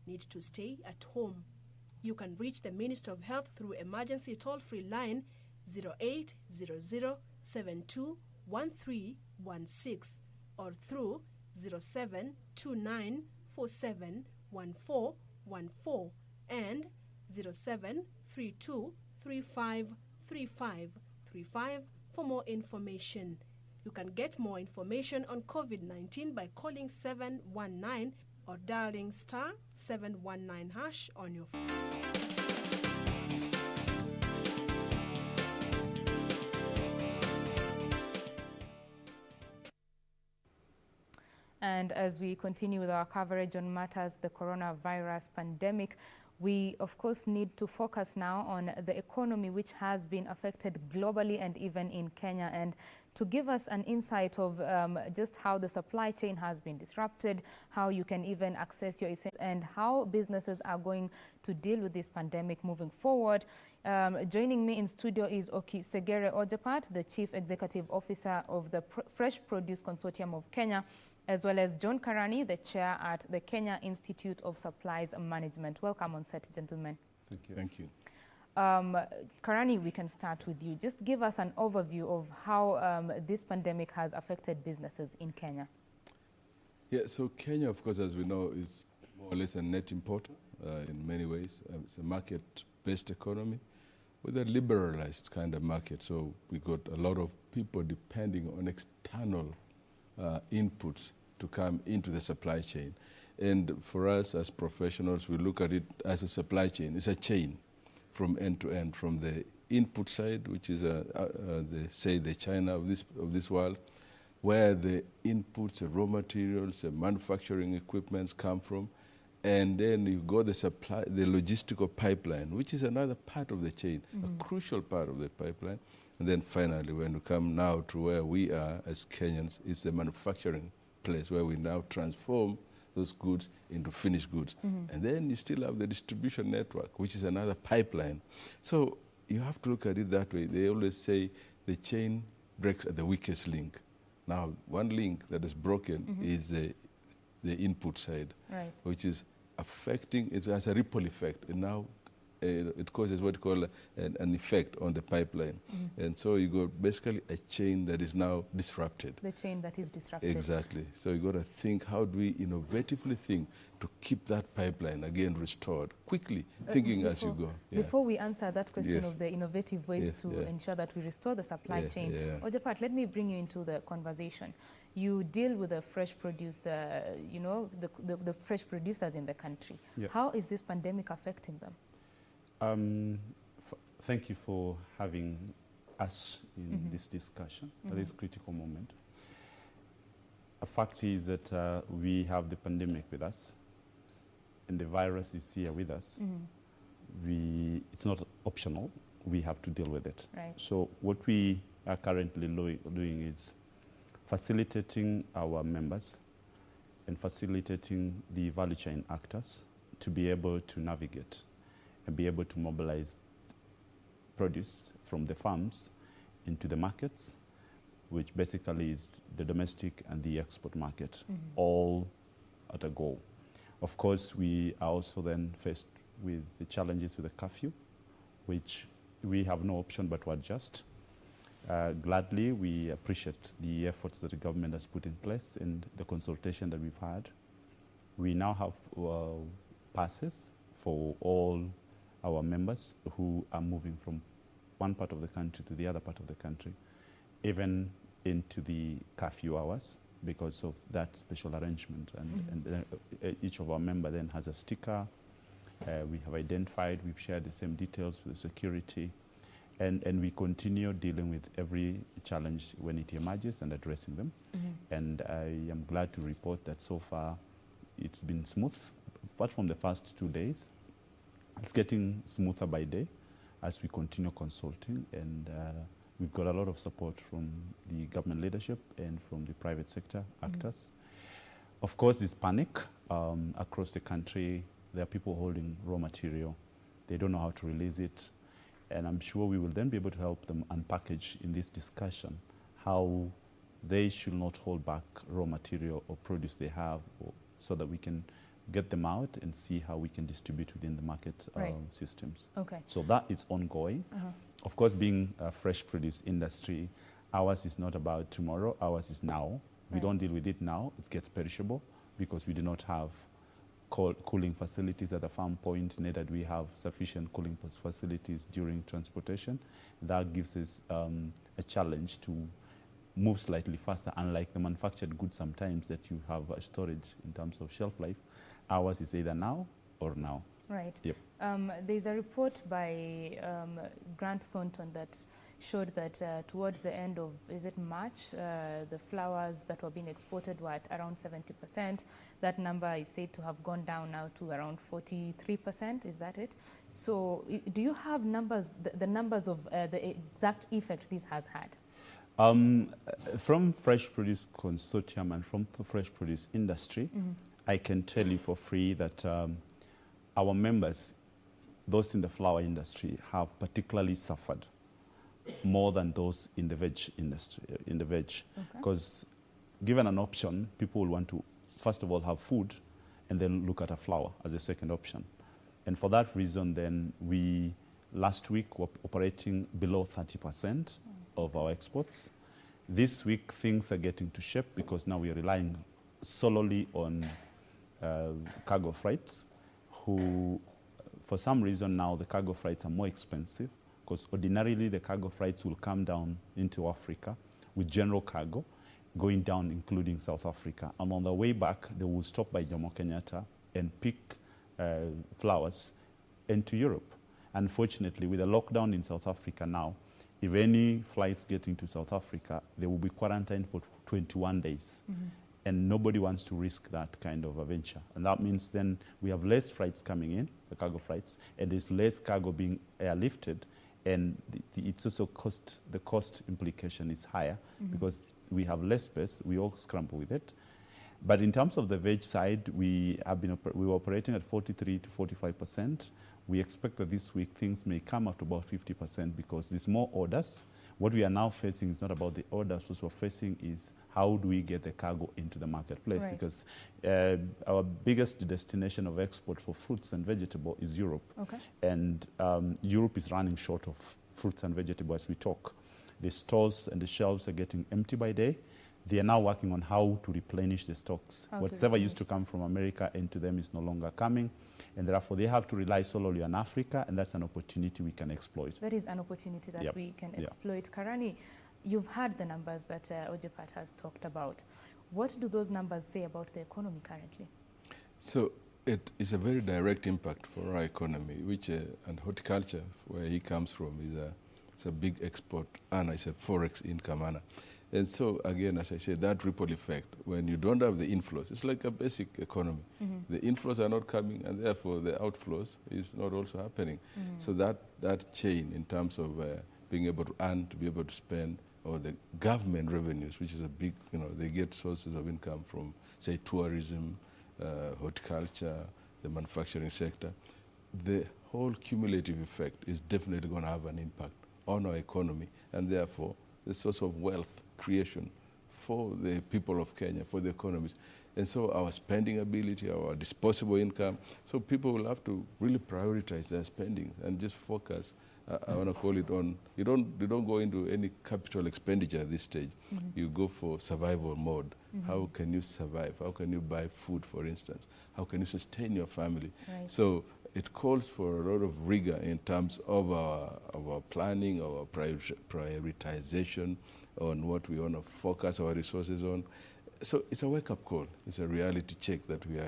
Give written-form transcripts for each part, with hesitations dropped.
need to stay at home. You can reach the Minister of Health through emergency toll-free line 0800-721316 or through 0729471414 and 0732353535 for more information. You can get more information on COVID-19 by calling 719 or dialing star 719 hash on your phone. And as we continue with our coverage on matters the coronavirus pandemic, we of course need to focus now on the economy, which has been affected globally and even in Kenya. And to give us an insight of just how the supply chain has been disrupted, how you can even access your essentials, and how businesses are going to deal with this pandemic moving forward. Joining me in studio is Segero Ojapat, the Chief Executive Officer of the Fresh Produce Consortium of Kenya, as well as John Karani, the Chair at the Kenya Institute of Supplies Management. Welcome on set, gentlemen. Thank you. Thank you. Karani, we can start with you. Just give us an overview of how this pandemic has affected businesses in Kenya. Yeah, so Kenya, of course, as we know, is more or less a net importer in many ways. It's a market-based economy with a liberalized kind of market. So we got a lot of people depending on external inputs to come into the supply chain. And for us as professionals, we look at it as a supply chain. It's a chain from end to end, from the input side, which is the China of this world, where the inputs, the raw materials, the manufacturing equipments come from, and then you got the supply, the logistical pipeline, which is another part of the chain, a crucial part of the pipeline. And then finally, when we come now to where we are as Kenyans, it's the manufacturing place where we now transform those goods into finished goods. And then you still have the distribution network, which is another pipeline. So you have to look at it that way. They always say the chain breaks at the weakest link. Now, one link that is broken is the input side, Right. which is affecting, it has a ripple effect. And now it causes what you call an effect on the pipeline. And so you got basically a chain that is now disrupted. The chain that is disrupted. Exactly. So you got to think, how do we innovatively think to keep that pipeline again restored, quickly thinking as you go. Yeah. Before we answer that question Yes. of the innovative ways Yes, to yeah. ensure that we restore the supply Yeah, chain, yeah. Ojapat, let me bring you into the conversation. You deal with the fresh produce, the fresh producers in the country. Yeah. How is this pandemic affecting them? Thank you for having us in this discussion at this critical moment. A fact is that we have the pandemic with us, and the virus is here with us. It's not optional. We have to deal with it. Right. So what we are currently doing is facilitating our members and facilitating the value chain actors to be able to navigate and be able to mobilize produce from the farms into the markets, which basically is the domestic and the export market, all at a goal. Of course, we are also then faced with the challenges with the curfew, which we have no option but to adjust. Gladly, we appreciate the efforts that the government has put in place and the consultation that we've had. We now have passes for all our members who are moving from one part of the country to the other part of the country, even into the curfew hours, because of that special arrangement. And each of our members then has a sticker. We have identified, we've shared the same details with the security, and we continue dealing with every challenge when it emerges and addressing them. And I am glad to report that so far it's been smooth, apart from the first 2 days. It's getting smoother by day as we continue consulting, and we've got a lot of support from the government leadership and from the private sector actors. Of course, there's panic across the country. There are people holding raw material. They don't know how to release it. And I'm sure we will then be able to help them unpackage in this discussion how they should not hold back raw material or produce they have, so that we can get them out and see how we can distribute within the market systems. Okay. So that is ongoing. Of course, being a fresh produce industry, ours is not about tomorrow, ours is now. We don't deal with it now, it gets perishable because we do not have cooling facilities at the farm point, neither do we have sufficient cooling facilities during transportation. That gives us a challenge to move slightly faster, unlike the manufactured goods sometimes that you have storage in terms of shelf life. Ours is either now or now. Right. Yep. There's a report by Grant Thornton that showed that towards the end of, is it March, the flowers that were being exported were at around 70%. That number is said to have gone down now to around 43%, is that it? So do you have numbers, the numbers of the exact effect this has had? From Fresh Produce Consortium and from the fresh produce industry, I can tell you for free that our members, those in the flower industry, have particularly suffered more than those in the veg industry, because given an option, people will want to, first of all, have food and then look at a flower as a second option. And for that reason, then we, last week, were operating below 30% of our exports. This week, things are getting to shape because now we are relying solely on cargo freights, who, for some reason now, the cargo freights are more expensive, because ordinarily the cargo freights will come down into Africa with general cargo, going down including South Africa. And on the way back, they will stop by Jomo Kenyatta and pick flowers into Europe. Unfortunately, with the lockdown in South Africa now, if any flights get into South Africa, they will be quarantined for 21 days. And nobody wants to risk that kind of a venture. And that means then we have less flights coming in, the cargo flights, and there's less cargo being airlifted. And it's also the cost implication is higher because we have less space, we all scramble with it. But in terms of the veg side, we were operating at 43 to 45%. We expect that this week things may come up to about 50% because there's more orders. What we are now facing is not about the orders. What we're facing is how do we get the cargo into the marketplace? Right. Because our biggest destination of export for fruits and vegetables is Europe. Okay. And Europe is running short of fruits and vegetables as we talk. The stores and the shelves are getting empty by day. They are now working on how to replenish the stocks. Whatever used to come from America into them is no longer coming. And therefore, they have to rely solely on Africa, and that's an opportunity we can exploit. That is an opportunity that we can exploit. Karani, you've heard the numbers that Ojapat has talked about. What do those numbers say about the economy currently? So it is a very direct impact for our economy, which and horticulture, where he comes from, it's a big export earner, it's a forex income earner. And so, again, as I said, that ripple effect, when you don't have the inflows, it's like a basic economy. The inflows are not coming, and therefore the outflows is not also happening. So that chain in terms of being able to earn, to be able to spend, or the government revenues, which is a big, they get sources of income from, say, tourism, horticulture, the manufacturing sector. The whole cumulative effect is definitely going to have an impact on our economy, and therefore the source of wealth creation for the people of Kenya, for the economies. And so our spending ability, our disposable income, so people will have to really prioritize their spending and just focus, I want to call it on, you don't go into any capital expenditure at this stage. You go for survival mode. How can you survive? How can you buy food, for instance? How can you sustain your family? Right. So it calls for a lot of rigor in terms of our planning, our prioritization on what we want to focus our resources on. So it's a wake-up call. It's a reality check that we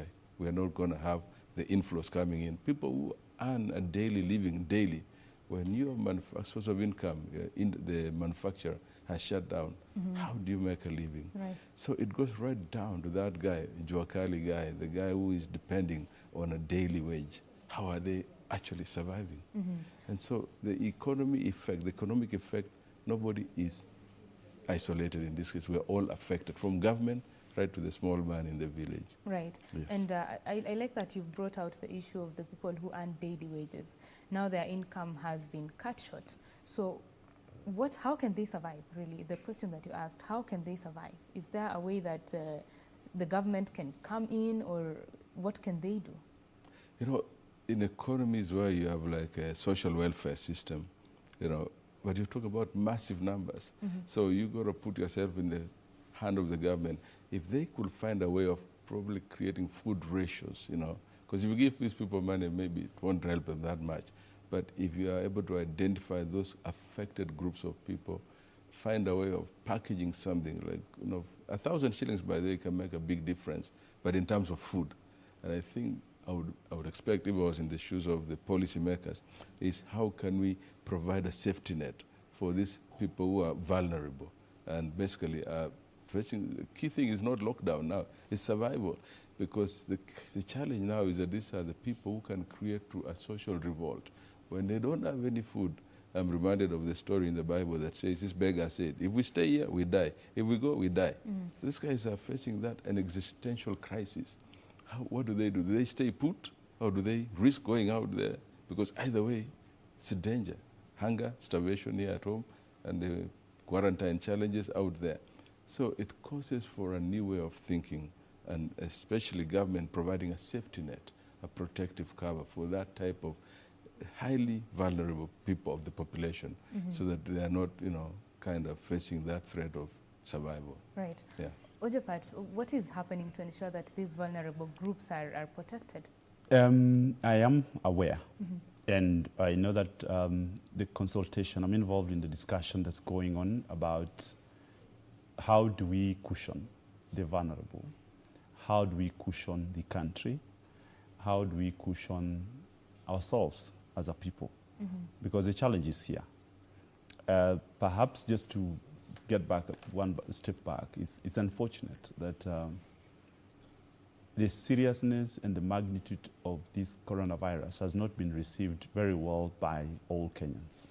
are not going to have the inflows coming in. People who earn a daily living daily, when your source of income in the manufacturer has shut down, how do you make a living? Right. So it goes right down to that guy, Juakali guy, the guy who is depending on a daily wage. How are they actually surviving? And so the economic effect, nobody is isolated in this case. We're all affected, from government right to the small man in the village. Right. Yes. And I like that you've brought out the issue of the people who earn daily wages. Now their income has been cut short. So how can they survive, really? The question that you asked, how can they survive? Is there a way that the government can come in, or what can they do? You know, in economies where you have like a social welfare system, you know, but you talk about massive numbers. So you got to put yourself in the hand of the government. If they could find a way of probably creating food ratios, you know, because if you give these people money, maybe it won't help them that much. But if you are able to identify those affected groups of people, find a way of packaging something like, you know, 1,000 shillings by the way can make a big difference, but in terms of food. And I think I would expect, if I was in the shoes of the policymakers, is how can we provide a safety net for these people who are vulnerable and basically facing, the key thing is not lockdown now, it's survival. Because the challenge now is that these are the people who can create through a social revolt. When they don't have any food, I'm reminded of the story in the Bible that says, this beggar said, if we stay here, we die. If we go, we die. So these guys are facing that, an existential crisis. What do? Do they stay put? Or do they risk going out there? Because either way, it's a danger. Hunger, starvation here at home, and the quarantine challenges out there. So it causes for a new way of thinking, and especially government providing a safety net, a protective cover for that type of highly vulnerable people of the population, so that they are not, you know, kind of facing that threat of survival. Right. Yeah. Ojapat, what is happening to ensure that these vulnerable groups are protected? I am aware, and I know that the consultation, I'm involved in the discussion that's going on about how do we cushion the vulnerable, how do we cushion the country, how do we cushion ourselves as a people, because the challenge is here. Perhaps just to get back one step back, it's unfortunate that the seriousness and the magnitude of this coronavirus has not been received very well by all Kenyans.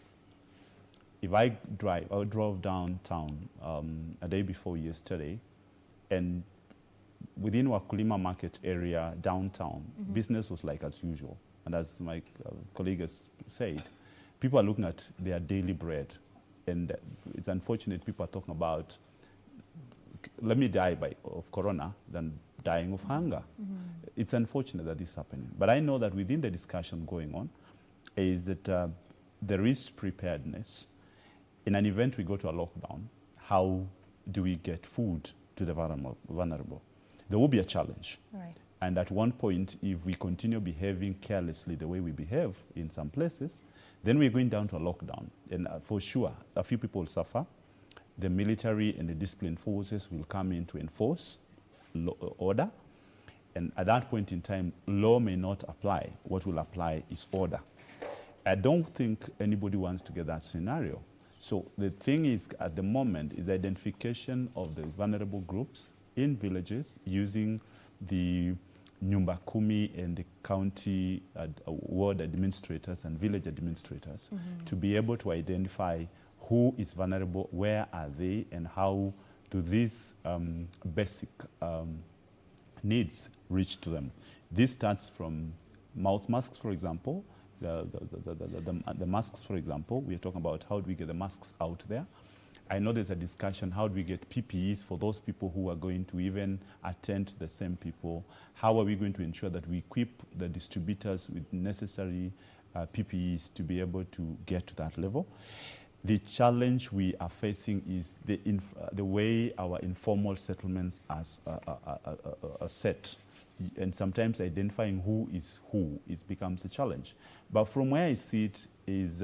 If I drove downtown a day before yesterday, and within Wakulima market area downtown, business was like as usual. And as my colleague has said, people are looking at their daily bread. And it's unfortunate people are talking about, let me die of corona than dying of hunger. It's unfortunate that this is happening. But I know that within the discussion going on is that there is preparedness. In an event we go to a lockdown, how do we get food to the vulnerable? There will be a challenge. Right. And at one point, if we continue behaving carelessly the way we behave in some places, then we're going down to a lockdown. And for sure, a few people will suffer. The military and the disciplined forces will come in to enforce order. And at that point in time, law may not apply. What will apply is order. I don't think anybody wants to get that scenario. So the thing is, at the moment, is identification of the vulnerable groups in villages using the Nyumba Kumi and the county ward administrators and village administrators to be able to identify who is vulnerable, where are they, and how do these basic needs reach to them. This starts from mouth masks, for example. The masks, for example, we are talking about how do we get the masks out there. I know there's a discussion, how do we get PPEs for those people who are going to even attend to the same people? How are we going to ensure that we equip the distributors with necessary PPEs to be able to get to that level? The challenge we are facing is the way our informal settlements are set. And sometimes identifying who becomes a challenge. But from where I see it is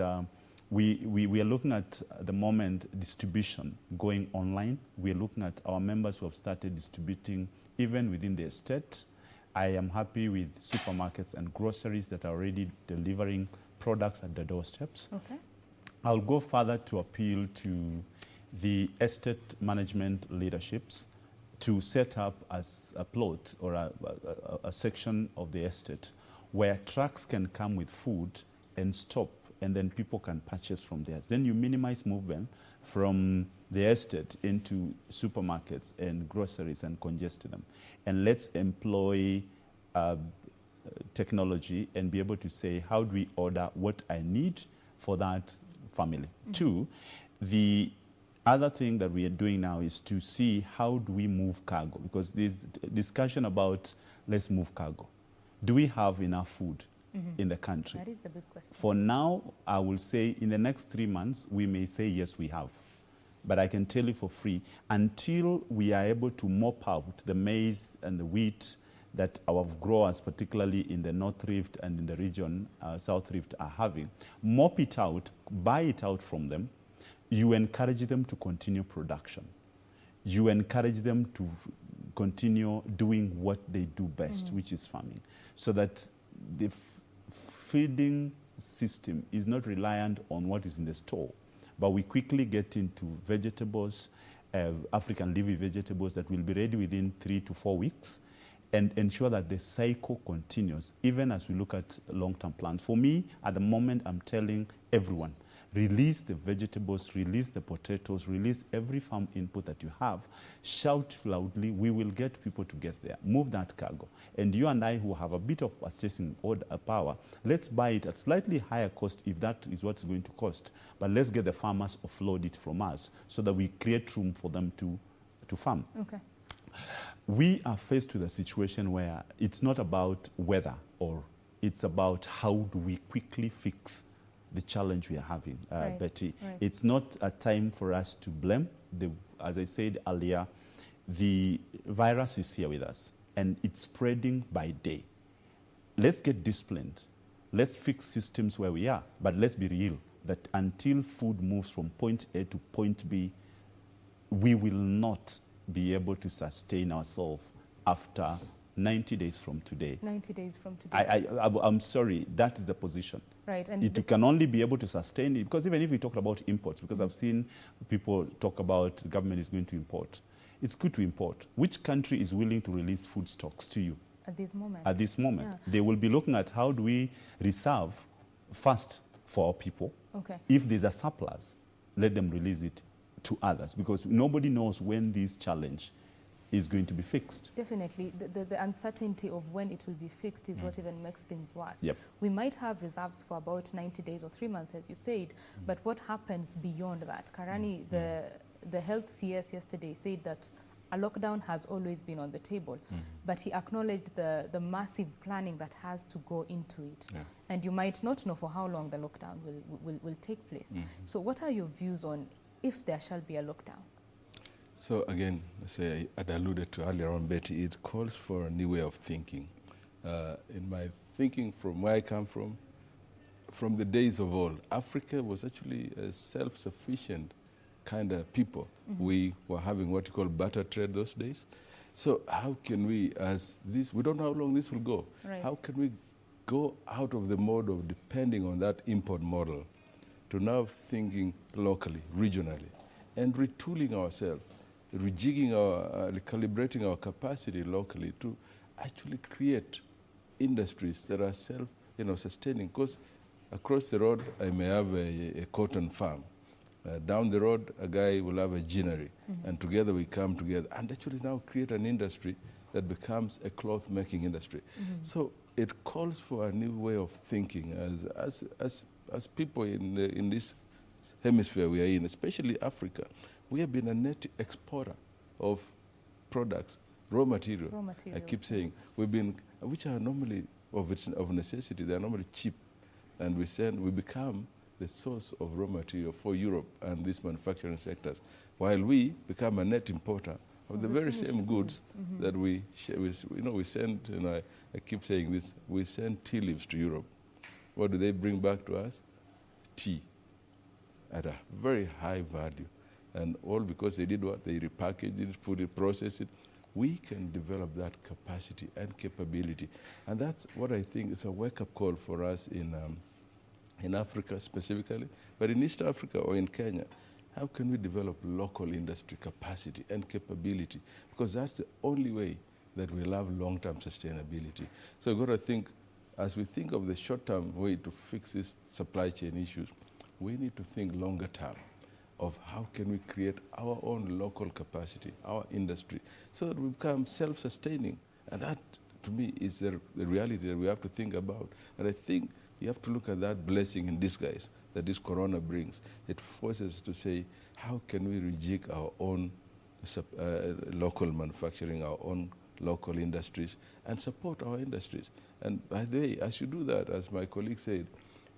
we are looking at the moment distribution going online. We are looking at our members who have started distributing even within the estate. I am happy with supermarkets and groceries that are already delivering products at the doorsteps. Okay. I'll go further to appeal to the estate management leaderships to set up as a plot or a section of the estate where trucks can come with food and stop, and then people can purchase from there. Then you minimize movement from the estate into supermarkets and groceries and congest them. And let's employ technology and be able to say, how do we order what I need for that family? Two, the other thing that we are doing now is to see how do we move cargo, because there's discussion about let's move cargo. Do we have enough food in the country? That is the big question. For now, I will say in the next 3 months, we may say yes, we have. But I can tell you for free, until we are able to mop out the maize and the wheat that our growers, particularly in the North Rift and in the region, South Rift, are having, mop it out, buy it out from them, you encourage them to continue production. You encourage them to continue doing what they do best, which is farming, so that the feeding system is not reliant on what is in the store, but we quickly get into vegetables, African leafy vegetables that will be ready within 3 to 4 weeks, and ensure that the cycle continues, even as we look at long-term plans. For me, at the moment, I'm telling everyone, release the vegetables, release the potatoes, release every farm input that you have. Shout loudly, we will get people to get there. Move that cargo. And you and I, who have a bit of purchasing power, let's buy it at slightly higher cost if that is what it's going to cost. But let's get the farmers offload it from us so that we create room for them to farm. Okay. We are faced with a situation where it's not about whether or, it's about how do we quickly fix the challenge we are having, Right. Betty. Right. It's not a time for us to blame. As I said earlier, the virus is here with us, and it's spreading by day. Let's get disciplined. Let's fix systems where we are, but let's be real that until food moves from point A to point B, we will not be able to sustain ourselves after 90 days from today. 90 days from today. I'm sorry, that is the position. Right. And It can only be able to sustain it, because even if we talk about imports, because I've seen people talk about the government is going to import. It's good to import. Which country is willing to release food stocks to you? at this moment. At this moment. Yeah. They will be looking at how do we reserve first for our people. Okay. If there's a surplus, let them release it to others, because nobody knows when this challenge is going to be fixed. Definitely. The uncertainty of when it will be fixed is what even makes things worse. Yep. We might have reserves for about 90 days or 3 months, as you said, but what happens beyond that? Karani, the health CS yesterday said that a lockdown has always been on the table, but he acknowledged the massive planning that has to go into it. Yeah. And you might not know for how long the lockdown will take place. So what are your views on if there shall be a lockdown? So again, as I had alluded to earlier on, Betty, it calls for a new way of thinking. In my thinking from where I come from the days of old, Africa was actually a self-sufficient kind of people. We were having what you call barter trade those days. So how can we, we don't know how long this will go. Right. How can we go out of the mode of depending on that import model to now thinking locally, regionally, and retooling ourselves, rejigging calibrating our capacity locally to actually create industries that are sustaining. Because across the road, I may have a cotton farm. Down the road, a guy will have a ginnery, and together we come together and actually now create an industry that becomes a cloth-making industry. So it calls for a new way of thinking as people in this hemisphere we are in, especially Africa. We have been a net exporter of products, raw material. Raw materials. I keep saying which are normally of necessity. They are normally cheap, and we become the source of raw material for Europe and these manufacturing sectors, while we become a net importer of the very same goods that we send. I keep saying this: we send tea leaves to Europe. What do they bring back to us? Tea, at a very high value. And all because they did what? They repackaged it, put it, processed it. We can develop that capacity and capability. And that's what I think is a wake-up call for us in Africa specifically, but in East Africa or in Kenya. How can we develop local industry capacity and capability? Because that's the only way that we'll have long-term sustainability. So we've got to think, as we think of the short-term way to fix these supply chain issues, we need to think longer term of how can we create our own local capacity, our industry, so that we become self-sustaining. And that, to me, is the reality that we have to think about. And I think you have to look at that blessing in disguise that this corona brings. It forces us to say, how can we rejig our own local manufacturing, our own local industries and support our industries. And by the way, as you do that, as my colleague said,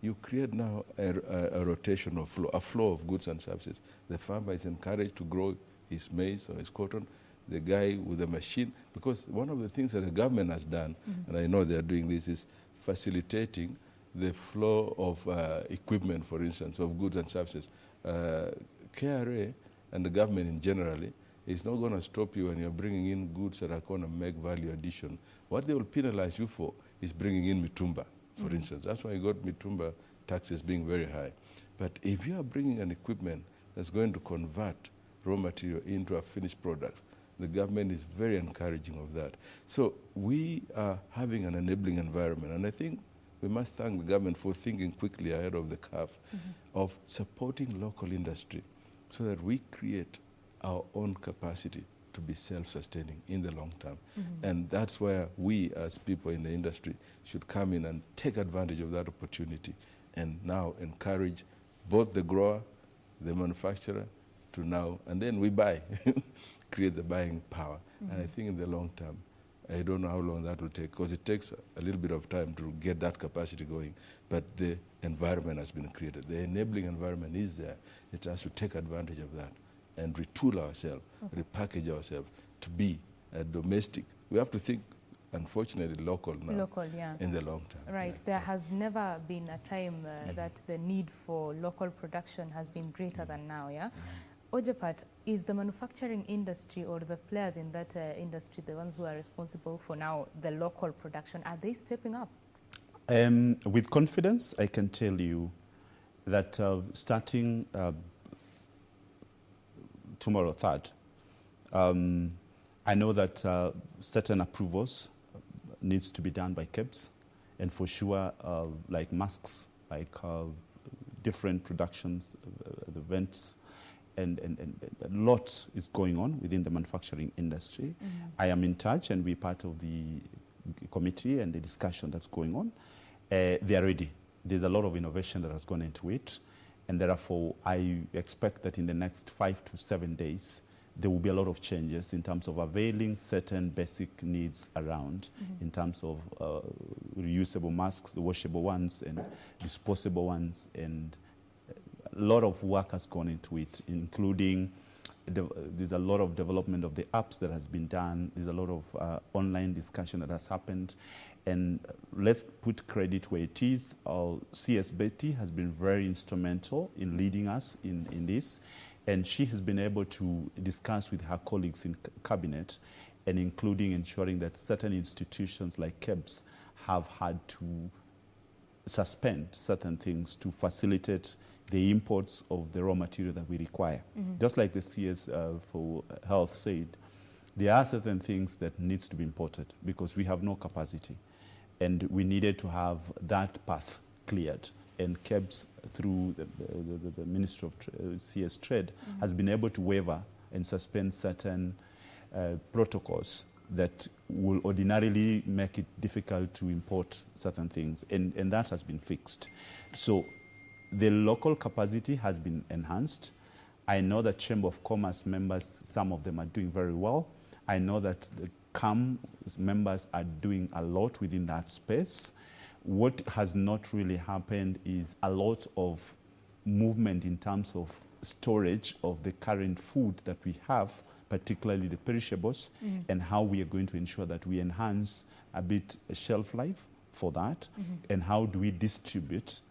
you create now a rotation of flow, a flow of goods and services. The farmer is encouraged to grow his maize or his cotton, the guy with the machine, because one of the things that the government has done, and I know they are doing this, is facilitating the flow of equipment, for instance, of goods and services. KRA and the government in generally is not going to stop you when you're bringing in goods that are going to make value addition. What they will penalize you for is bringing in mitumba, for instance. That's why you got mitumba taxes being very high. But if you are bringing an equipment that's going to convert raw material into a finished product, the government is very encouraging of that. So we are having an enabling environment, and I think we must thank the government for thinking quickly ahead of the curve of supporting local industry so that we create our own capacity to be self-sustaining in the long term. And that's where we as people in the industry should come in and take advantage of that opportunity and now encourage both the grower, the manufacturer to now, and then we buy, create the buying power. And I think in the long term, I don't know how long that will take, because it takes a little bit of time to get that capacity going, but the environment has been created. The enabling environment is there. It has to take advantage of that and retool ourselves, repackage ourselves to be a domestic. We have to think, unfortunately, local now. Local, yeah. In the long term. Right. Yeah. There has never been a time that the need for local production has been greater than now, yeah? Ojapat, is the manufacturing industry or the players in that industry the ones who are responsible for now the local production? Are they stepping up? With confidence, I can tell you that starting tomorrow, 3rd, I know that certain approvals needs to be done by KEBS, and for sure, like masks, like different productions, the vents, and a lot is going on within the manufacturing industry. I am in touch, and we're part of the committee and the discussion that's going on. They are ready. There's a lot of innovation that has gone into it, and therefore I expect that in the next 5 to 7 days, there will be a lot of changes in terms of availing certain basic needs around, in terms of reusable masks, the washable ones and disposable ones, and a lot of work has gone into it, including there's a lot of development of the apps that has been done. There's a lot of online discussion that has happened. And let's put credit where it is. Our CS Betty has been very instrumental in leading us in this. And she has been able to discuss with her colleagues in cabinet, and including ensuring that certain institutions like KEBS have had to suspend certain things to facilitate the imports of the raw material that we require. Just like the CS for Health said, there are certain things that needs to be imported because we have no capacity, and we needed to have that path cleared. And KEBS, through the Ministry of CS Trade, has been able to waiver and suspend certain protocols that will ordinarily make it difficult to import certain things, and that has been fixed. So the local capacity has been enhanced. I know that Chamber of Commerce members, some of them are doing very well. I know that the CAM members are doing a lot within that space. What has not really happened is a lot of movement in terms of storage of the current food that we have, particularly the perishables, and how we are going to ensure that we enhance a bit shelf life for that, and how do we distribute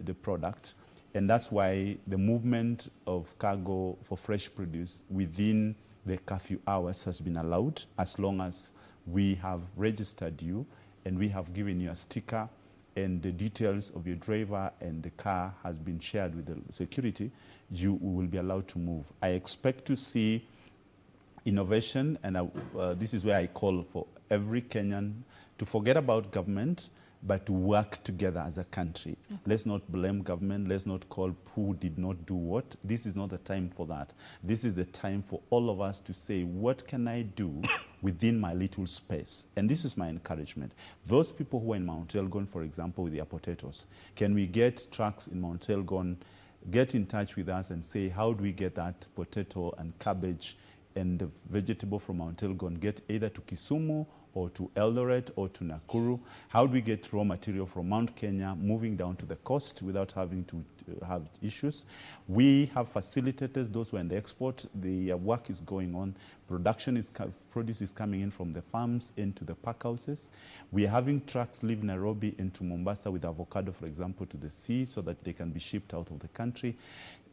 the product. And that's why the movement of cargo for fresh produce within the curfew hours has been allowed, as long as we have registered you and we have given you a sticker, and the details of your driver and the car has been shared with the security, you will be allowed to move. I expect to see innovation, and this is where I call for every Kenyan to forget about government, but to work together as a country. Let's not blame government. Let's not call who did not do what. This is not the time for that. This is the time for all of us to say, what can I do within my little space? And this is my encouragement. Those people who are in Mount Elgon, for example, with their potatoes, can we get trucks in Mount Elgon, get in touch with us and say, how do we get that potato and cabbage and the vegetable from Mount Elgon get either to Kisumu or to Eldoret or to Nakuru? How do we get raw material from Mount Kenya moving down to the coast without having to have issues? We have facilitated those who are in the export. The work is going on. Produce is coming in from the farms into the pack houses. We are having trucks leave Nairobi into Mombasa with avocado, for example, to the sea so that they can be shipped out of the country.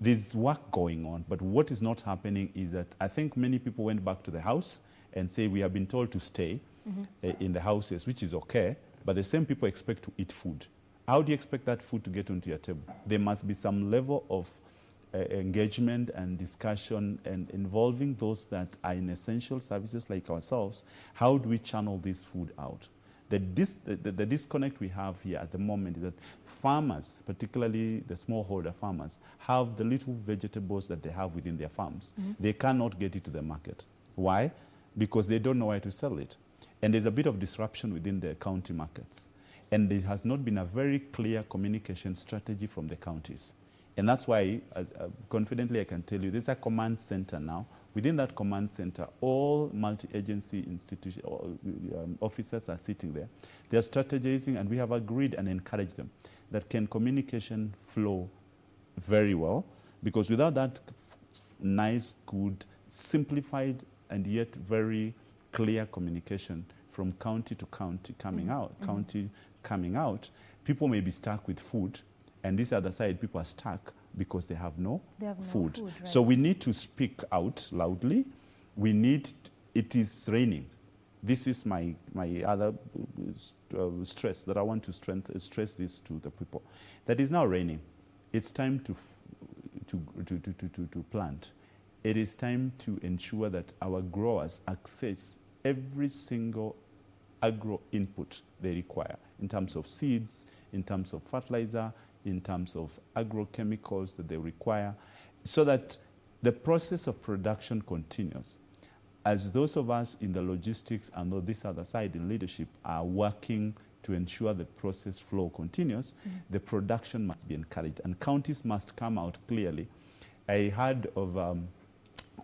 There's work going on, but what is not happening is that I think many people went back to the house and say we have been told to stay in the houses, which is okay, but the same people expect to eat food. How do you expect that food to get onto your table? There must be some level of engagement and discussion and involving those that are in essential services like ourselves. How do we channel this food out? The disconnect we have here at the moment is that farmers, particularly the smallholder farmers, have the little vegetables that they have within their farms. They cannot get it to the market. Why? Because they don't know where to sell it. And there's a bit of disruption within the county markets. And there has not been a very clear communication strategy from the counties. And that's why, confidently I can tell you, there's a command center now. Within that command center, all multi-agency officers are sitting there. They are strategizing, and we have agreed and encouraged them that can communication flow very well, because without that nice, good, simplified, and yet very clear communication from county to county coming out, people may be stuck with food, and this other side, people are stuck because they have no food. Right? So we need to speak out loudly. It is raining. This is my other stress that I want to stress this to the people. That is now raining. It's time to plant. It is time to ensure that our growers access every single agro input they require in terms of seeds, in terms of fertilizer, in terms of agrochemicals that they require, so that the process of production continues. As those of us in the logistics and this other side in leadership are working to ensure the process flow continues, the production must be encouraged, and counties must come out clearly. I heard of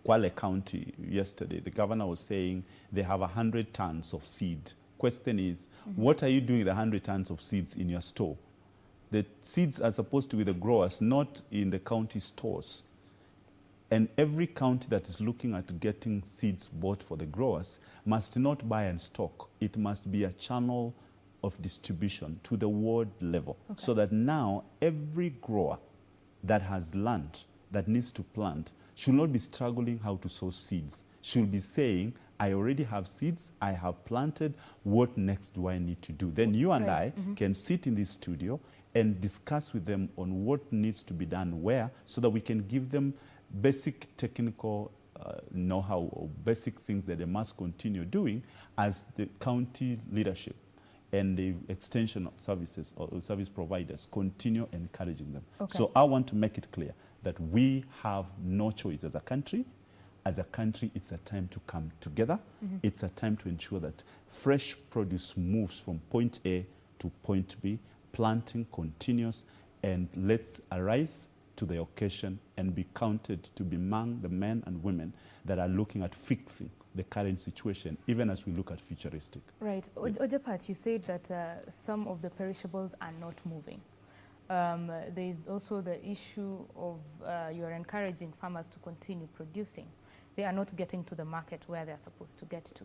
Kwale County yesterday. The governor was saying they have 100 tons of seed. Question is, what are you doing with 100 tons of seeds in your store? The seeds are supposed to be the growers, not in the county stores. And every county that is looking at getting seeds bought for the growers must not buy and stock. It must be a channel of distribution to the ward level, so that now every grower that has land that needs to plant should not be struggling how to sow seeds. Should be saying, I already have seeds, I have planted, what next do I need to do? Then you and I can sit in this studio and discuss with them on what needs to be done where, so that we can give them basic technical know-how or basic things that they must continue doing as the county leadership and the extension of services or service providers continue encouraging them. So I want to make it clear that we have no choice as a country. As a country, it's a time to come together. It's a time to ensure that fresh produce moves from point A to point B, planting continues, and let's arise to the occasion and be counted to be among the men and women that are looking at fixing the current situation, even as we look at futuristic. Right. Ojapat, you said that some of the perishables are not moving. There is also the issue of you're encouraging farmers to continue producing. They are not getting to the market where they're supposed to get to.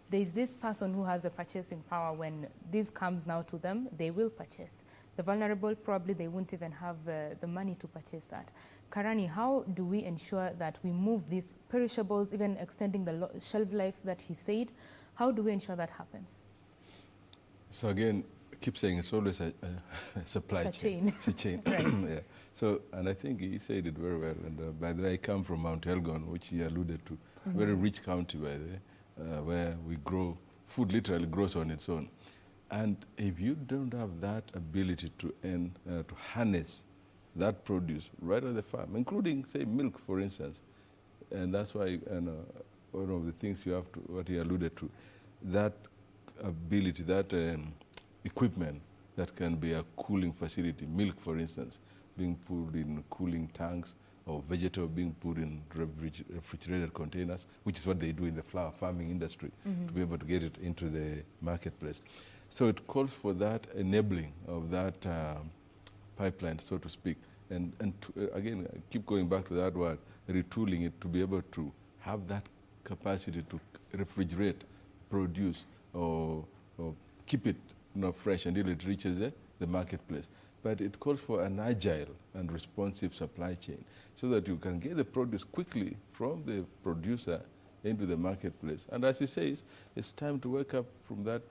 There is this person who has the purchasing power. When this comes now to them, they will purchase. The vulnerable, probably they won't even have the money to purchase that. Karani, how do we ensure that we move these perishables, even extending the shelf life that he said? How do we ensure that happens? So again, I keep saying it's always a supply chain. It's a chain. Right. Yeah. So, and I think he said it very well. And by the way, I come from Mount Elgon, which he alluded to, very rich county, by the way. Where we grow, food literally grows on its own. And if you don't have that ability to harness that produce right on the farm, including, say, milk, for instance, and that's why one of the things you have to, what he alluded to, that ability, that equipment that can be a cooling facility, milk, for instance, being put in cooling tanks, or vegetable being put in refrigerated containers, which is what they do in the flower farming industry, to be able to get it into the marketplace. So it calls for that enabling of that pipeline, so to speak. And again, I keep going back to that word, retooling it to be able to have that capacity to refrigerate, produce, or keep it fresh until it reaches the marketplace. But it calls for an agile and responsive supply chain so that you can get the produce quickly from the producer into the marketplace. And as he says, it's time to wake up from that.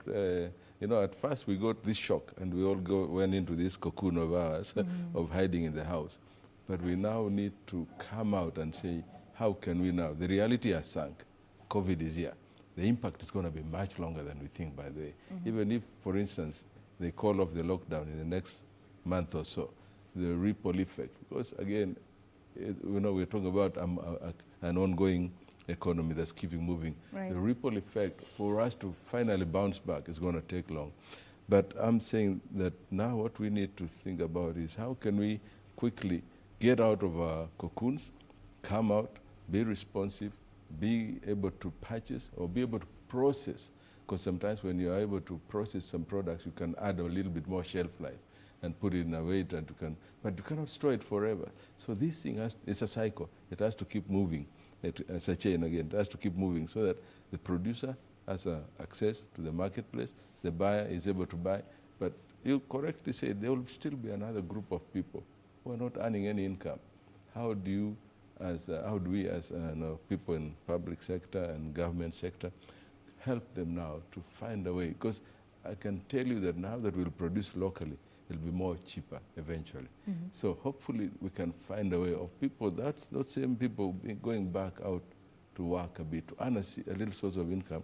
At first we got this shock and we all went into this cocoon of ours of hiding in the house. But we now need to come out and say, how can we now? The reality has sunk. COVID is here. The impact is going to be much longer than we think, by the way. Even if, for instance, they call off the lockdown in the next month or so, the ripple effect, because again, we're talking about an ongoing economy that's keeping moving. Right. The ripple effect for us to finally bounce back is going to take long. But I'm saying that now what we need to think about is how can we quickly get out of our cocoons, come out, be responsive, be able to purchase or be able to process, because sometimes when you are able to process some products, you can add a little bit more shelf life and put it in a way that but you cannot store it forever. So this thing it's a cycle. It has to keep moving. It's a chain again. It has to keep moving so that the producer has access to the marketplace, the buyer is able to buy. But you correctly said there will still be another group of people who are not earning any income. How do we as people in public sector and government sector help them now to find a way? Because I can tell you that now that we'll produce locally, it'll be more cheaper eventually. So hopefully we can find a way of people, that's those same people going back out to work a bit, to earn a little source of income,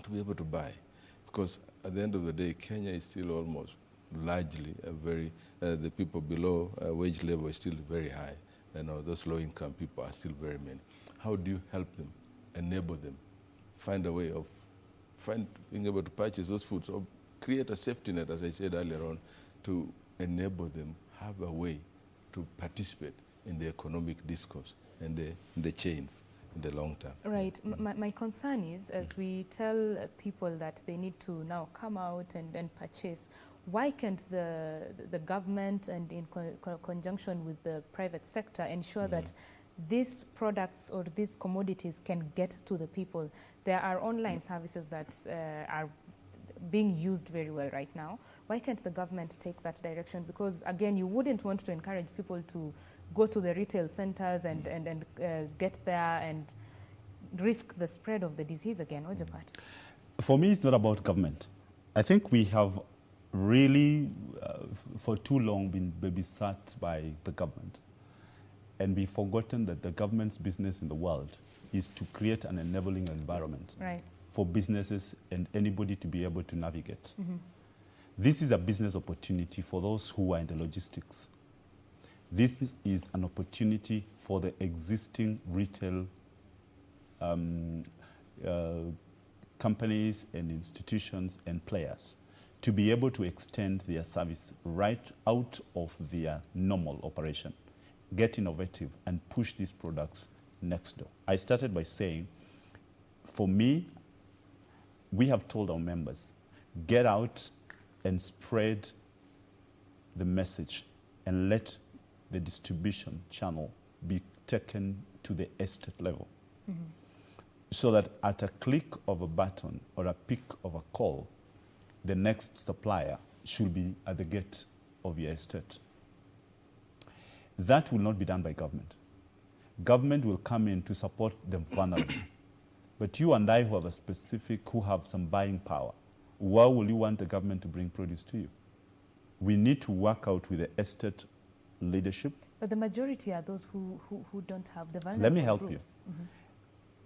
to be able to buy. Because at the end of the day, Kenya is still almost largely the people below wage level is still very high. Those low-income people are still very many. How do you help them, enable them, find a way of being able to purchase those foods, or create a safety net, as I said earlier on, to enable them have a way to participate in the economic discourse and the chain in the long term. Right. My concern is, as we tell people that they need to now come out and purchase, why can't the government and in conjunction with the private sector ensure that these products or these commodities can get to the people? There are online services that are being used very well right now. Why can't the government take that direction? Because again, you wouldn't want to encourage people to go to the retail centers and get there and risk the spread of the disease again. Ojapat. For me, it's not about government. I think we have really, for too long, been babysat by the government. And we've forgotten that the government's business in the world is to create an enabling environment for businesses and anybody to be able to navigate. This is a business opportunity for those who are in the logistics. This is an opportunity for the existing retail companies and institutions and players to be able to extend their service right out of their normal operation, get innovative, and push these products next door. I started by saying, for me, we have told our members, get out and spread the message and let the distribution channel be taken to the estate level. So that at a click of a button or a pick of a call, the next supplier should be at the gate of your estate. That will not be done by government. Government will come in to support the vulnerable. But you and I who have some buying power, why will you want the government to bring produce to you? We need to work out with the estate leadership. But the majority are those who don't have the vulnerable. Let me help you.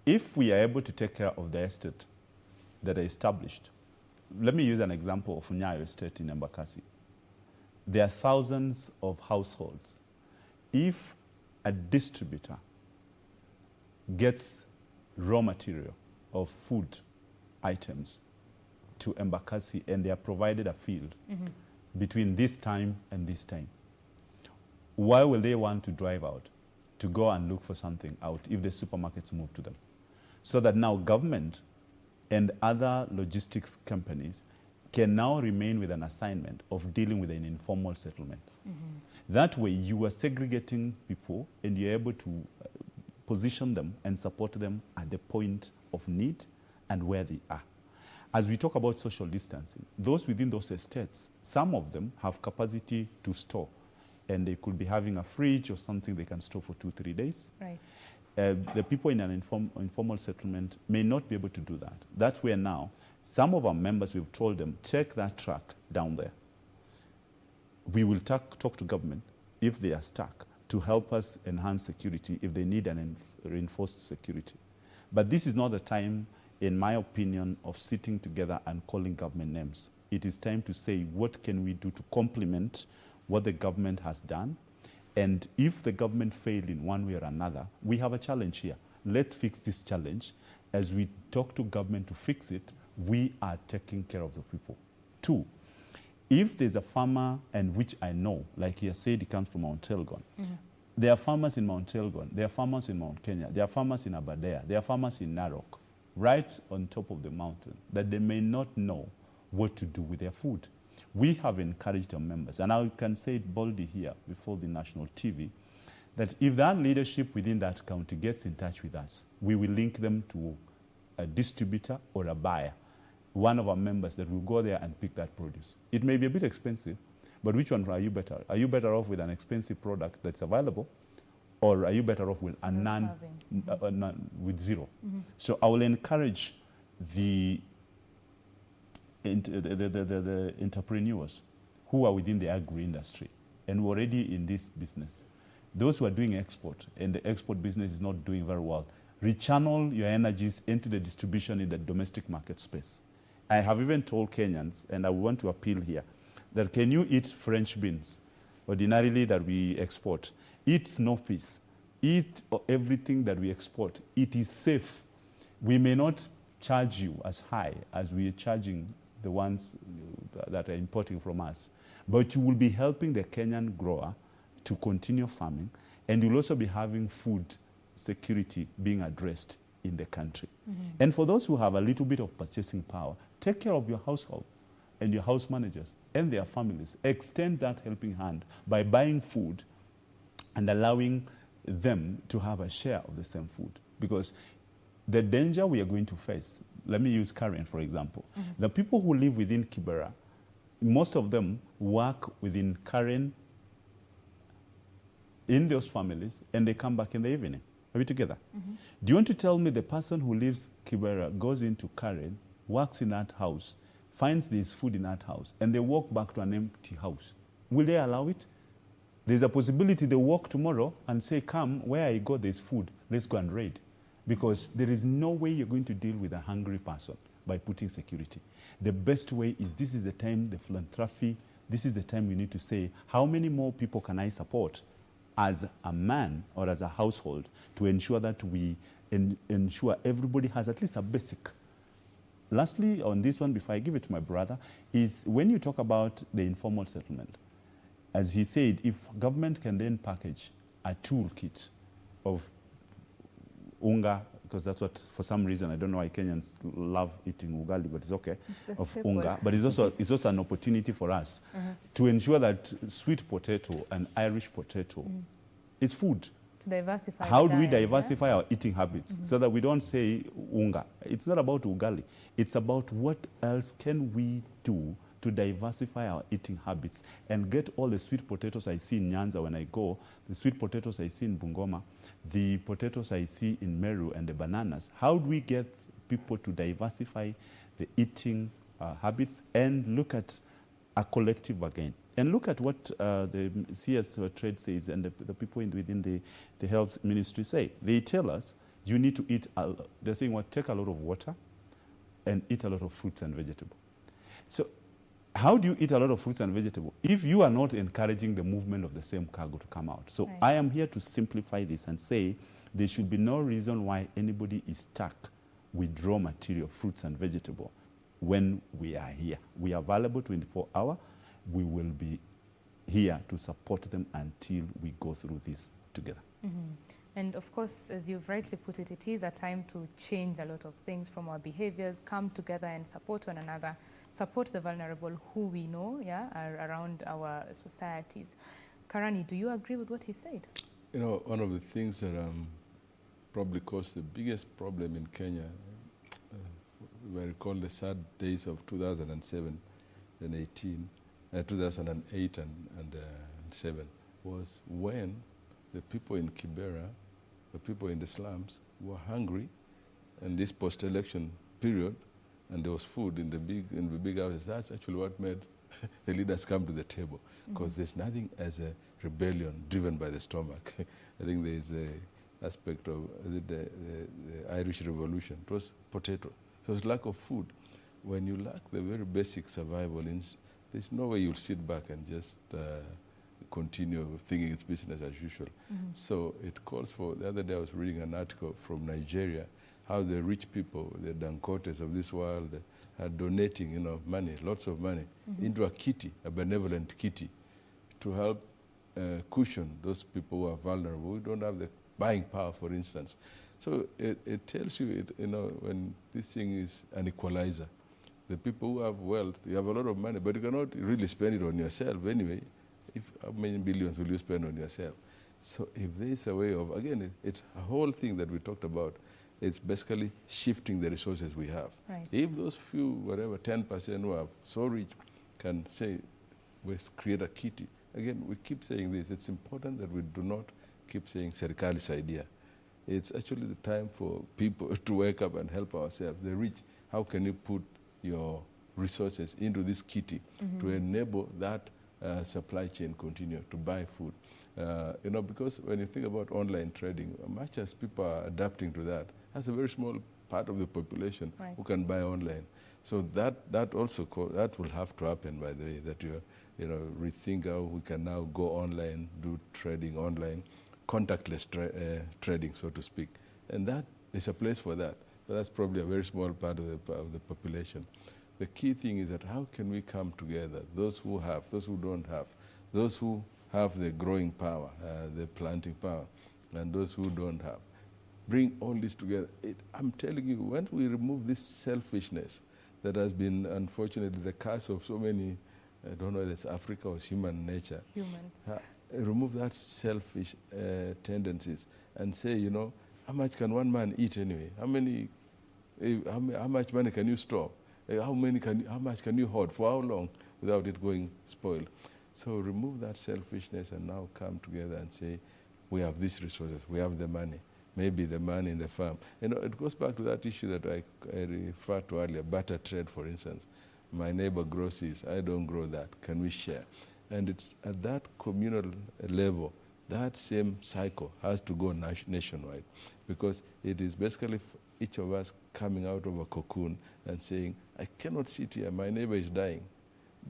If we are able to take care of the estate that are established, let me use an example of Nyayo Estate in Embakasi. There are thousands of households. If a distributor gets raw material of food items to Embakasi and they are provided a field between this time and this time, why will they want to drive out? to go and look for something out if the supermarkets move to them. So that now government and other logistics companies can now remain with an assignment of dealing with an informal settlement. That way you are segregating people and you're able to position them and support them at the point of need and where they are. As we talk about social distancing, those within those estates, some of them have capacity to store, and they could be having a fridge or something they can store for 2-3 days. Right. The people in an informal settlement may not be able to do that. That's where now some of our members, we've told them, take that truck down there. We will talk to government if they are stuck to help us enhance security if they need an reinforced security. But this is not the time, in my opinion, of sitting together and calling government names. It is time to say, what can we do to complement what the government has done? And if the government failed in one way or another, we have a challenge here. Let's fix this challenge. As we talk to government to fix it, we are taking care of the people. 2, if there's a farmer, and which I know, like he has said, he comes from Mount Elgon. There are farmers in Mount Elgon, there are farmers in Mount Kenya, there are farmers in Aberdare, there are farmers in Narok, right on top of the mountain, that they may not know what to do with their food. We have encouraged our members, and I can say it boldly here before the national TV, that if that leadership within that county gets in touch with us, we will link them to a distributor or a buyer, one of our members that will go there and pick that produce. It may be a bit expensive, but which one are you better? Are you better off with an expensive product that's available, or are you better off with a none, with zero? So I will encourage the entrepreneurs who are within the agri-industry and who are already in this business. Those who are doing export and the export business is not doing very well, rechannel your energies into the distribution in the domestic market space. I have even told Kenyans, and I want to appeal here, that can you eat French beans, ordinarily that we export? Eat snow peas. Eat everything that we export. It is safe. We may not charge you as high as we are charging the ones that are importing from us, but you will be helping the Kenyan grower to continue farming, and you'll also be having food security being addressed in the country. And for those who have a little bit of purchasing power, take care of your household and your house managers and their families. Extend that helping hand by buying food and allowing them to have a share of the same food. Because the danger we are going to face, let me use Karen, for example. The people who live within Kibera, most of them work within Karen in those families, and they come back in the evening. Are we together? Do you want to tell me the person who lives Kibera goes into Karen, works in that house, finds there's food in that house, and they walk back to an empty house? Will they allow it? There's a possibility they walk tomorrow and say, come, where I go, there's food. Let's go and raid. Because there is no way you're going to deal with a hungry person by putting security. The best way is, this is the time, the philanthropy, this is the time we need to say, how many more people can I support as a man or as a household to ensure that we ensure everybody has at least a basic. Lastly, on this one, before I give it to my brother, is when you talk about the informal settlement, as he said, if government can then package a toolkit of unga, because that's what, for some reason, I don't know why Kenyans love eating ugali, but it's okay, It's of staple. unga. But it's also an opportunity for us to ensure that sweet potato and Irish potato is food. To diversify. How the do we diet, diversify our eating habits so that we don't say unga? It's not about ugali. It's about what else can we do to diversify our eating habits and get all the sweet potatoes I see in Nyanza when I go, the sweet potatoes I see in Bungoma, the potatoes I see in Meru, and the bananas. How do we get people to diversify the eating habits and look at a collective again? And look at what the CS Trade says and the people within the health ministry say. They tell us you need to eat, they're saying, well, take a lot of water and eat a lot of fruits and vegetables. So how do you eat a lot of fruits and vegetables if you are not encouraging the movement of the same cargo to come out? So Right. I am here to simplify this and say there should be no reason why anybody is stuck with raw material, fruits and vegetables, when we are here. We are available 24 hours. We will be here to support them until we go through this together. And of course, as you've rightly put it, it is a time to change a lot of things from our behaviors, come together and support one another, support the vulnerable who we know are around our societies. Karani, do you agree with what he said? You know, one of the things that probably caused the biggest problem in Kenya, I recall the sad days of 2007 and 2008 and 7, was when the people in Kibera, the people in the slums, were hungry, and this post-election period, and there was food in the big houses. That's actually what made the leaders come to the table, because there's nothing as a rebellion driven by the stomach. I think there is a aspect of the Irish Revolution. It was potato. So it's lack of food. When you lack the very basic survival, there's no way you'll sit back and just continue thinking it's business as usual. So it calls for, the other day I was reading an article from Nigeria, how the rich people, the Dancotes of this world, are donating, money, lots of money, into a kitty, a benevolent kitty, to help cushion those people who are vulnerable, who don't have the buying power, for instance. So it tells you, when this thing is an equalizer. The people who have wealth, you have a lot of money, but you cannot really spend it on yourself anyway. How many billions will you spend on yourself? So if there is a way of, again, it's a whole thing that we talked about. It's basically shifting the resources we have. Right. If those few, whatever, 10% who are so rich can say, we create a kitty. Again, we keep saying this. It's important that we do not keep saying Serikali's idea. It's actually the time for people to wake up and help ourselves. The rich, how can you put your resources into this kitty to enable that supply chain continue to buy food? Because when you think about online trading, much as people are adapting to that, that's a very small part of the population who can buy online. So that also that will have to happen, by the way, that you rethink how we can now go online, do trading online, contactless trading, so to speak. And that is a place for that. But that's probably a very small part of the population. The key thing is that how can we come together, those who have, those who don't have, those who have the growing power, the planting power, and those who don't have. Bring all this together. I'm telling you, when we remove this selfishness that has been, unfortunately, the curse of so many, I don't know whether it's Africa or much nature. Humans. Remove that selfish tendencies and say, how much can one man eat anyway? How much money can you store? How much can you hoard? For how long without it going spoiled? So remove that selfishness and now come together and say, we have these resources, we have the money, maybe the money in the farm. It goes back to that issue that I referred to earlier, barter trade, for instance. My neighbor grows this, I don't grow that, can we share? And it's at that communal level, that same cycle has to go nationwide, because it is basically each of us coming out of a cocoon and saying, I cannot sit here, my neighbor is dying.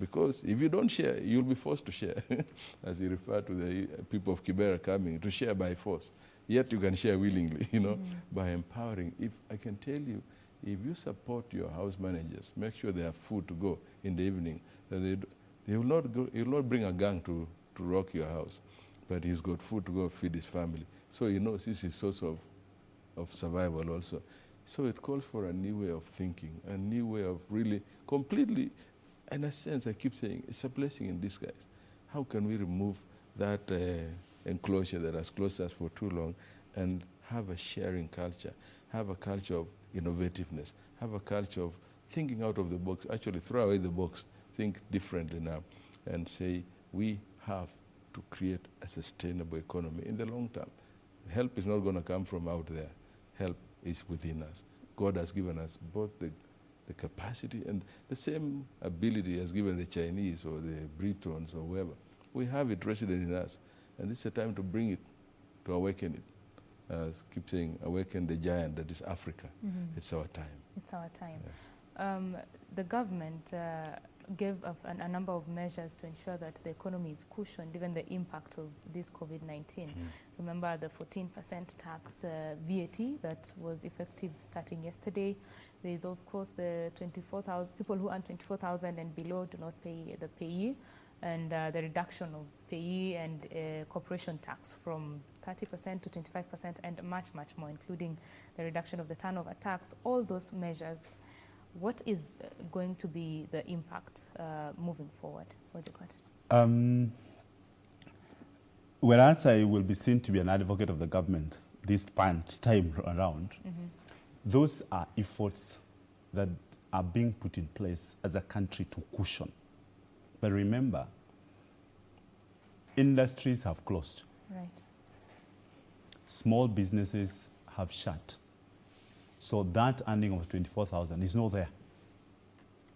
Because if you don't share, you'll be forced to share, as he referred to the people of Kibera coming, to share by force. Yet you can share willingly, by empowering. If I can tell you, if you support your house managers, make sure they have food to go in the evening, that he will not bring a gang to rock your house, but he's got food to go feed his family. So he knows this is source of survival also. So it calls for a new way of thinking, a new way of really completely, in a sense, I keep saying, it's a blessing in disguise. How can we remove that enclosure that has closed us for too long and have a sharing culture, have a culture of innovativeness, have a culture of thinking out of the box, actually throw away the box, think differently now, and say we have to create a sustainable economy in the long term. Help is not going to come from out there. Help is within us. God has given us both the capacity and the same ability has given the Chinese or the Britons or whoever. We have it resident in us. And this is a time to bring it, to awaken it. Keep saying, awaken the giant that is Africa. It's our time. It's our time. Yes. The government gave a number of measures to ensure that the economy is cushioned, given the impact of this COVID-19. Remember the 14% tax VAT that was effective starting yesterday. There is, of course, the 24,000 people who earn 24,000 and below do not pay the payee. and the reduction of payee and corporation tax from 30% to 25% and much, much more, including the reduction of the turnover tax, all those measures. What is going to be the impact moving forward? Ojapat? Whereas I will be seen to be an advocate of the government this time around, those are efforts that are being put in place as a country to cushion. But remember, industries have closed. Right. Small businesses have shut. So that earning of 24,000 is not there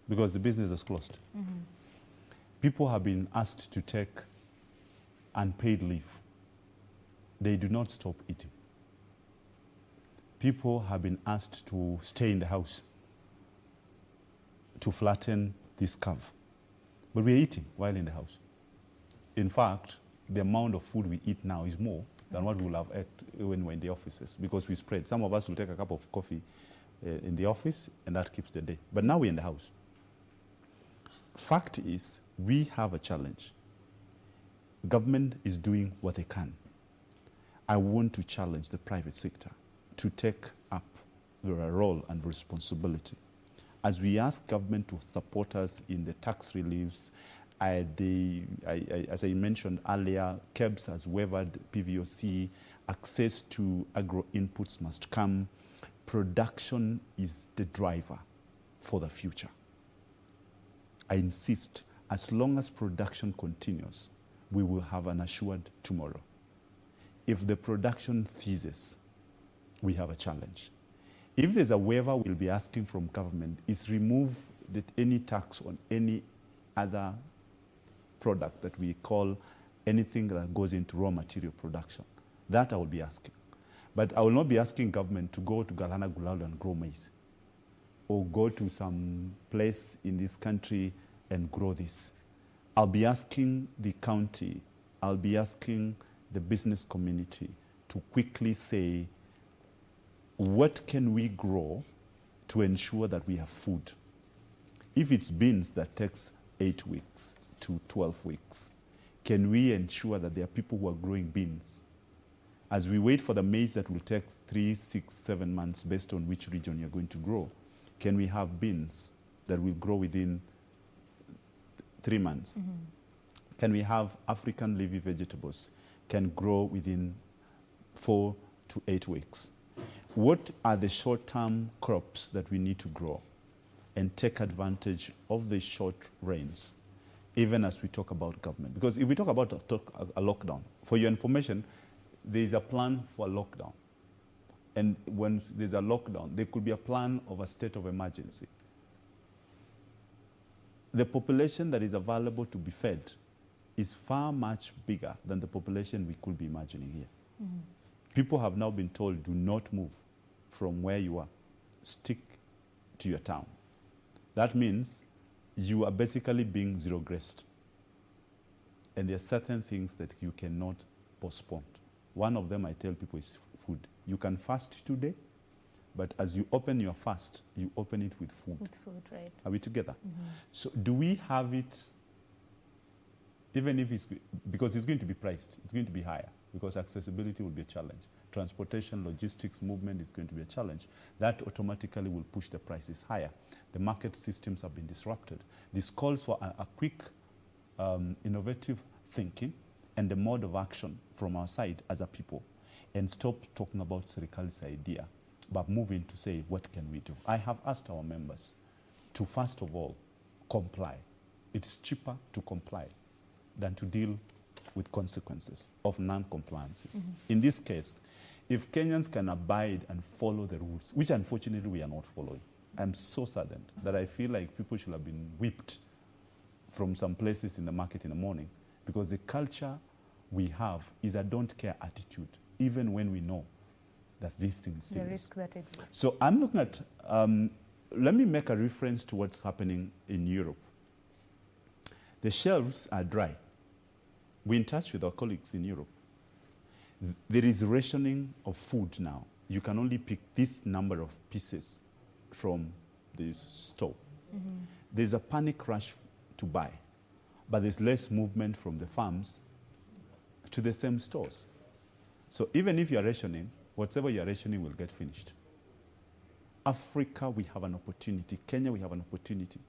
because the business is closed. People have been asked to take unpaid leave. They do not stop eating. People have been asked to stay in the house to flatten this curve. But we're eating while in the house. In fact, the amount of food we eat now is more than what we'll have ate when we're in the offices because we spread. Some of us will take a cup of coffee in the office and that keeps the day. But now we're in the house. Fact is, we have a challenge. Government is doing what they can. I want to challenge the private sector to take up their role and responsibility. As we ask government to support us in the tax reliefs, as I mentioned earlier, KEBS has waived PVOC, access to agro inputs must come. Production is the driver for the future. I insist, as long as production continues, we will have an assured tomorrow. If the production ceases, we have a challenge. If there's a waiver we'll be asking from government, is remove any tax on any other product that we call anything that goes into raw material production. That I will be asking. But I will not be asking government to go to Galana Gulalo and grow maize, or go to some place in this country and grow this. I'll be asking the county, I'll be asking the business community to quickly say, what can we grow to ensure that we have food? If it's beans that takes 8 weeks to 12 weeks, can we ensure that there are people who are growing beans? As we wait for the maize that will take 3, 6, 7 months based on which region you're going to grow, can we have beans that will grow within 3 months? Can we have African leafy vegetables can grow within 4 to 8 weeks? What are the short-term crops that we need to grow and take advantage of the short rains, even as we talk about government? Because if we talk about a lockdown, for your information, there is a plan for a lockdown. And when there's a lockdown, there could be a plan of a state of emergency. The population that is available to be fed is far much bigger than the population we could be imagining here. People have now been told, do not move from where you are. Stick to your town. That means you are basically being zero-graced. And there are certain things that you cannot postpone. One of them I tell people is food. You can fast today, but as you open your fast, you open it with food. With food, right. Are we together? So do we have it, even if it's, because it's going to be priced, it's going to be higher, because accessibility will be a challenge. Transportation, logistics, movement is going to be a challenge. That automatically will push the prices higher. The market systems have been disrupted. This calls for a quick, innovative thinking and a mode of action from our side as a people, and stop talking about Serikali's idea, but moving to say, what can we do? I have asked our members to, first of all, comply. It's cheaper to comply than to deal with consequences of non-compliances. In this case, if Kenyans can abide and follow the rules, which unfortunately we are not following, I'm so saddened that I feel like people should have been whipped from some places in the market in the morning, because the culture we have is a don't care attitude, even when we know that these things are serious. The risk that exists. So I'm looking at, let me make a reference to what's happening in Europe. The shelves are dry. We're in touch with our colleagues in Europe. There is rationing of food now. You can only pick this number of pieces from the store. There's a panic rush to buy. but there's less movement from the farms to the same stores. So even if you are rationing, whatever you are rationing will get finished. Africa, we have an opportunity. Kenya, we have an opportunity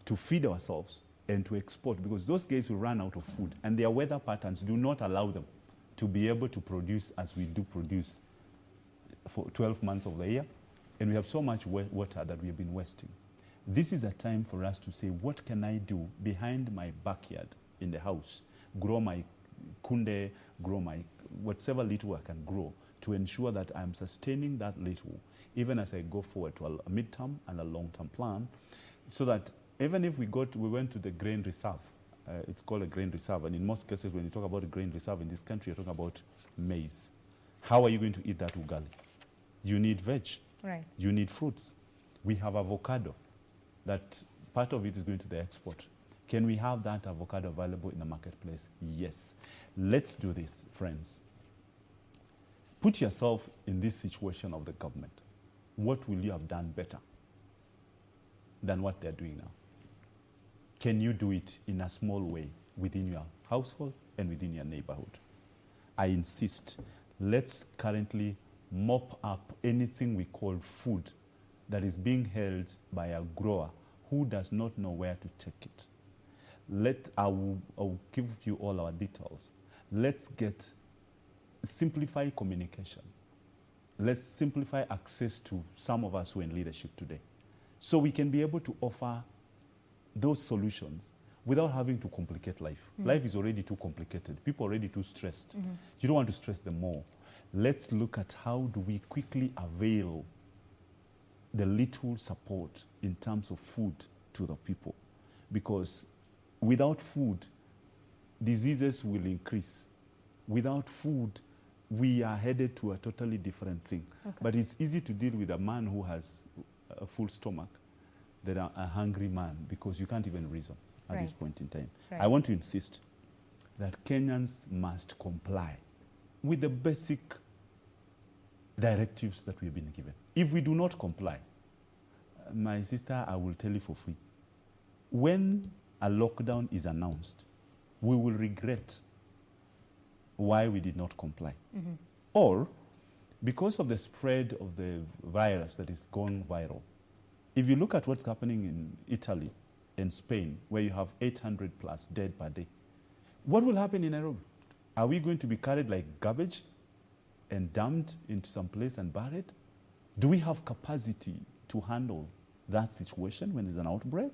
to feed ourselves and to export, because those guys will run out of food, and their weather patterns do not allow them to be able to produce as we do produce for 12 months of the year. And we have so much water that we have been wasting. This is a time for us to say, what can I do behind my backyard in the house? Grow my kunde, grow my whatever little I can grow to ensure that I'm sustaining that little, even as I go forward to a midterm and a long-term plan, so that even if we went to the grain reserve, it's called a grain reserve, and in most cases when you talk about a grain reserve in this country, you're talking about maize. How are you going to eat that ugali? You need veg. Right. You need fruits. We have avocado. That part of it is going to the export. Can we have that avocado available in the marketplace? Yes. Let's do this, friends. Put yourself in this situation of the government. What will you have done better than what they're doing now? Can you do it in a small way within your household and within your neighborhood? I insist, let's currently mop up anything we call food that is being held by a grower who does not know where to take it. I will give you all our details. Let's simplify communication. Let's simplify access to some of us who are in leadership today, so we can be able to offer those solutions without having to complicate life. Life is already too complicated. People are already too stressed. You don't want to stress them more. Let's look at how do we quickly avail the little support in terms of food to the people. Because without food, diseases will increase. Without food, we are headed to a totally different thing. Okay. But it's easy to deal with a man who has a full stomach than a hungry man, because you can't even reason at this point in time. Right. I want to insist that Kenyans must comply with the basic directives that we've been given. If we do not comply, my sister, I will tell you for free, when a lockdown is announced, we will regret why we did not comply. Or because of the spread of the virus that is going viral. If you look at what's happening in Italy and Spain, where you have 800 plus dead per day, what will happen in Nairobi? Are we going to be carried like garbage and dumped into some place and buried? Do we have capacity to handle that situation when there's an outbreak?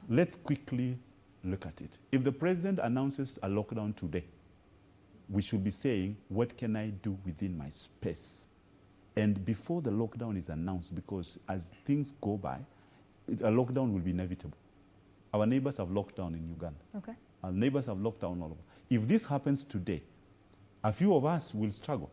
Let's quickly look at it. If the president announces a lockdown today, we should be saying, what can I do within my space? And before the lockdown is announced, because as things go by, a lockdown will be inevitable. Our neighbors have locked down in Uganda. Okay. Our neighbors have locked down all over. If this happens today, a few of us will struggle.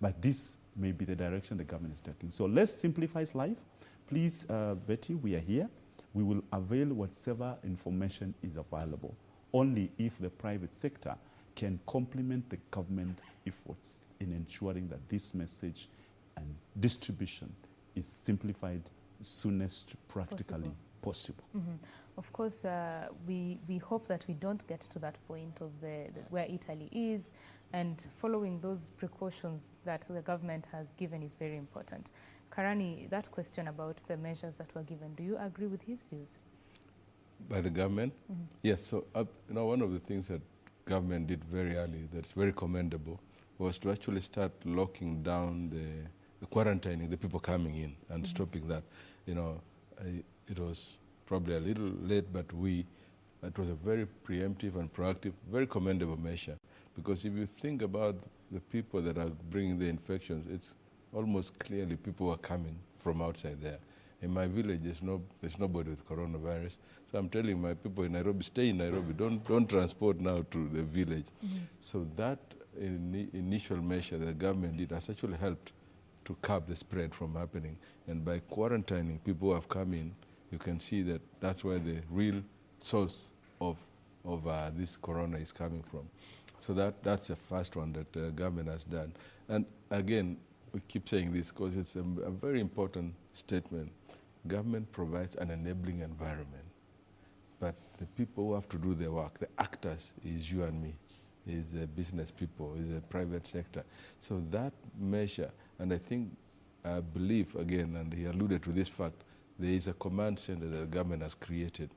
But this may be the direction the government is taking. So let's simplify life. Please, Betty, we are here. We will avail whatever information is available, only if the private sector can complement the government efforts in ensuring that this message and distribution is simplified soonest practically possible. Of course, we hope that we don't get to that point of where Italy is, and following those precautions that the government has given is very important. Karani, that question about the measures that were given, do you agree with his views? By the government? Yes, so one of the things that government did very early that's very commendable was to actually start locking down the quarantining the people coming in and stopping that. It was probably a little late, but it was a very preemptive and proactive, very commendable measure. Because if you think about the people that are bringing the infections, it's almost clearly people who are coming from outside there. In my village, there's nobody with coronavirus. So I'm telling my people in Nairobi, stay in Nairobi. Don't transport now to the village. So that initial measure the government did has actually helped to curb the spread from happening. And by quarantining people who have come in, you can see that that's where the real source of this corona is coming from. So that's the first one that the government has done. And again, we keep saying this because it's a very important statement. Government provides an enabling environment. but the people who have to do their work, the actors, is you and me, is business people, is the private sector. So that measure, and I believe, again, and he alluded to this fact, there is a command center that the government has created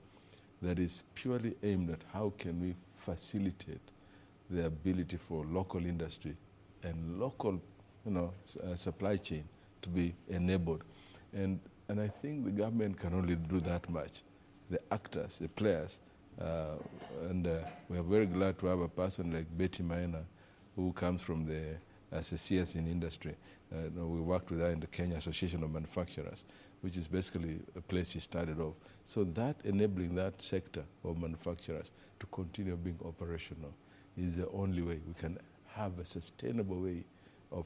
that is purely aimed at how can we facilitate the ability for local industry and local, supply chain to be enabled. And I think the government can only do that much. The actors, the players, and we are very glad to have a person like Betty Maina, who comes from as a CS in industry. We worked with her in the Kenya Association of Manufacturers, which is basically a place she started off. So that enabling that sector of manufacturers to continue being operational is the only way we can have a sustainable way of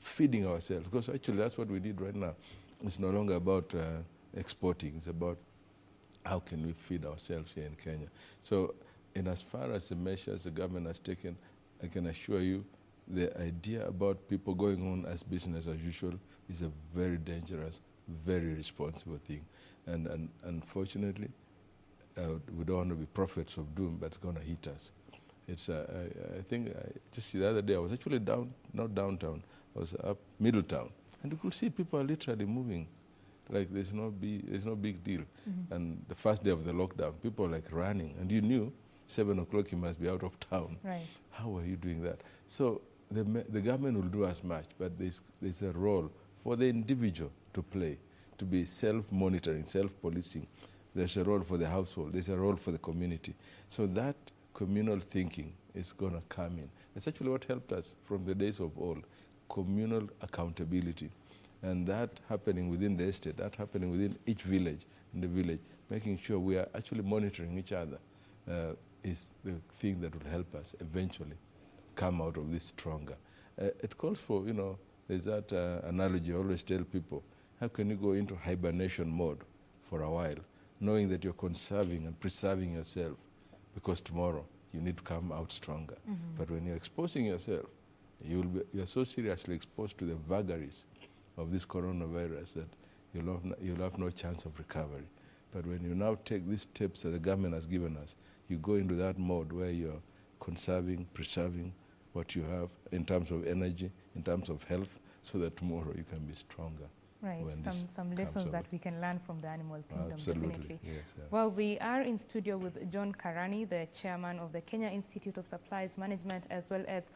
feeding ourselves. Because actually that's what we did right now. It's no longer about exporting, it's about how can we feed ourselves here in Kenya. So in as far as the measures the government has taken, I can assure you the idea about people going on as business as usual is a very dangerous, very responsible thing. And unfortunately, we don't want to be prophets of doom, but it's going to hit us. It's, I think, just the other day, I was actually not downtown, I was up Middletown, and you could see people are literally moving. Like there's no big deal. Mm-hmm. And the first day of the lockdown, people were like running, and you knew 7 o'clock you must be out of town. Right. How are you doing that? So the government will do as much, but there's a role for the individual to play, to be self-monitoring, self-policing. There's a role for the household. There's a role for the community. So that communal thinking is going to come in. It's actually what helped us from the days of old, communal accountability. And that happening within the estate, that happening within each village, in the village, making sure we are actually monitoring each other is the thing that will help us eventually come out of this stronger. It calls for, there's that analogy I always tell people, how can you go into hibernation mode for a while, knowing that you're conserving and preserving yourself, because tomorrow you need to come out stronger. Mm-hmm. But when you're exposing yourself, you're so seriously exposed to the vagaries of this coronavirus that you'll have no chance of recovery. But when you now take these steps that the government has given us, you go into that mode where you're conserving, preserving what you have in terms of energy, in terms of health, so that tomorrow you can be stronger. Right, some lessons that we can learn from the animal kingdom, absolutely. Definitely. Yes, yeah. Well, we are in studio with John Karani, the chairman of the Kenya Institute of Supplies Management, as well as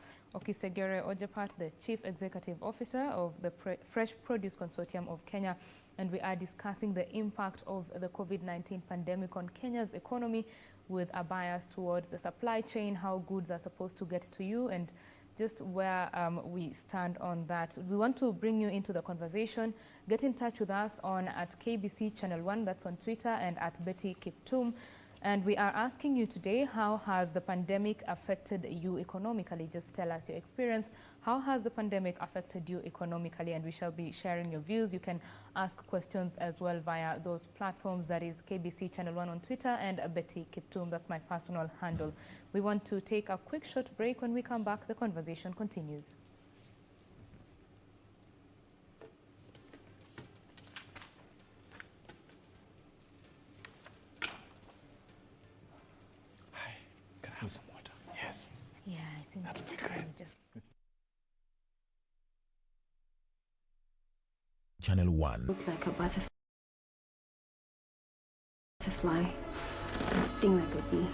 Segero Ojapat, the chief executive officer of the Fresh Produce Consortium of Kenya. And we are discussing the impact of the COVID-19 pandemic on Kenya's economy, with a bias towards the supply chain, how goods are supposed to get to you, and just where we stand on that. We want to bring you into the conversation. Get in touch with us at KBC Channel 1, that's on Twitter, and at Betty Kiptum. And we are asking you today, how has the pandemic affected you economically? Just tell us your experience. How has the pandemic affected you economically? And we shall be sharing your views. You can ask questions as well via those platforms. That is KBC Channel 1 on Twitter and Betty Kiptum. That's my personal handle. We want to take a quick short break. When we come back, the conversation continues. Have some water. Yes. Yeah, I think that would be great. Channel 1. Look like a butterfly and sting like a bee.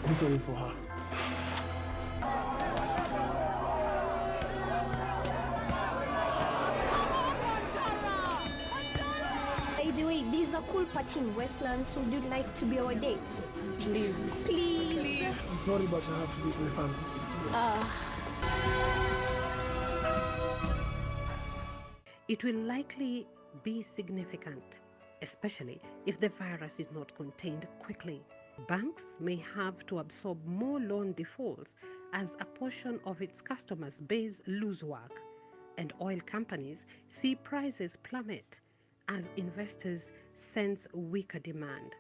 I'm sorry for her. By the way, this is a cool party in Westlands. Would you like to be our date? Please. Please. Please. I'm sorry, but I have to be with my family. It will likely be significant, especially if the virus is not contained quickly. Banks may have to absorb more loan defaults as a portion of its customers' base lose work, and oil companies see prices plummet as investors sense weaker demand.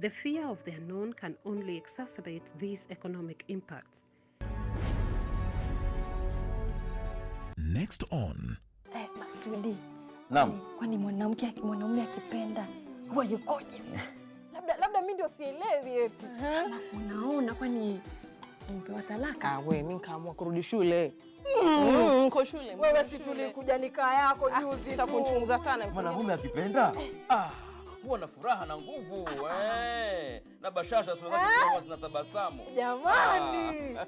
The fear of the unknown can only exacerbate these economic impacts. Next on. Masudi. Naam. Kwani mwanaume akipenda huwa yukoje? Labda mimi ndio sielewi eti. Unaona kwani mpewa talaka? Wewe mimi nikaamua kurudi shule. Kwa shule. Wewe si tulikuja nikaa yako juzi tu. Utakuchunguza sana. Mwanamume akipenda huwa na furaha na nguvu na bashasha zinatabasamu. Jamani.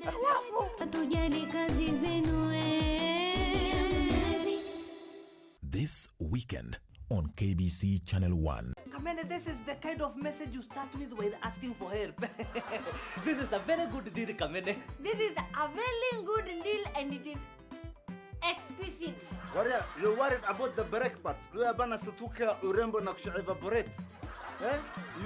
Alafu tujali kazi zenu This weekend on KBC Channel 1. Kamene, this is the kind of message you start with while asking for help. This is a very good deal, Kamene. This is a very good deal and it is exquisite. Waria, you're worried about the breakfast. You are bana satuka urembo na kushaevaporate.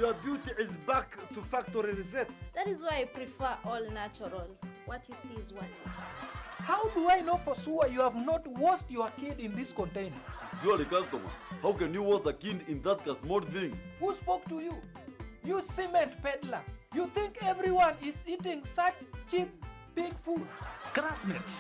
Your beauty is back to factory reset. That is why I prefer all natural. What you see is what you get. How do I know for sure you have not washed your kid in this container? You are a customer. How can you wash a kid in that small thing? Who spoke to you? You cement peddler. You think everyone is eating such cheap pig food? Classmates,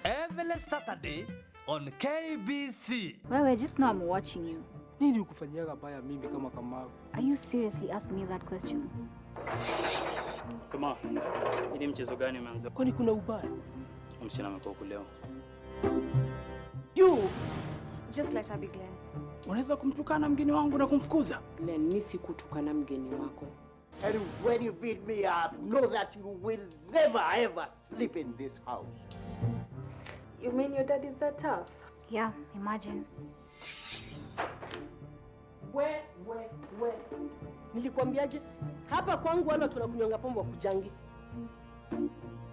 every Saturday on KBC. Well, just know I'm watching you. Nini ukufanyaga baya mimi kama Kamau? Are you seriously asking me that question? Kama, ili mchezo gani umeanza? Kwani kuna ubaya? Msichana amekuwa leo. You just let her be Glenn. Unaweza kumtukana mgeni wangu na kumfukuza? Glenn, mimi sikutukana mgeni wako. And when you beat me up, know that you will never ever sleep in this house. You mean your dad is that tough? Yeah, imagine. We. Nilikwambiaje? Hapa kwangu wala tunakunyonga pombe kujangi.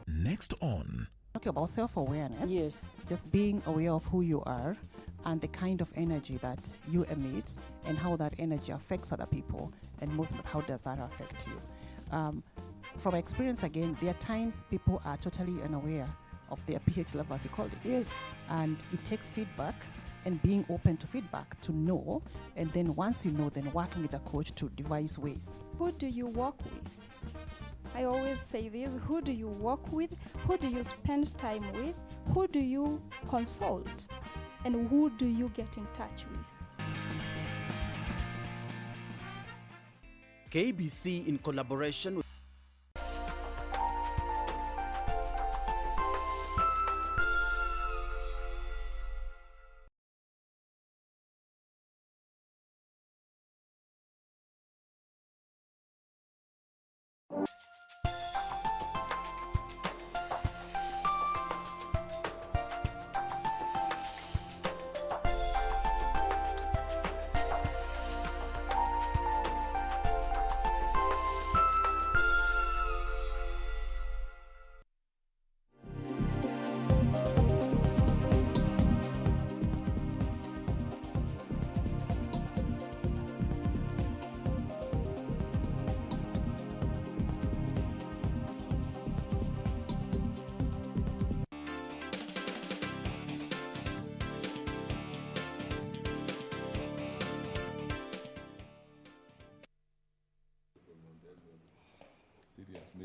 Next on. Talking about self-awareness. Yes. Just being aware of who you are and the kind of energy that you emit and how that energy affects other people, and most of how does that affect you. From experience again, there are times people are totally unaware of their pH level, as you call it. Yes. And it takes feedback and being open to feedback to know, and then once you know, then working with a coach to devise ways. Who do you work with? I always say this, who do you work with? Who do you spend time with? Who do you consult? And who do you get in touch with? KBC in collaboration with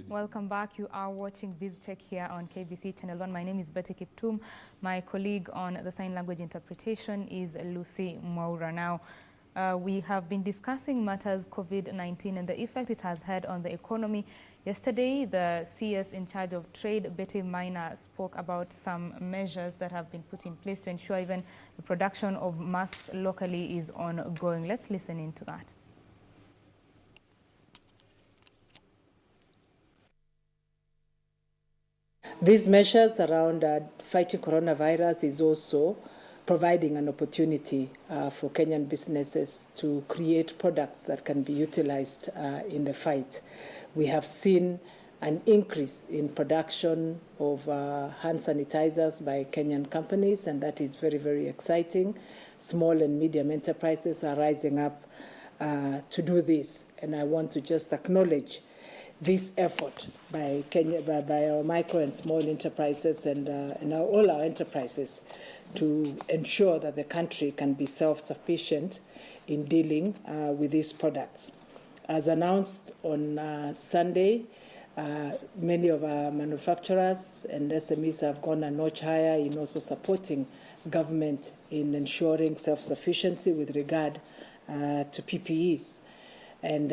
Welcome back. You are watching Biz Check here on KBC Channel 1. My name is Betty Kiptum. My colleague on the sign language interpretation is Lucy Mwaura. Now, we have been discussing matters COVID-19 and the effect it has had on the economy. Yesterday, the CS in charge of trade, Betty Minor, spoke about some measures that have been put in place to ensure even the production of masks locally is ongoing. Let's listen into that. These measures around fighting coronavirus is also providing an opportunity for Kenyan businesses to create products that can be utilized in the fight. We have seen an increase in production of hand sanitizers by Kenyan companies, and that is very, very exciting. Small and medium enterprises are rising up to do this, and I want to just acknowledge this effort by our micro and small enterprises and all our enterprises to ensure that the country can be self-sufficient in dealing with these products. As announced on Sunday, many of our manufacturers and SMEs have gone a notch higher in also supporting government in ensuring self-sufficiency with regard to PPEs. And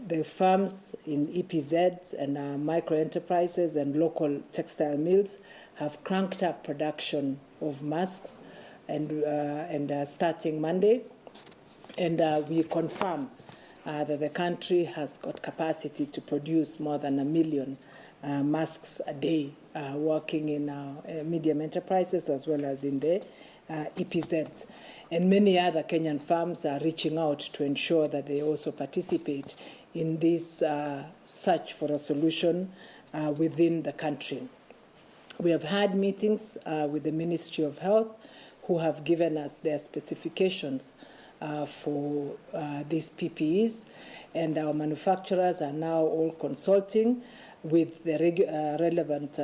the farms in EPZs and micro enterprises and local textile mills have cranked up production of masks and starting Monday. And we confirm that the country has got capacity to produce more than 1 million masks a day, working in medium enterprises as well as in the EPZs. And many other Kenyan farms are reaching out to ensure that they also participate in this search for a solution within the country. We have had meetings with the Ministry of Health, who have given us their specifications for these PPEs, and our manufacturers are now all consulting with the relevant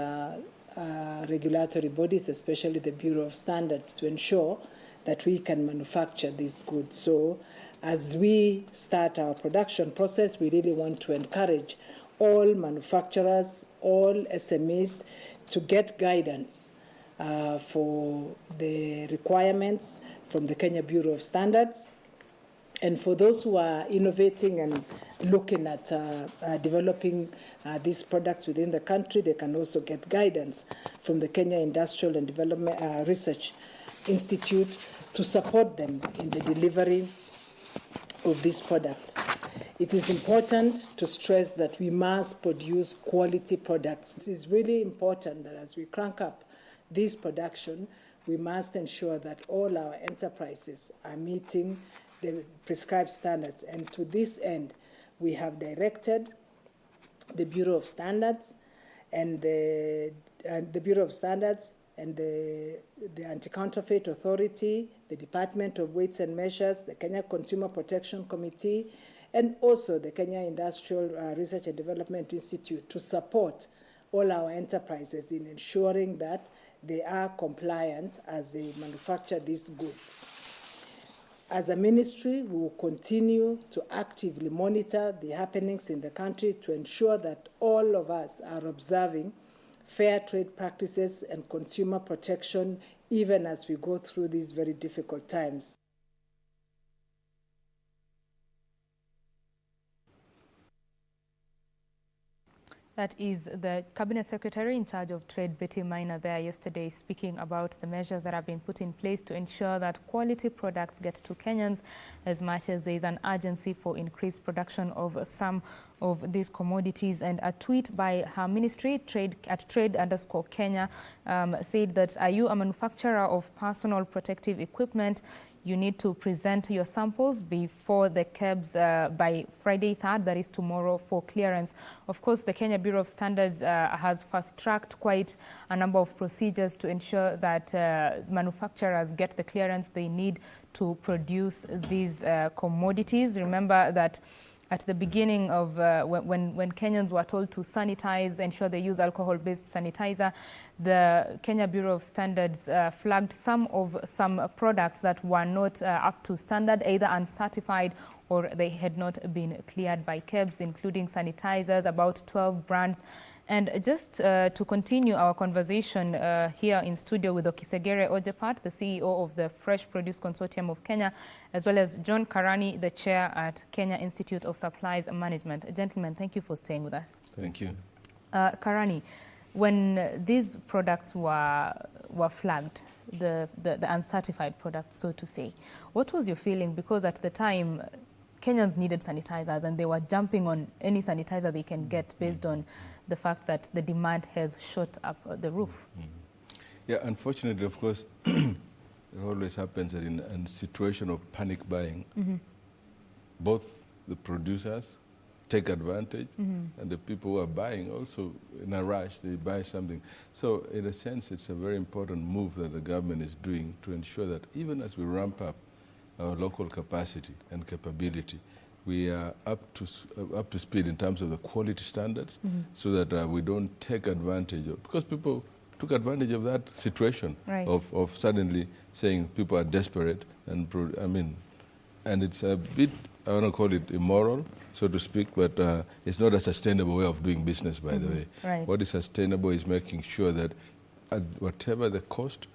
regulatory bodies, especially the Bureau of Standards, to ensure that we can manufacture these goods. So as we start our production process, we really want to encourage all manufacturers, all SMEs to get guidance for the requirements from the Kenya Bureau of Standards. And for those who are innovating and looking at developing these products within the country, they can also get guidance from the Kenya Industrial and Development Research Institute to support them in the delivery of these products. It is important to stress that we must produce quality products. It is really important that as we crank up this production, we must ensure that all our enterprises are meeting the prescribed standards. And to this end, we have directed the Bureau of Standards and the Bureau of Standards and the Anti-Counterfeit Authority, the Department of Weights and Measures, the Kenya Consumer Protection Committee, and also the Kenya Industrial Research and Development Institute to support all our enterprises in ensuring that they are compliant as they manufacture these goods. As a ministry, we will continue to actively monitor the happenings in the country to ensure that all of us are observing fair trade practices and consumer protection, even as we go through these very difficult times. That is the Cabinet Secretary in charge of Trade, Betty Maina, there yesterday speaking about the measures that have been put in place to ensure that quality products get to Kenyans, as much as there is an urgency for increased production of some of these commodities. And a tweet by her ministry, trade_Kenya, said that, are you a manufacturer of personal protective equipment? You need to present your samples before the KEBS by Friday 3rd, that is tomorrow, for clearance. Of course, the Kenya Bureau of Standards has fast-tracked quite a number of procedures to ensure that manufacturers get the clearance they need to produce these commodities. Remember that at the beginning of when Kenyans were told to sanitize, ensure they use alcohol-based sanitizer, the Kenya Bureau of Standards flagged some products that were not up to standard, either uncertified or they had not been cleared by KEBS, including sanitizers, about 12 brands. And just to continue our conversation here in studio with Segero Ojapat, the CEO of the Fresh Produce Consortium of Kenya, as well as John Karani, the chair at Kenya Institute of Supplies Management. Gentlemen, thank you for staying with us. Thank you. Karani, when these products were flagged, the uncertified products, so to say, what was your feeling? Because at the time, Kenyans needed sanitizers and they were jumping on any sanitizer they can get based on the fact that the demand has shot up the roof. Yeah, unfortunately, of course, it always happens that in a situation of panic buying, both the producers take advantage and the people who are buying also, in a rush, they buy something. So in a sense, it's a very important move that the government is doing to ensure that even as we ramp up our local capacity and capability, we are up to speed in terms of the quality standards, so that we don't take advantage of, because people took advantage of that situation, right, of suddenly saying people are desperate, and and it's a bit, I want to call it immoral, so to speak, but it's not a sustainable way of doing business, by the way. Right. What is sustainable is making sure that at whatever the cost,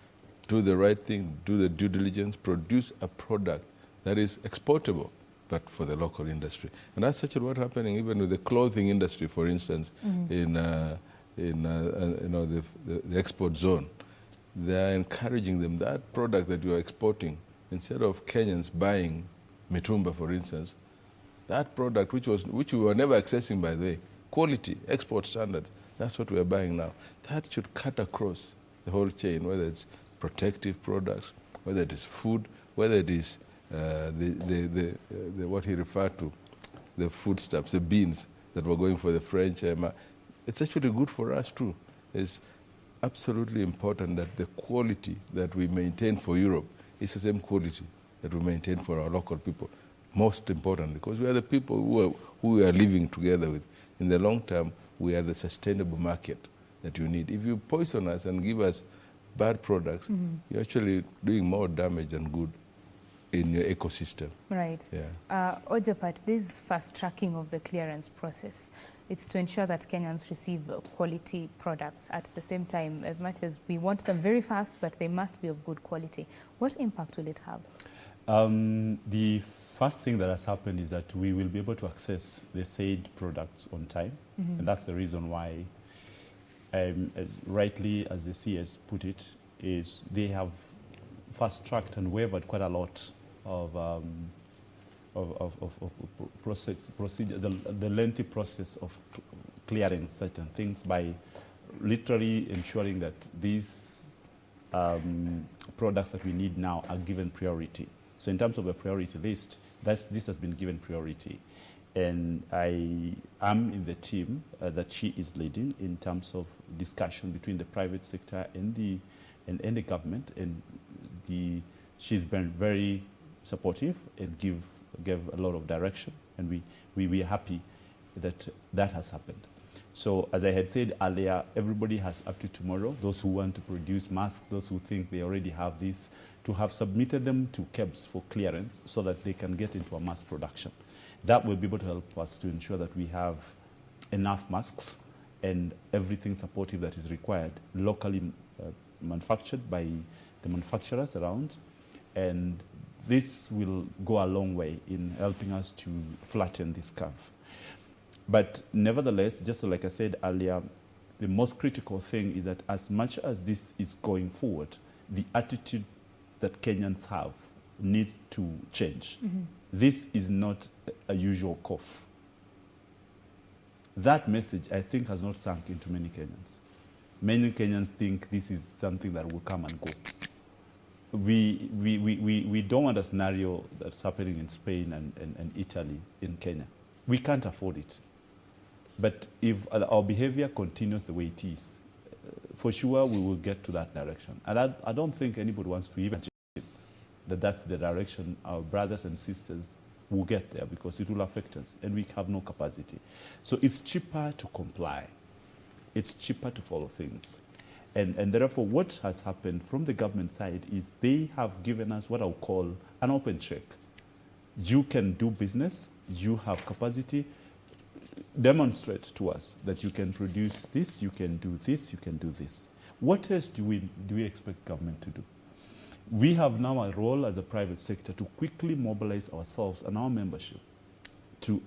do the right thing, do the due diligence, produce a product that is exportable. but for the local industry. And that's actually what's happening even with the clothing industry, for instance, in the export zone. They are encouraging them, that product that you are exporting, instead of Kenyans buying mitumba, for instance, that product which we were never accessing, by the way, quality, export standard, that's what we are buying now. That should cut across the whole chain, whether it's protective products, whether it is food, whether it is what he referred to, the foodstuffs, the beans that were going for the French. It's actually good for us too. It's absolutely important that the quality that we maintain for Europe is the same quality that we maintain for our local people. Most important, because we are the people who we are living together with. In the long term, we are the sustainable market that you need. If you poison us and give us bad products, you're actually doing more damage than good in your ecosystem. Right. Yeah. Ojapat, this fast tracking of the clearance process, it's to ensure that Kenyans receive quality products at the same time, as much as we want them very fast, but they must be of good quality. What impact will it have? The first thing that has happened is that we will be able to access the said products on time. And that's the reason why, as rightly as the CS put it, is they have fast-tracked and waived quite a lot of procedure, the lengthy process of clearing certain things by literally ensuring that these products that we need now are given priority. So in terms of a priority list, this has been given priority. And I am in the team that she is leading in terms of discussion between the private sector and the government. And she's been very supportive and gave a lot of direction. And we are happy that that has happened. So as I had said earlier, everybody has up to tomorrow, those who want to produce masks, those who think they already have this, to have submitted them to KEBS for clearance so that they can get into a mass production. That will be able to help us to ensure that we have enough masks and everything supportive that is required, locally manufactured by the manufacturers around. And this will go a long way in helping us to flatten this curve. But nevertheless, just like I said earlier, the most critical thing is that as much as this is going forward, the attitude that Kenyans have need to change. This is not a usual cough. That message, I think, has not sunk into many Kenyans. Many Kenyans think this is something that will come and go. We don't want a scenario that's happening in Spain and Italy in Kenya. We can't afford it. But if our behavior continues the way it is, for sure we will get to that direction. And I don't think anybody wants to even that that's the direction our brothers and sisters will get there, because it will affect us and we have no capacity. So it's cheaper to comply. It's cheaper to follow things. And therefore what has happened from the government side is they have given us what I'll call an open check. You can do business, you have capacity, demonstrate to us that you can produce this, you can do this, you can do this. What else do we expect government to do? We have now a role as a private sector to quickly mobilize ourselves and our membership to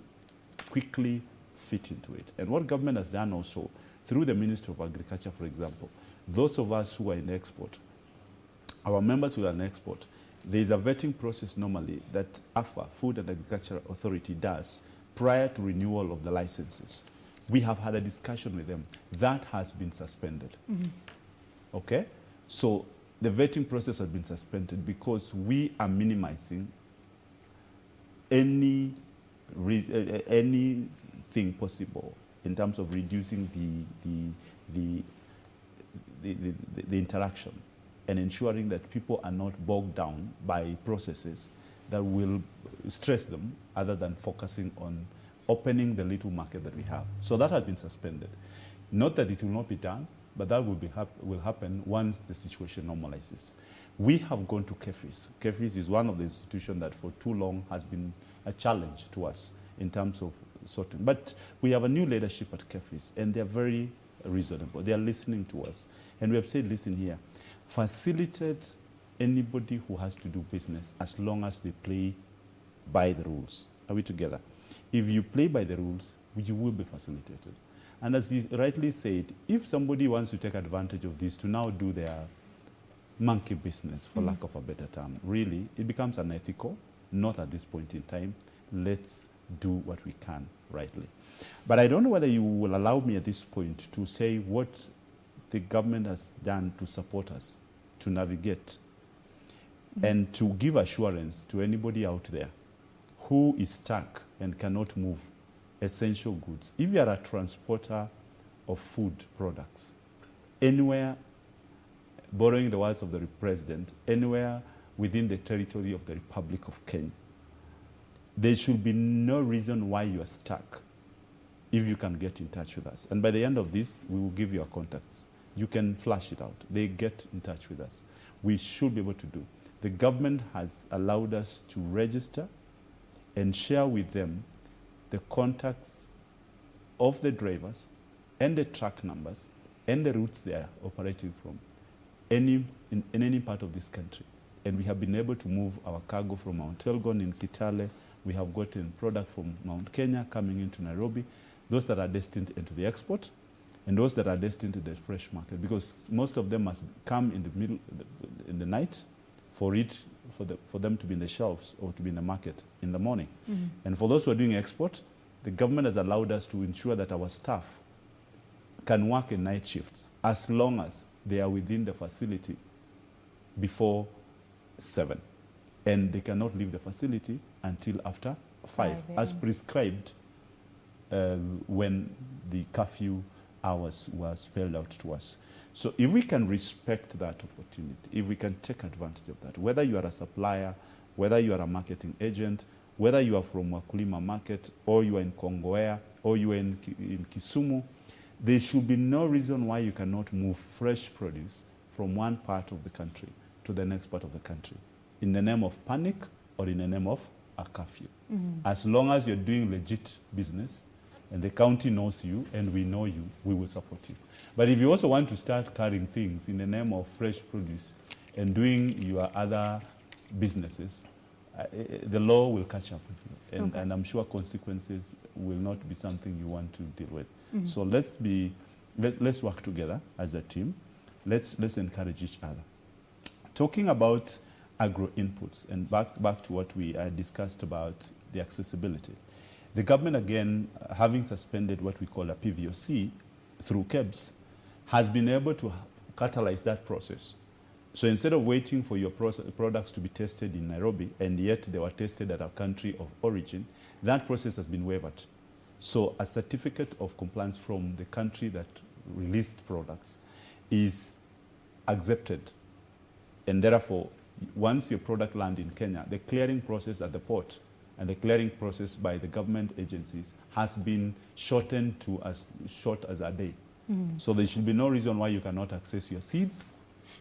quickly fit into it. And what government has done also, through the Ministry of Agriculture, for example, those of us who are in export, our members who are in export, there is a vetting process normally that AFA, Food and Agriculture Authority, does prior to renewal of the licenses. We have had a discussion with them. That has been suspended. Okay? So the vetting process has been suspended because we are minimizing anything possible in terms of reducing the interaction and ensuring that people are not bogged down by processes that will stress them other than focusing on opening the little market that we have. So that has been suspended. Not that it will not be done, but that will happen once the situation normalizes. We have gone to KEFIS. KEFIS is one of the institutions that for too long has been a challenge to us in terms of sorting. But we have a new leadership at KEFIS, and they're very reasonable. They are listening to us. And we have said, listen here, facilitate anybody who has to do business as long as they play by the rules. Are we together? If you play by the rules, you will be facilitated. And as he rightly said, if somebody wants to take advantage of this to now do their monkey business, for lack of a better term, really, it becomes unethical, not at this point in time. Let's do what we can rightly. But I don't know whether you will allow me at this point to say what the government has done to support us to navigate and to give assurance to anybody out there who is stuck and cannot move essential goods. If you are a transporter of food products, anywhere, borrowing the words of the president, anywhere within the territory of the Republic of Kenya, there should be no reason why you are stuck if you can get in touch with us. And by the end of this, we will give you our contacts. You can flash it out. They get in touch with us. We should be able to do. The government has allowed us to register and share with them the contacts of the drivers and the truck numbers and the routes they are operating from in any part of this country. And we have been able to move our cargo from Mount Elgon in Kitale. We have gotten product from Mount Kenya coming into Nairobi, those that are destined into the export and those that are destined to the fresh market, because most of them must come in the middle, in the night for them to be in the shelves or to be in the market in the morning. And for those who are doing export, the government has allowed us to ensure that our staff can work in night shifts as long as they are within the facility before 7. And they cannot leave the facility until after 5, as prescribed when the curfew hours were spelled out to us. So if we can respect that opportunity, if we can take advantage of that, whether you are a supplier, whether you are a marketing agent, whether you are from Wakulima Market, or you are in Kongowea, or you are in Kisumu, there should be no reason why you cannot move fresh produce from one part of the country to the next part of the country in the name of panic or in the name of a curfew. As long as you're doing legit business and the county knows you and we know you, we will support you. But if you also want to start carrying things in the name of fresh produce and doing your other businesses, the law will catch up with you. And, and I'm sure consequences will not be something you want to deal with. So let's work together as a team. Let's encourage each other. Talking about agro inputs and back to what we discussed about the accessibility. The government, again, having suspended what we call a PVOC through KEBS, has been able to catalyze that process. So instead of waiting for your products to be tested in Nairobi, and yet they were tested at our country of origin, that process has been waived. So a certificate of compliance from the country that released products is accepted. And therefore, once your product lands in Kenya, the clearing process at the port and the clearing process by the government agencies has been shortened to as short as a day. So there should be no reason why you cannot access your seeds.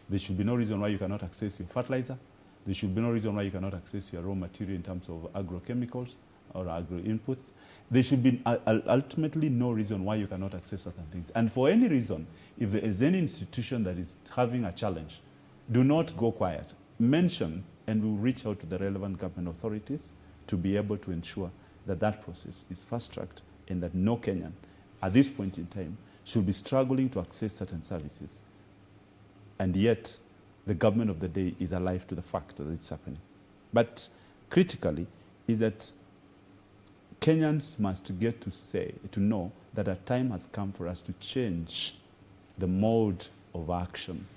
There should be no reason why you cannot access your fertilizer. There should be no reason why you cannot access your raw material in terms of agrochemicals or agro inputs. There should be ultimately no reason why you cannot access certain things. And for any reason, if there is any institution that is having a challenge, do not go quiet. Mention, and we'll reach out to the relevant government authorities to be able to ensure that that process is fast-tracked and that no Kenyan, at this point in time, should be struggling to access certain services. And yet, the government of the day is alive to the fact that it's happening. But critically, is that Kenyans must get to know that a time has come for us to change the mode of action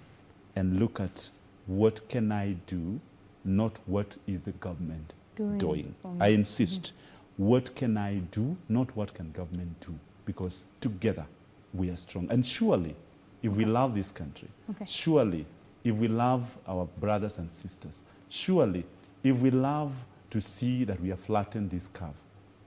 and look at what can I do, not what is the government doing. I insist, what can I do, not what can government do, because together we are strong. And surely, if we love this country, surely, if we love our brothers and sisters, surely, if we love to see that we have flattened this curve,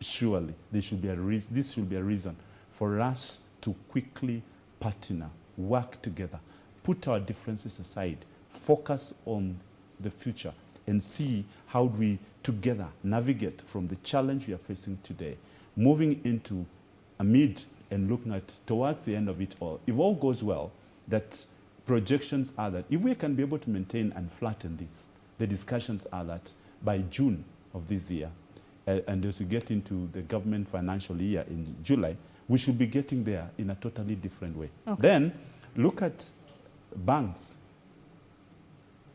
surely this should be a reason for us to quickly partner, work together, put our differences aside, focus on the future, and see how we together navigate from the challenge we are facing today, moving into a mid and looking at towards the end of it all. If all goes well, that projections are that if we can be able to maintain and flatten this, the discussions are that by June of this year, and as we get into the government financial year in July, we should be getting there in a totally different way. Okay. Then look at banks.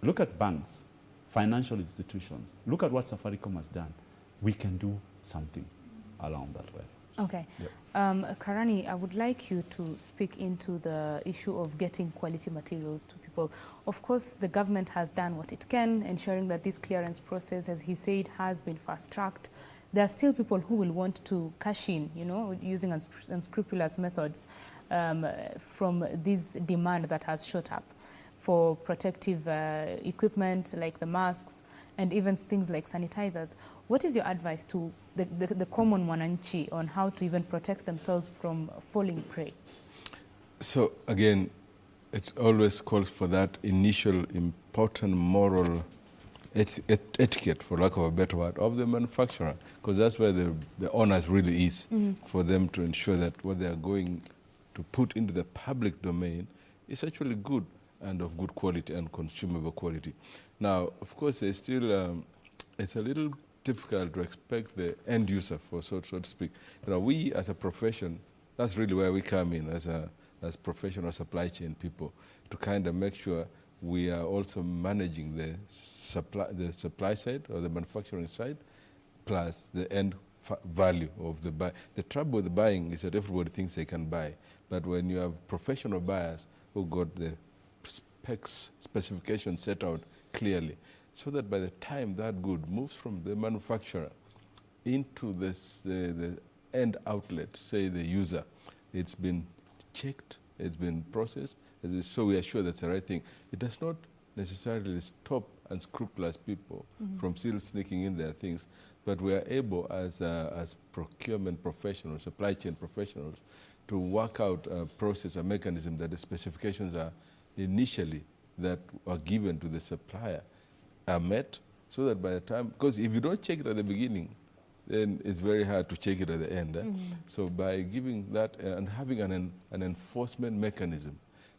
Look at banks, financial institutions. Look at what Safaricom has done. We can do something along that way. Okay. Yep. Karani, I would like you to speak into the issue of getting quality materials to people. Of course, the government has done what it can, ensuring that this clearance process, as he said, has been fast-tracked. There are still people who will want to cash in, you know, using unscrupulous methods from this demand that has shot up for protective equipment like the masks and even things like sanitizers. What is your advice to the common mwananchi on how to even protect themselves from falling prey? So again, it always calls for that initial important moral etiquette, for lack of a better word, of the manufacturer, because that's where the onus really is, for them to ensure that what they are going to put into the public domain is actually good and of good quality and consumable quality. Now, of course, there's still, it's a little difficult to expect the end user, for so to speak. You know, we as a profession, that's really where we come in as professional supply chain people, to kind of make sure we are also managing the supply side or the manufacturing side, plus the end value of the buy. The trouble with buying is that everybody thinks they can buy, but when you have professional buyers who got the specifications set out clearly, so that by the time that good moves from the manufacturer into the end outlet, say the user, it's been checked, it's been processed, so we are sure that's the right thing. It does not necessarily stop unscrupulous people from still sneaking in their things, but we are able as procurement professionals, supply chain professionals, to work out a process, a mechanism that the specifications are initially that are given to the supplier are met, so that by the time, because if you don't check it at the beginning, then it's very hard to check it at the end. So by giving that and having an enforcement mechanism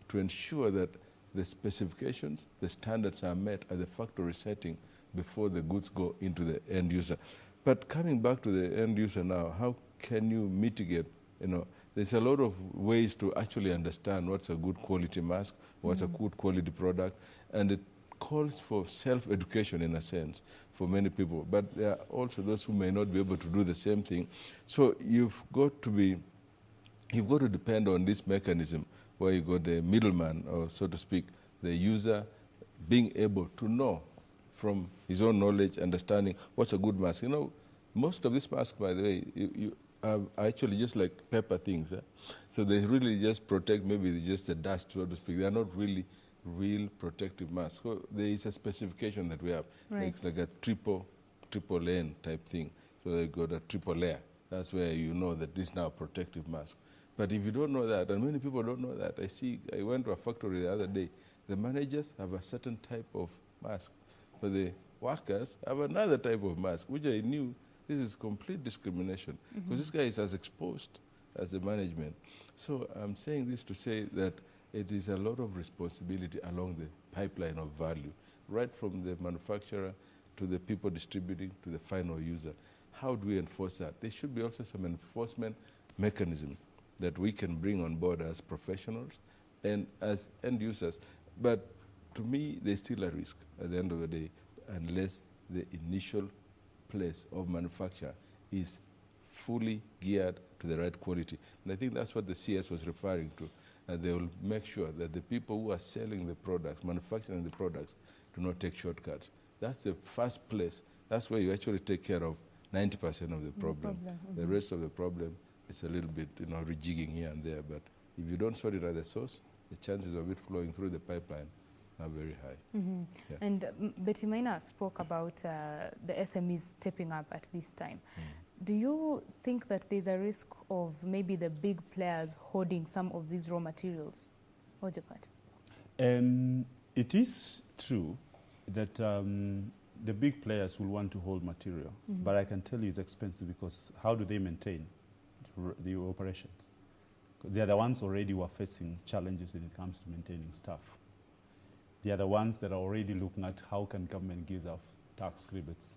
to ensure that the specifications, the standards are met at the factory setting before the goods go into the end user. But coming back to the end user now, how can you mitigate, you know, there's a lot of ways to actually understand what's a good quality mask, what's a good quality product, and it calls for self-education in a sense for many people. But there are also those who may not be able to do the same thing. So you've got to depend on this mechanism where you got the middleman, or so to speak, the user being able to know from his own knowledge, understanding what's a good mask. You know, most of these masks, by the way, you are actually just like paper things. So they really just protect maybe just the dust, so to speak. They are not really real protective masks. So there is a specification that we have. Right. It's like a triple lane type thing. So they got a triple layer. That's where you know that this is now a protective mask. But if you don't know that, and many people don't know that, I went to a factory the other day, the managers have a certain type of mask, but the workers have another type of mask, which I knew this is complete discrimination, because this guy is as exposed as the management. So I'm saying this to say that it is a lot of responsibility along the pipeline of value, right from the manufacturer to the people distributing to the final user. How do we enforce that? There should be also some enforcement mechanism that we can bring on board as professionals and as end users. But to me, there's still a risk at the end of the day, unless the initial place of manufacture is fully geared to the right quality. And I think that's what the CS was referring to. They will make sure that the people who are selling the products, manufacturing the products, do not take shortcuts. That's the first place. That's where you actually take care of 90% of the problem. The rest of the problem is a little bit, rejigging here and there. But if you don't sort it at the source, the chances of it flowing through the pipeline are very high. Yeah. And Betty Maina spoke about the SMEs stepping up at this time. Do you think that there's a risk of maybe the big players hoarding some of these raw materials? Ojapat? It is true that the big players will want to hold material, but I can tell you it's expensive, because how do they maintain the operations? They are the ones already who are facing challenges when it comes to maintaining staff. They are the ones that are already looking at how can government give out tax rebates.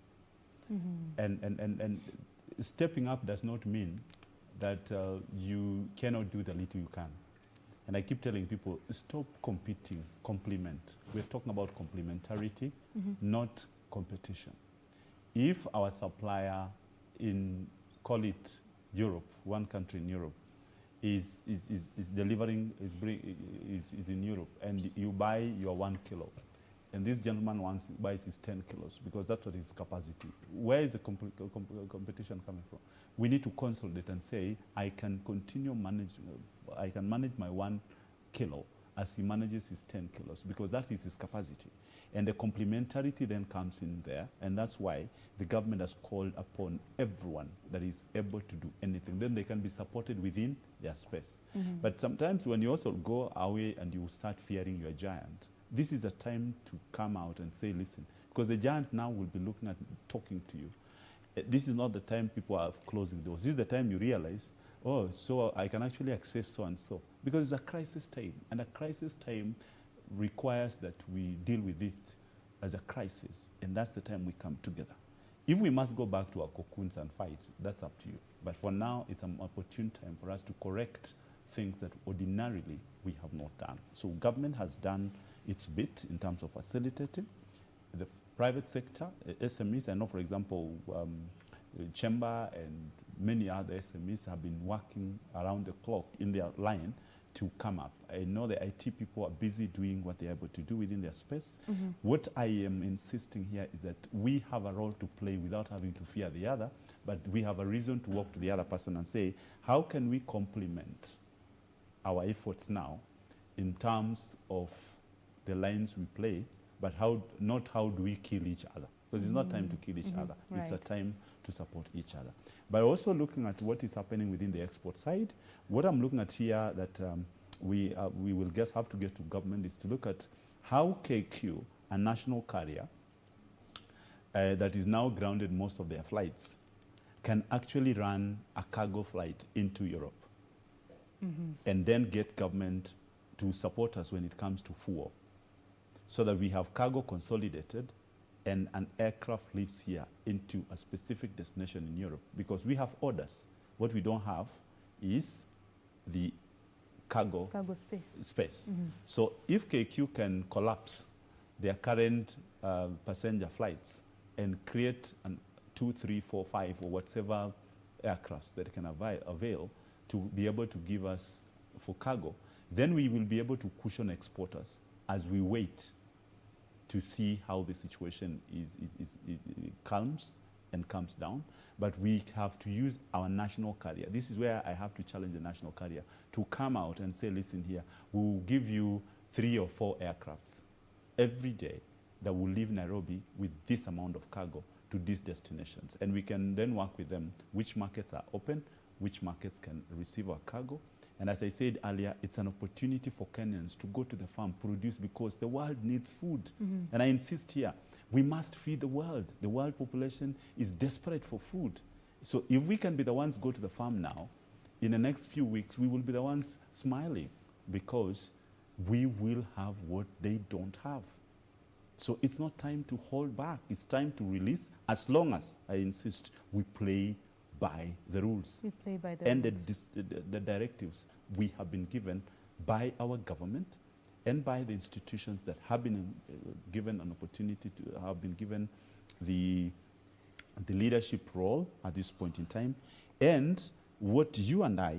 And stepping up does not mean that you cannot do the little you can. And I keep telling people, stop competing, complement. We're talking about complementarity, not competition. If our supplier in, call it Europe, one country in Europe, is delivering, is in Europe, and you buy your 1 kilo, and this gentleman buys his 10 kilos, because that's what his capacity. Where is the competition coming from? We need to consolidate and say, I can continue managing, I can manage my 1 kilo as he manages his 10 kilos, because that is his capacity. And the complementarity then comes in there, and that's why the government has called upon everyone that is able to do anything. Then they can be supported within their space. But sometimes when you also go away and you start fearing your giant, this is a time to come out and say, listen, because the giant now will be looking at, talking to you. This is not the time people are closing doors. This is the time you realize, oh, so I can actually access so and so. Because it's a crisis time, and a crisis time requires that we deal with it as a crisis, and that's the time we come together. If we must go back to our cocoons and fight, that's up to you. But for now, it's an opportune time for us to correct things that ordinarily we have not done. So government has done its bit in terms of facilitating. The private sector, SMEs, I know, for example, Chamber and many other SMEs have been working around the clock in their line to come up. I know the IT people are busy doing what they're able to do within their space. What I am insisting here is that we have a role to play without having to fear the other, but we have a reason to walk to the other person and say, how can we complement our efforts now in terms of the lines we play, but not how do we kill each other? Because it's not time to kill each other. It's a time to support each other. But also looking at what is happening within the export side, what I'm looking at here that we will have to get to government is to look at how KQ, a national carrier that is now grounded most of their flights, can actually run a cargo flight into Europe and then get government to support us when it comes to fuel, so that we have cargo consolidated and an aircraft leaves here into a specific destination in Europe, because we have orders. What we don't have is the cargo space. So if KQ can collapse their current passenger flights and create 2, 3, 4, 5 or whatever aircrafts that can avail to be able to give us for cargo, then we will be able to cushion exporters as we wait to see how the situation calms and comes down. But we have to use our national carrier. This is where I have to challenge the national carrier to come out and say, listen here, we will give you 3 or 4 aircrafts every day that will leave Nairobi with this amount of cargo to these destinations. And we can then work with them which markets are open, which markets can receive our cargo. And as I said earlier, it's an opportunity for Kenyans to go to the farm, produce, because the world needs food. And I insist here, we must feed the world. The world population is desperate for food. So if we can be the ones go to the farm now, in the next few weeks, we will be the ones smiling, because we will have what they don't have. So it's not time to hold back. It's time to release, as long as, I insist, we play by the rules. We play by the and rules. The directives we have been given by our government and by the institutions that have been given an opportunity to have been given the leadership role at this point in time, and what you and I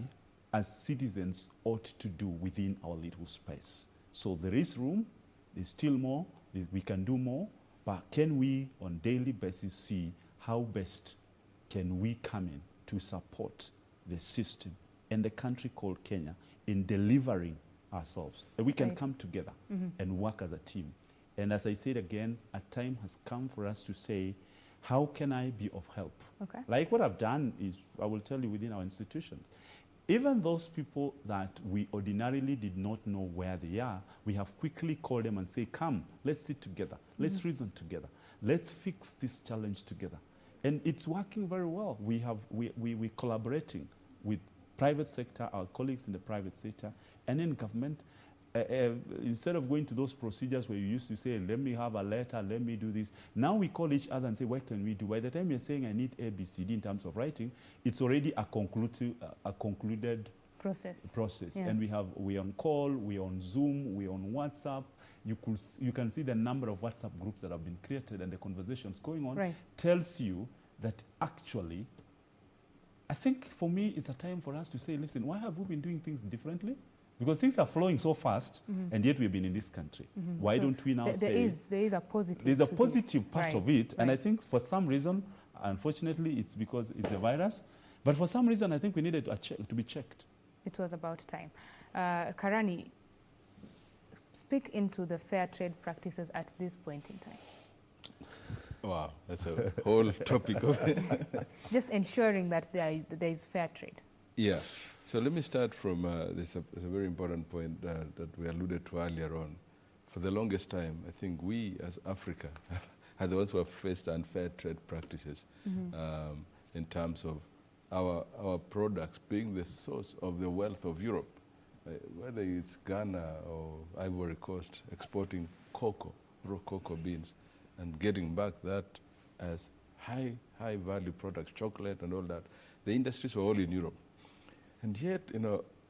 as citizens ought to do within our little space. So there is room, there's still more, we can do more, but can we on daily basis see how best can we come in to support the system and the country called Kenya in delivering ourselves? And we can come together and work as a team. And as I said again, a time has come for us to say, how can I be of help? Like what I've done is, I will tell you, within our institutions, even those people that we ordinarily did not know where they are, we have quickly called them and say, come, let's sit together, let's reason together, let's fix this challenge together. And it's working very well. We're collaborating with private sector, our colleagues in the private sector, and in government. instead of going to those procedures where you used to say, let me have a letter, let me do this, now we call each other and say, what can we do? By the time you're saying I need A, B, C, D in terms of writing, it's already a concluded process. Yeah. And we're on call, we're on Zoom, we're on WhatsApp. You can see the number of WhatsApp groups that have been created and the conversations going on. Right. Tells you that actually, I think for me, it's a time for us to say, listen, why have we been doing things differently? Because things are flowing so fast, and yet we've been in this country. Why So don't we now there say... There is a positive There's a to positive this. part Right, of it, and I right. think for some reason, unfortunately, it's because it's a virus, but for some reason, I think we needed to be checked. It was about time. Karani, speak into the fair trade practices at this point in time. Wow, that's a whole topic of it. Just ensuring that there is fair trade. Yeah. So let me start from this. It's a very important point that we alluded to earlier on. For the longest time, I think we as Africa are the ones who have faced unfair trade practices in terms of our products being the source of the wealth of Europe. Whether it's Ghana or Ivory Coast exporting cocoa, raw cocoa beans, and getting back that as high value products, chocolate and all that. The industries were all in Europe. And yet,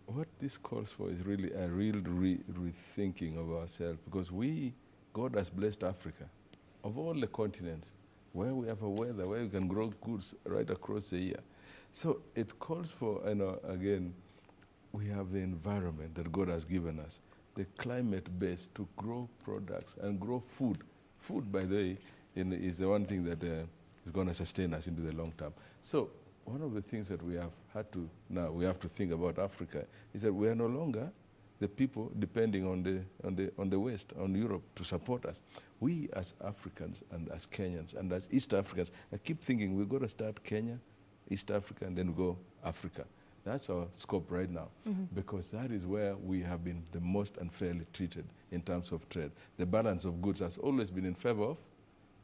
what this calls for is really a real rethinking of ourselves, because God has blessed Africa, of all the continents, where we have a weather, where we can grow goods right across the year. So it calls for, again, we have the environment that God has given us, the climate base to grow products and grow food. Food, by the way, is the one thing that is going to sustain us into the long term. So one of the things that we have had to, now we have to think about Africa, is that we are no longer the people depending on the West, on Europe to support us. We as Africans and as Kenyans and as East Africans, I keep thinking we've got to start Kenya, East Africa, and then go Africa. That's our scope right now, because that is where we have been the most unfairly treated in terms of trade. The balance of goods has always been in favor of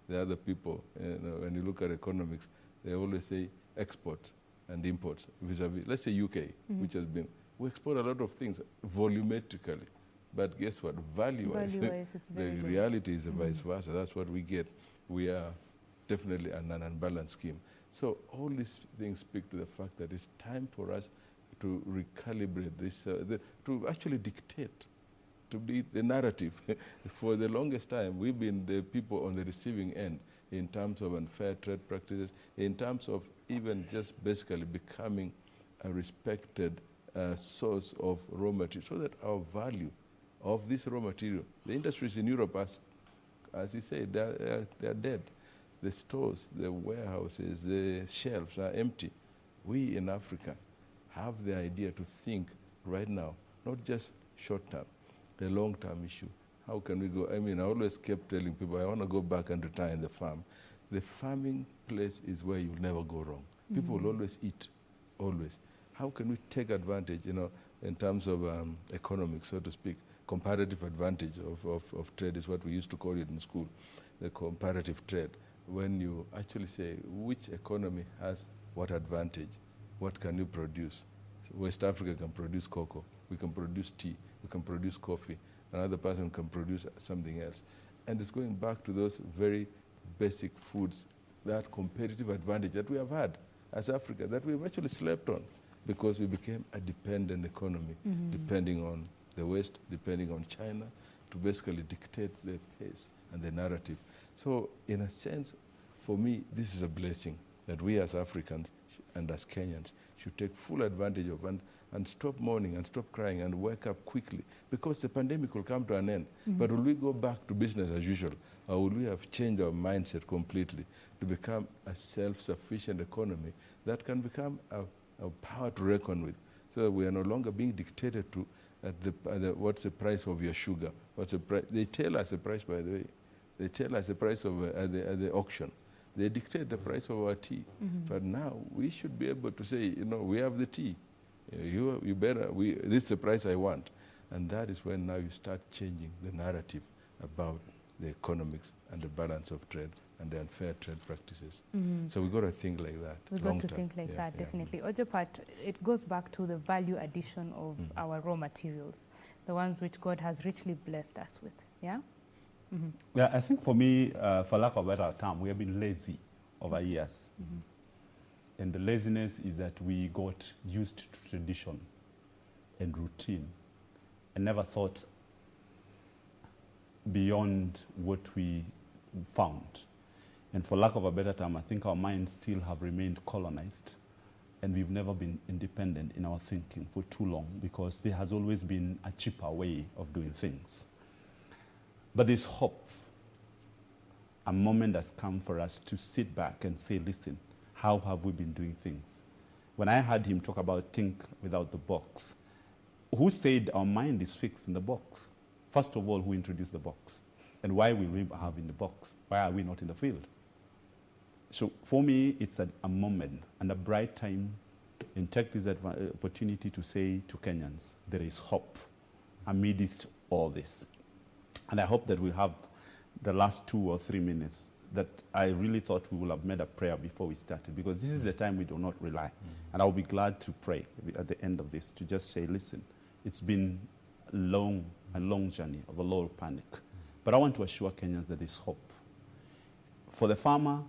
the other people. When you look at economics, they always say export and imports vis-a-vis, let's say UK, which has been, we export a lot of things volumetrically, but guess what, value-wise, it's the very reality is vice versa. That's what we get. We are definitely an unbalanced scheme. So all these things speak to the fact that it's time for us to recalibrate this, to actually dictate, to be the narrative. For the longest time, we've been the people on the receiving end in terms of unfair trade practices, in terms of even just basically becoming a respected source of raw material, so that our value of this raw material, the industries in Europe, as you say, they're dead. The stores, the warehouses, the shelves are empty. We in Africa have the idea to think right now, not just short term, the long term issue. How can we go? I mean, I always kept telling people, I want to go back and retire in the farm. The farming place is where you'll never go wrong. People will always eat, always. How can we take advantage, in terms of economics, so to speak, comparative advantage of trade is what we used to call it in school, the comparative trade. When you actually say which economy has what advantage, what can you produce? So West Africa can produce cocoa, we can produce tea, we can produce coffee, another person can produce something else. And it's going back to those very basic foods, that competitive advantage that we have had as Africa, that we've actually slept on, because we became a dependent economy, depending on the West, depending on China, to basically dictate the pace and the narrative. So in a sense, for me, this is a blessing that we as Africans and as Kenyans should take full advantage of and stop mourning and stop crying and wake up quickly, because the pandemic will come to an end. But will we go back to business as usual, or will we have changed our mindset completely to become a self-sufficient economy that can become a power to reckon with, so that we are no longer being dictated to what's the price of your sugar, what's the price? They tell us the price, by the way. They tell us the price of at the auction. They dictate the price of our tea. But now we should be able to say, we have the tea. You better, this is the price I want. And that is when now you start changing the narrative about the economics and the balance of trade and the unfair trade practices. Mhm. So we've got to think like that. We've long got to term. think like Yeah, that, yeah. definitely. Ojapat, it goes back to the value addition of our raw materials, the ones which God has richly blessed us with, yeah? Yeah, I think for me, for lack of a better term, we have been lazy over years. And the laziness is that we got used to tradition and routine and never thought beyond what we found. And for lack of a better term, I think our minds still have remained colonized, and we've never been independent in our thinking for too long because there has always been a cheaper way of doing things. But there's hope. A moment has come for us to sit back and say, listen, how have we been doing things? When I heard him talk about think without the box, who said our mind is fixed in the box? First of all, who introduced the box? And why will we have in the box? Why are we not in the field? So for me, it's a moment and a bright time, and take this opportunity to say to Kenyans, there is hope amidst all this. And I hope that we have the last 2 or 3 minutes that I really thought we would have made a prayer before we started, because this is the time we do not rely. And I'll be glad to pray at the end of this to just say, listen, it's been a long journey of a lot of panic. But I want to assure Kenyans that there's hope. For the farmer,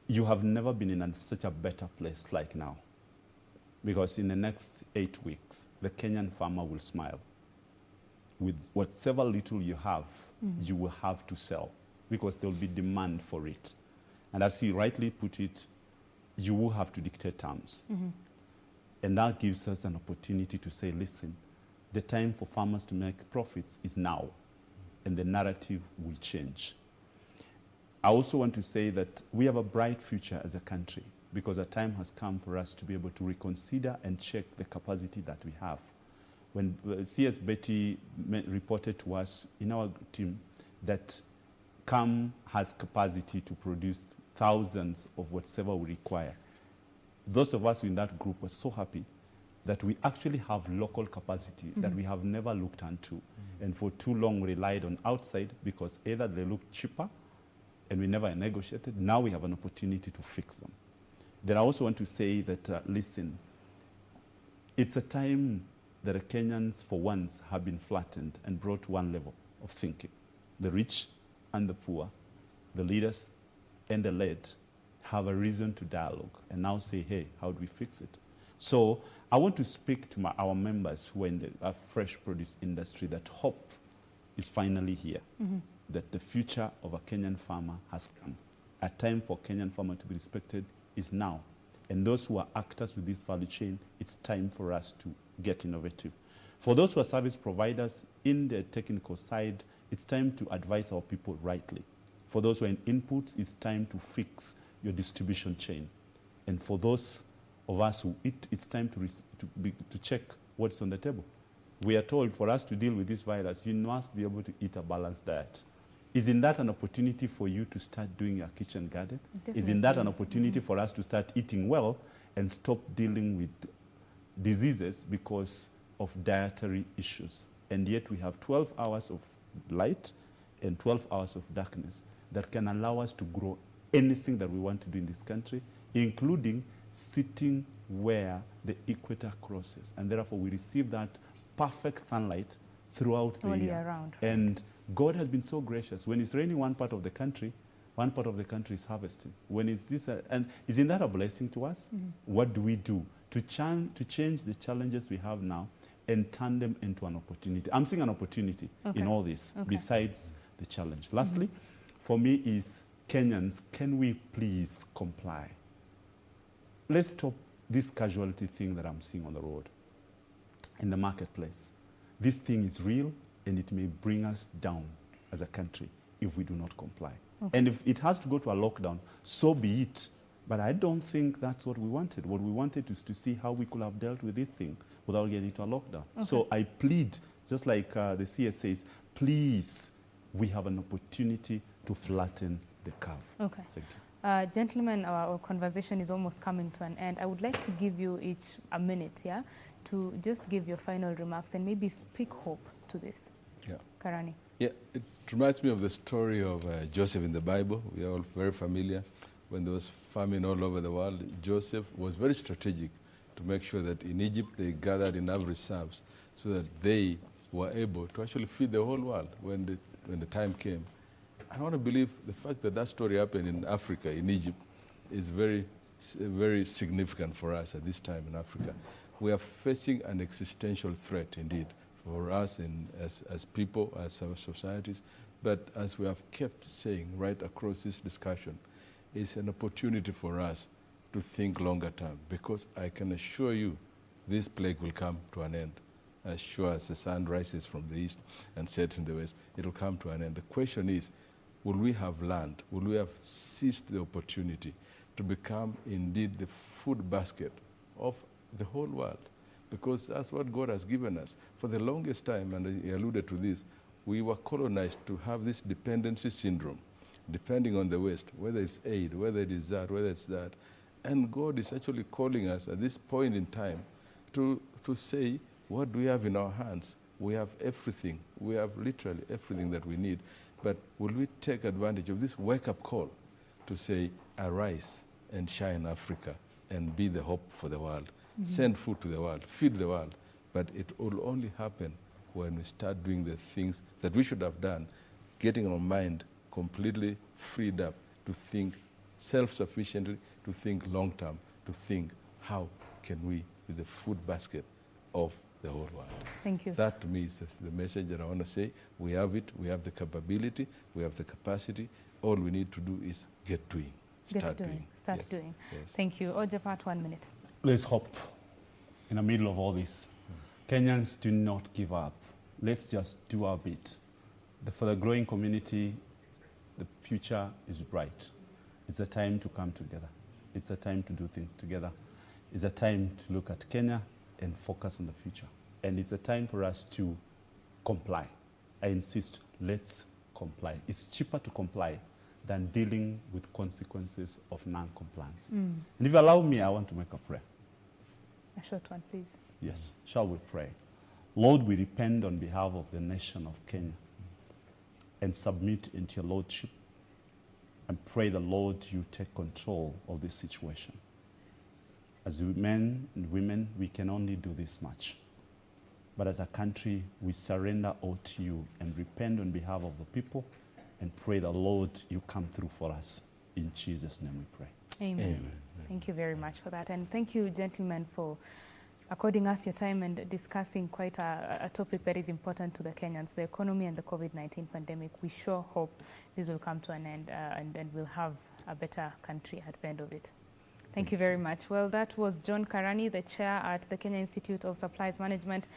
you have never been in such a better place like now. Because in the next 8 weeks, the Kenyan farmer will smile. With whatever little you have, you will have to sell, because there will be demand for it. And as he rightly put it, you will have to dictate terms. And that gives us an opportunity to say, listen, the time for farmers to make profits is now, and the narrative will change. I also want to say that we have a bright future as a country, because a time has come for us to be able to reconsider and check the capacity that we have. When CS Betty reported to us in our team that CAM has capacity to produce thousands of whatever we require, those of us in that group were so happy that we actually have local capacity that we have never looked into, and for too long relied on outside because either they look cheaper and we never negotiated. Now we have an opportunity to fix them. Then I also want to say that, listen, it's a time that the Kenyans, for once, have been flattened and brought to one level of thinking. The rich and the poor, the leaders and the led, have a reason to dialogue and now say, hey, how do we fix it? So I want to speak to our members who are in the fresh produce industry that hope is finally here, that the future of a Kenyan farmer has come. A time for Kenyan farmer to be respected is now. And those who are actors with this value chain, it's time for us to get innovative. For those who are service providers in the technical side, it's time to advise our people rightly. For those who are in inputs, it's time to fix your distribution chain. And for those of us who eat, it's time to check what's on the table. We are told for us to deal with this virus, you must be able to eat a balanced diet. Isn't that an opportunity for you to start doing your kitchen garden? Isn't that an opportunity for us to start eating well and stop dealing with diseases because of dietary issues? And yet we have 12 hours of light and 12 hours of darkness that can allow us to grow anything that we want to do in this country, including sitting where the equator crosses. And therefore we receive that perfect sunlight throughout the year. Round, and God has been so gracious. When it's raining one part of the country is harvesting. When it's this, and isn't that a blessing to us? What do we do to change the challenges we have now and turn them into an opportunity? I'm seeing an opportunity in all this, besides the challenge. Lastly, for me is Kenyans, can we please comply? Let's stop this casualty thing that I'm seeing on the road, in the marketplace. This thing is real, and it may bring us down as a country if we do not comply. And if it has to go to a lockdown, so be it. But I don't think that's what we wanted. What we wanted is to see how we could have dealt with this thing without getting into a lockdown. So I plead, just like the CS says, please, we have an opportunity to flatten the curve. Okay. Thank you. Gentlemen, our conversation is almost coming to an end. I would like to give you each a minute, to just give your final remarks and maybe speak hope to this. Yeah. Karani. Yeah, it reminds me of the story of Joseph in the Bible. We are all very familiar. When there was famine all over the world, Joseph was very strategic to make sure that in Egypt they gathered enough reserves so that they were able to actually feed the whole world when the time came. I want to believe the fact that that story happened in Africa, in Egypt, is very, very significant for us at this time in Africa. We are facing an existential threat, indeed, for us as people, as our societies. But as we have kept saying right across this discussion, it's an opportunity for us to think longer term, because I can assure you this plague will come to an end. As sure as the sun rises from the east and sets in the west, it will come to an end. The question is, will we have learned, will we have seized the opportunity to become indeed the food basket of the whole world? Because that's what God has given us. For the longest time, and he alluded to this, we were colonized to have this dependency syndrome, depending on the West, whether it's aid, whether it is that, whether it's that. And God is actually calling us at this point in time to say, what do we have in our hands? We have everything. We have literally everything that we need. But will we take advantage of this wake-up call to say, arise and shine Africa and be the hope for the world? Mm-hmm. Send food to the world, feed the world. But it will only happen when we start doing the things that we should have done, getting our mind completely freed up to think self-sufficiently, to think long-term, to think how can we be the food basket of the whole world. Thank you. That to me is the message that I want to say. We have it, we have the capability, we have the capacity. All we need to do is get doing. Start doing. Start doing. Yes. Thank you. Ojapat, 1 minute. Let's hope in the middle of all this. Kenyans, do not give up. Let's just do our bit. For the growing community, the future is bright. It's a time to come together. It's a time to do things together. It's a time to look at Kenya and focus on the future. And it's a time for us to comply. I insist, let's comply. It's cheaper to comply than dealing with consequences of non-compliance. And if you allow me, I want to make a prayer. A short one, please. Yes. Shall we pray? Lord, we repent on behalf of the nation of Kenya and submit into your lordship and pray the Lord you take control of this situation. As men and women, we can only do this much. But as a country, we surrender all to you and repent on behalf of the people and pray the Lord you come through for us. In Jesus' name we pray. Amen. Amen. Thank you very much for that. And thank you, gentlemen, for according us your time and discussing quite a topic that is important to the Kenyans, the economy and the COVID-19 pandemic. We sure hope this will come to an end and we'll have a better country at the end of it. Thank you very much. Well, that was John Karani, the chair at the Kenya Institute of Supplies Management,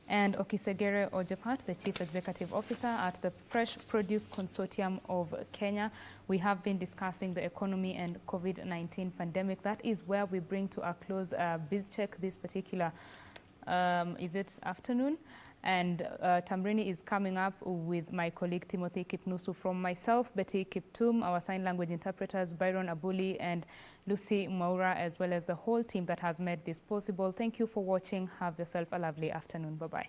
and Segero Ojapat, the Chief Executive Officer at the Fresh Produce Consortium of Kenya. We have been discussing the economy and COVID-19 pandemic. That is where we bring to a close BizCheck this particular, afternoon? And Tamrini is coming up with my colleague Timoty Kipnusu. From myself, Betty Kiptum, our sign language interpreters, Byron Abuli and Lucy Maura, as well as the whole team that has made this possible. Thank you for watching. Have yourself a lovely afternoon. Bye-bye.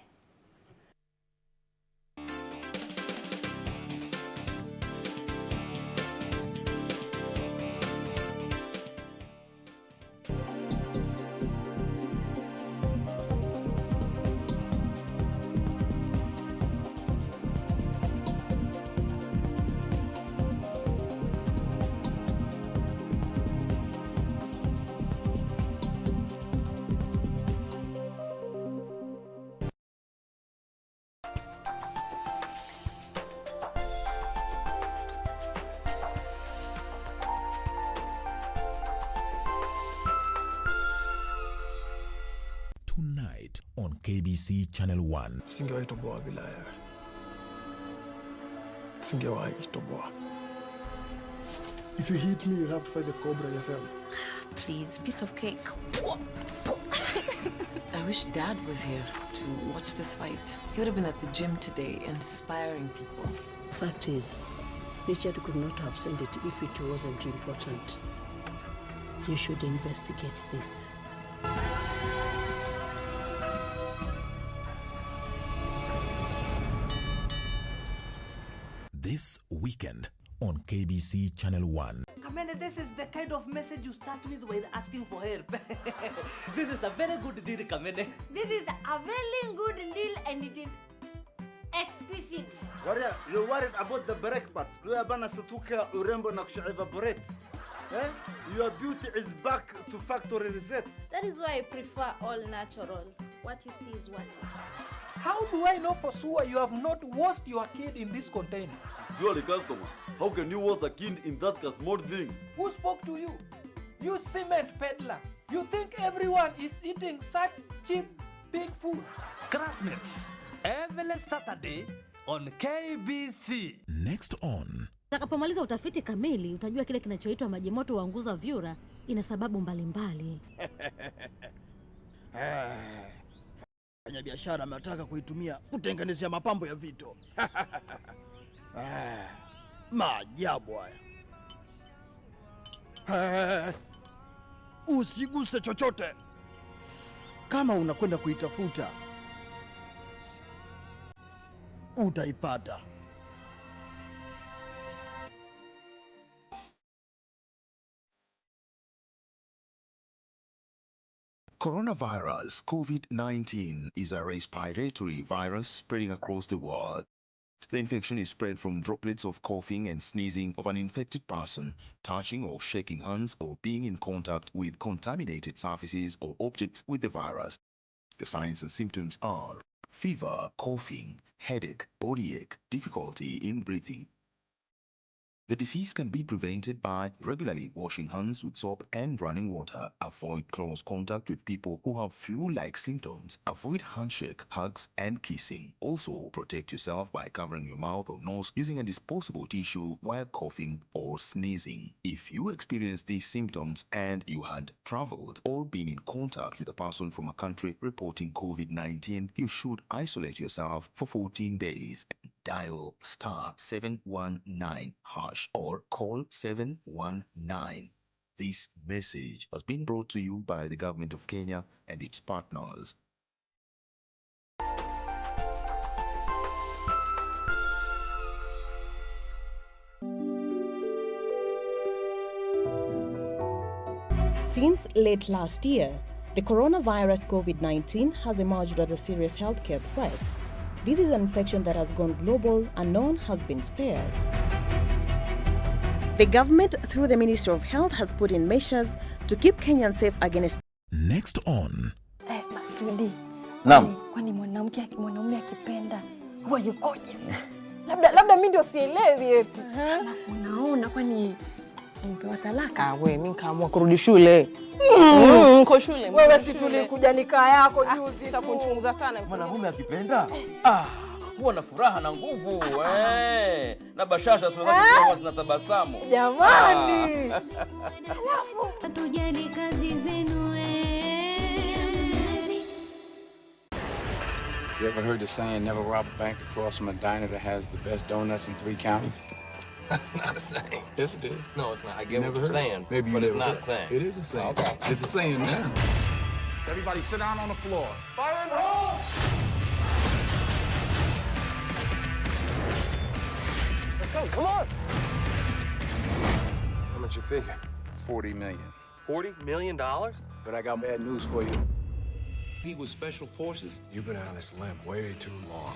Tonight on KBC Channel 1. Singewahi toboa bila wewe. Singewahi toboa. If you hit me, you'll have to fight the cobra yourself. Please, piece of cake. I wish Dad was here to watch this fight. He would have been at the gym today, inspiring people. Fact is, Richard could not have sent it if it wasn't important. You should investigate this. This weekend on KBC Channel 1. Kamene, this is the kind of message you start with asking for help. This is a very good deal, Kamene. This is a very good deal and it is exquisite. Waria, you're worried about the breakfast. Luya bana satuka urembo na evaporate. Eh? Your beauty is back to factory reset. That is why I prefer all natural. What you see is what you get. How do I know for sure you have not washed your kid in this container? You are the customer. How can you wash a kid in that small thing? Who spoke to you? You cement peddler. You think everyone is eating such cheap, big food? Classmates, every Saturday on KBC. Next on. Utakapomaliza utafiti kamili, utajua kile kinachoitwa maji moto huanguza vyura ina sababu mbalimbali. Fanya biashara ametaka kuitumia kutengenezea mapambo ya vito. Maajabu haya. Usiguse chochote. Kama unakwenda kuitafuta, utaipata. Coronavirus Covid-19 is a respiratory virus spreading across the world. The infection is spread from droplets of coughing and sneezing of an infected person, touching or shaking hands, or being in contact with contaminated surfaces or objects with the virus. The signs and symptoms are fever, coughing, headache, body ache, difficulty in breathing. The disease can be prevented by regularly washing hands with soap and running water. Avoid close contact with people who have flu-like symptoms. Avoid handshake, hugs, and kissing. Also, protect yourself by covering your mouth or nose using a disposable tissue while coughing or sneezing. If you experience these symptoms and you had traveled or been in contact with a person from a country reporting COVID-19, you should isolate yourself for 14 days. Dial *719# or call 719. This message has been brought to you by the Government of Kenya and its partners. Since late last year, the coronavirus COVID-19 has emerged as a serious healthcare threat. This is an infection that has gone global and none has been spared. The government, through the Ministry of Health, has put in measures to keep Kenyans safe against. Next on. Masudi. Naam. Kwani mwanaume akipenda huwa yukoje? Labda mimi ndio sielewi eti. Unaona kwani nimepewa talaka? Wewe mimi nikaamua kurudi shule. Niko shule. Wewe si tulikuja nikaa yako juzi. Utakunchunguza sana. Mwanamume akipenda huwa na furaha na nguvu na bashasha sio zinatabasamu. Jamani. Alafu tujeni kazi zenu. You ever heard the saying, never rob a bank across from a diner that has the best donuts in 3 counties? That's not a saying. Yes, it is. No, it's not. I get what you're saying, Maybe but you it's never not heard. a saying. It is a saying. Okay. It's a saying now. Everybody sit down on the floor. Fire and roll! Let's go, come on! How much you figure? 40 million. $40 million? But I got bad news for you. He was special forces. You've been on this limb way too long.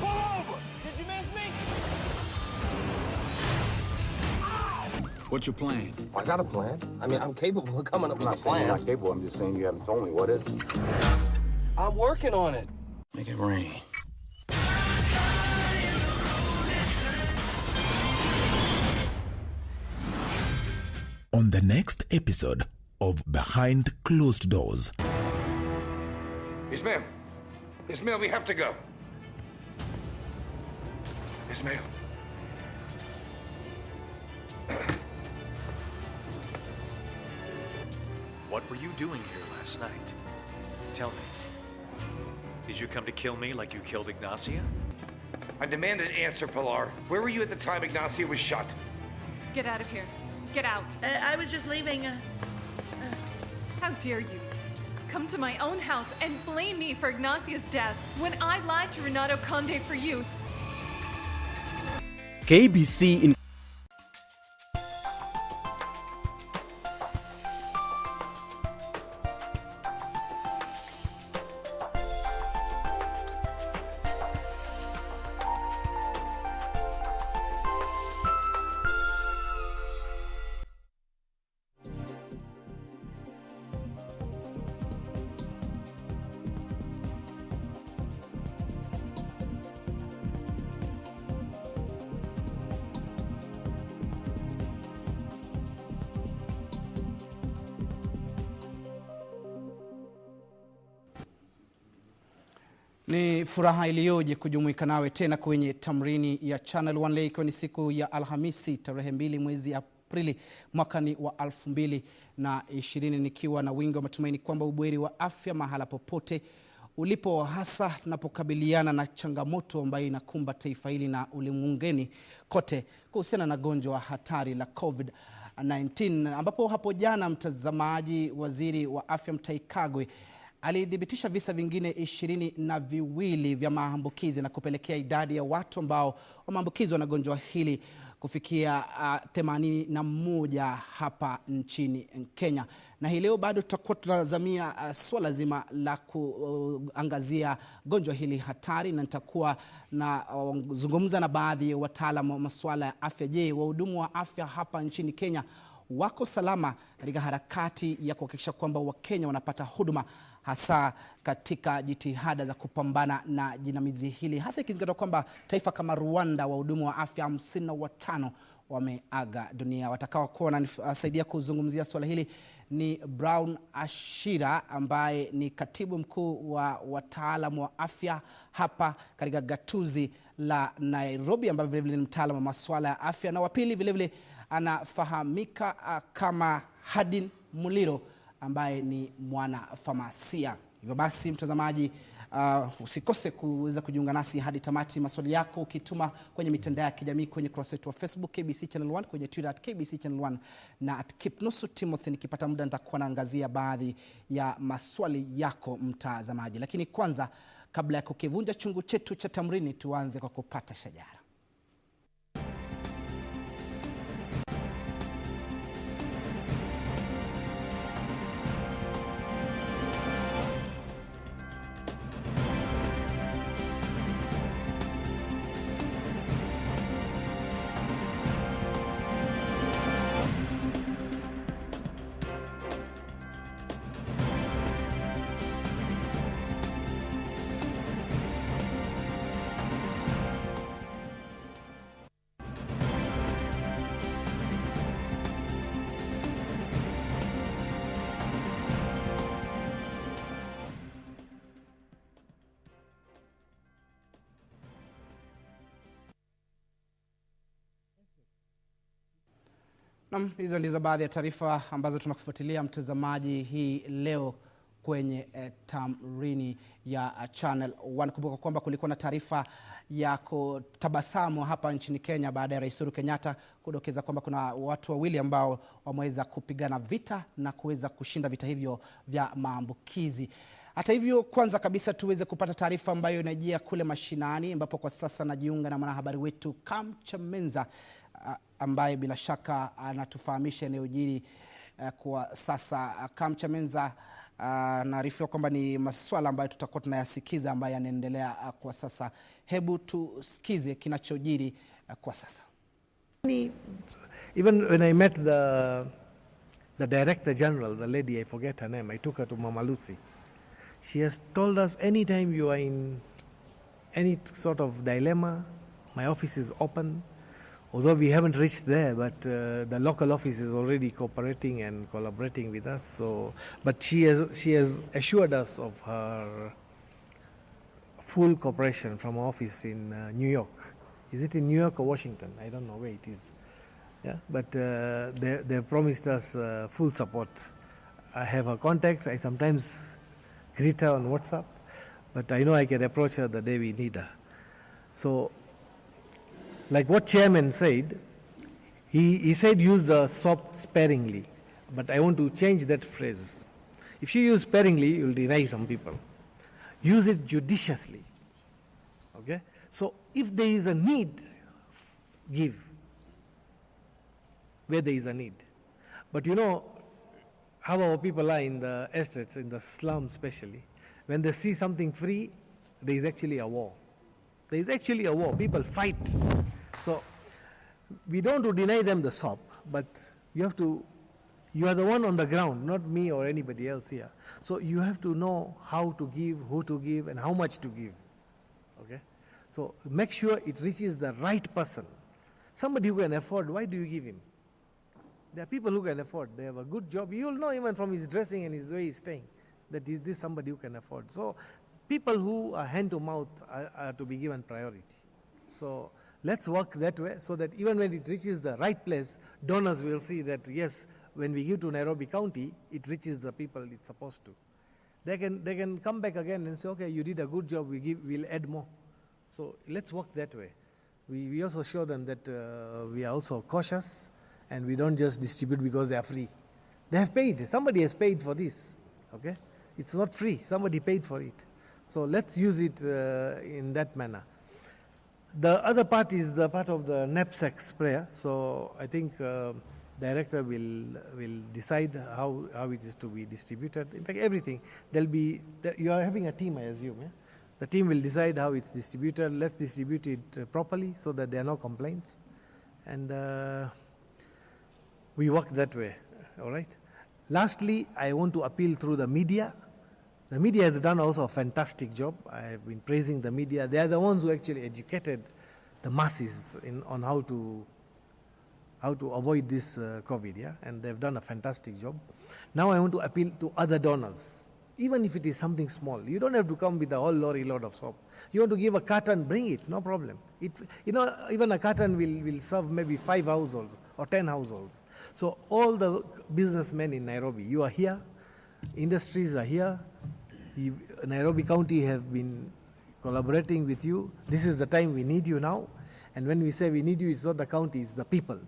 Pull over! Did you miss me? What's your plan? I got a plan. I mean, I'm capable of coming up with a I'm not saying plan. you're not capable. I'm just saying you haven't told me. What is it? I'm working on it. Make it rain. On the next episode of Behind Closed Doors. Ismail. Ismail, we have to go. Ismail. What were you doing here last night? Tell me. Did you come to kill me like you killed Ignacia? I demand an answer, Pilar. Where were you at the time Ignacia was shot? Get out of here. Get out. I was just leaving. How dare you? Come to my own house and blame me for Ignacia's death when I lied to Renato Conde for you. KBC in Ni furaha iliyoje kujumuika nawe tena kwenye tamrini ya Channel 1 leo ikiwa ni siku ya Alhamisi tarehe 2 mwezi Aprili mwaka ni wa 2020, nikiwa na wingi wa matumaini kwamba ubuheri wa afya mahala popote ulipo, hasa tunapokabiliana na changamoto ambayo inakumba taifa hili na ulimwenguni kote kuhusiana na gonjwa hatari la Covid-19, ambapo hapo jana mtazamaji, waziri wa afya Mutahi Kagwe alidhibitisha visa vingine 22 vya maambukizi na kupelekea idadi ya watu ambao wameambukizwa na gonjwa hili kufikia 81 hapa nchini Kenya. Na hii leo bado tutakuwa tunazamia swala zima la kuangazia gonjwa hili hatari, na nitakuwa na zungumza na baadhi ya wataalamu wa masuala ya afya. Je, wahudumu wa afya hapa nchini Kenya wako salama katika harakati ya kuhakikisha kwamba Wakenya wanapata huduma, hasa katika jitihada za kupambana na jinamizi hili, hasa ikizingatiwa kwamba taifa kama Rwanda wahudumu wa afya 55 wameaga dunia. Watakao kuwa wanasaidia kuzungumzia swala hili ni Brown Ashira, ambaye ni katibu mkuu wa wataalamu wa afya hapa katika gatuzi la Nairobi, ambaye vile vile ni mtaalamu wa masuala ya afya, na wa pili vile vile anafahamika kama Hardin Muliro, ambaye ni mwana famasia. Hivyo basi mtazamaji, usikose kuweza kujiunga nasi hadi tamati. Maswali yako ukituma kwenye mitandao ya kijamii, kwenye kurasa yetu wa Facebook KBC Channel 1, kwenye Twitter @KBC Channel 1 na @Kipnusu Timoty. Nikipata muda nitakuwa naangazia baadhi ya maswali yako mtazamaji, lakini kwanza, kabla ya kukivunja chungu chetu cha tamrini, tuanze kwa kupata shajara. Hizo ndizo baadhi ya taarifa ambazo tunakufuatilia mtazamaji hii leo kwenye tamrini ya Channel 1. Kumbuka kwamba kulikuwa na taarifa ya kutabasamu hapa nchini Kenya baada ya Rais Uhuru Kenyatta kudokeza kwamba kuna watu wawili ambao wameweza kupigana vita na kuweza kushinda vita hivyo vya maambukizi. Hata hivyo, kwanza kabisa tuweze kupata taarifa ambayo inajia kule mashinani, ambapo kwa sasa najiunga na mwanahabari wetu Kamchamenza, ambaye bila shaka anatufahamisha yanayojiri kwa sasa. Kamchamenza, naarifiwa kwamba ni masuala ambayo tutakuwa tunayasikiza ambayo yanaendelea kwa sasa. Hebu tusikize kinachojiri kwa sasa. Even when I met the Director General, the lady, I forget her name, I took her to Mama Lucy. She has told us anytime you are in any sort of dilemma, my office is open. Although we haven't reached there, but the local office is already cooperating and collaborating with us. So, but she has assured us of her full cooperation from our office in New York. Is it in New York or Washington? I don't know where it is. Yeah, but they promised us full support. I have her contact. I sometimes greet her on WhatsApp, but I know I can approach her the day we need her. So, like what Chairman said, he said use the soap sparingly, but I want to change that phrase. If you use sparingly, you'll deny some people. Use it judiciously. Okay? So if there is a need give where there is a need. But you know how our people are in the estates, in the slums especially. When they see something free, there is actually a war. There is actually a war. People fight. So we don't want to deny them the SOP, but you are the one on the ground, not me or anybody else here. So you have to know how to give, who to give, and how much to give. Okay? So make sure it reaches the right person. Somebody who can afford, why do you give him? There are people who can afford. They have a good job. You will know even from his dressing and his way he's staying that is this somebody who can afford. So people who are hand to mouth are to be given priority. So let's work that way so that even when it reaches the right place, donors will see that yes, when we give to Nairobi County, it reaches the people it's supposed to. They can come back again and say, okay, you did a good job, we'll add more. So let's work that way. We also show them that we are also cautious and we don't just distribute because they are free. They have paid. Somebody has paid for this. Okay? It's not free. Somebody paid for it. So let's use it in that manner. The other part is the part of the knapsack sprayer. So I think director will decide how it is to be distributed. In fact, everything. You are having a team, I assume. Yeah? The team will decide how it's distributed. Let's distribute it properly so that there are no complaints. And we work that way. All right. Lastly, I want to appeal through the media. The media has done also a fantastic job. I have been praising the media. They are the ones who actually educated the masses on how to avoid this COVID, yeah? And they've done a fantastic job. Now I want to appeal to other donors, even if it is something small. You don't have to come with a whole lorry load of soap. You want to give a carton, bring it, no problem. Even a carton will serve maybe 5 households or 10 households. So all the businessmen in Nairobi, you are here, industries are here, Nairobi County have been collaborating with you. This is the time we need you now. And when we say we need you, it's not the county, it's the people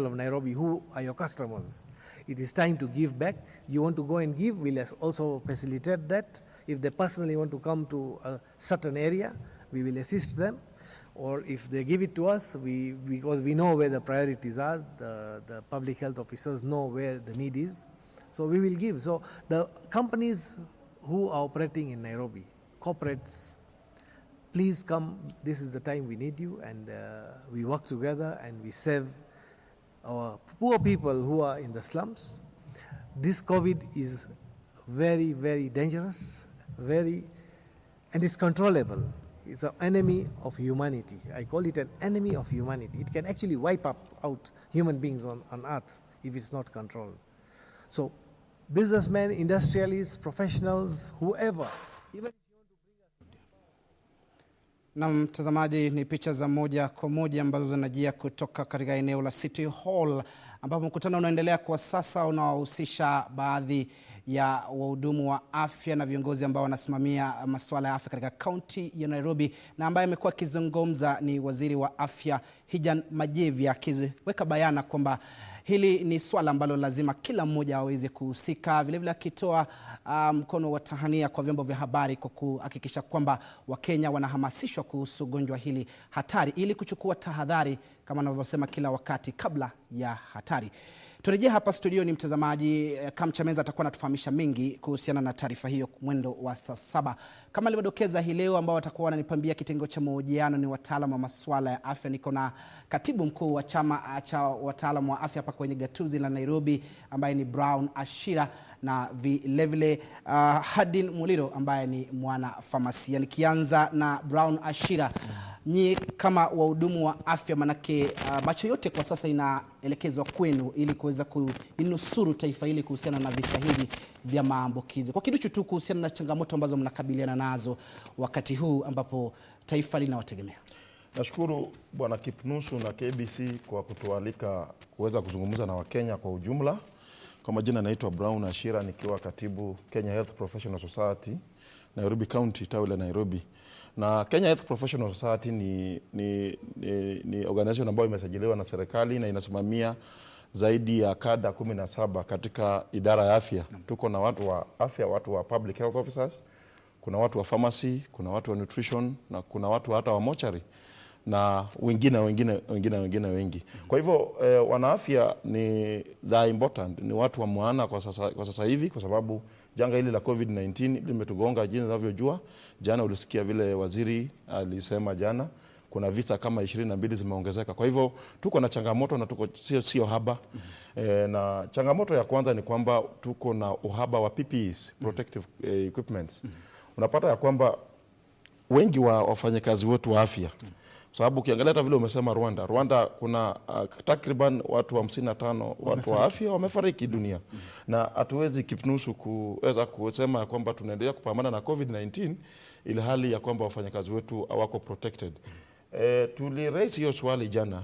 of Nairobi who are your customers. It is time to give back. You want to go and give, we'll also facilitate that. If they personally want to come to a certain area, we will assist them. Or if they give it to us, because we know where the priorities are, the public health officers know where the need is, so we will give. So the companies who are operating in Nairobi, corporates, please come. This is the time we need you, and we work together and we save our poor people who are in the slums. This COVID is very, very dangerous, and it's controllable. It's an enemy of humanity. I call it an enemy of humanity. It can actually wipe out human beings on earth if it's not controlled. So businessmen, industrialists, professionals, whoever, even na mtazamaji, ni picha za moja kwa moja ambazo zinajia kutoka katika eneo la City Hall ambapo mkutano unaendelea kwa sasa unaohusisha baadhi ya wahudumu wa afya na viongozi ambao wanasimamia masuala ya afya katika kaunti ya Nairobi, na ambaye amekuwa akizungumza ni waziri wa afya Heatlh Majevia, akiweka bayana kwamba hili ni swala ambalo lazima kila mmoja aweze kuhusika, vile vile akitoa mkono wa tahania kwa vyombo vya habari kwa kuhakikisha kwamba Wakenya wanahamasishwa kuhusu gonjwa hili hatari ili kuchukua tahadhari kama anavyosema kila wakati kabla ya hatari. Turejea hapa studio ni mtazamaji, Kamchameza atakuwa anatufahamisha mengi kuhusiana na taarifa hiyo mwendo wa saa 7. Kama alivyodokeza hii leo ambao watakuwa wananipambia kitengo cha mahojiano ni wataalamu wa masuala ya afya. Niko na katibu mkuu wa chama cha wataalamu wa afya hapa kwenye gatuzi la Nairobi ambaye ni Brown Ashira, na vilevile Hardin Muliro ambaye ni mwana famasia. Nikianza na Brown Ashira, nyi kama wahudumu wa afya, manake macho yote kwa sasa inaelekezwa kwenu ili kuweza kuinusuru taifa hili kuhusiana na visa hivi vya maambukizi. Kwa kiduchu tu kuhusiana na changamoto ambazo mnakabiliana nazo wakati huu ambapo taifa linawategemea. Nashukuru Bwana Kipnusu na KBC kwa kutualika kuweza kuzungumza na Wakenya kwa ujumla. Kwa majina naitwa Brown Ashira, nikiwa katibu Kenya Health Professional Society, Nairobi County, tawi la Nairobi. Na Kenya Health Professional Society ni organization ambayo imesajiliwa na serikali na inasimamia zaidi ya kada 17 katika idara ya afya. Tuko na watu wa afya, watu wa public health officers, kuna watu wa pharmacy, kuna watu wa nutrition, na kuna watu hata wa mortuary. na wengine wengi. Kwa hivyo wanaafya ni the important, ni watu wa maana kwa sasa hivi, kwa sababu janga hili la COVID-19 limetugonga jinsi unavyojua. Jana ulisikia vile waziri alisema jana kuna visa kama 22 zimeongezeka. Kwa hivyo tuko na changamoto na tuko sio haba. Na changamoto ya kwanza ni kwamba tuko na uhaba wa PPEs, protective equipments. Unapata ya kwamba wengi wa wafanyakazi wetu wa afya, sababu ukiangalia hata vile umesema Rwanda kuna takriban watu 55 watu wa afya wamefariki dunia. Na hatuwezi Kipnusu kuweza kusema kwamba tunaendelea kupambana na COVID-19 ili hali ya kwamba wafanyakazi wetu hawako protected. Tuliraise hiyo swali jana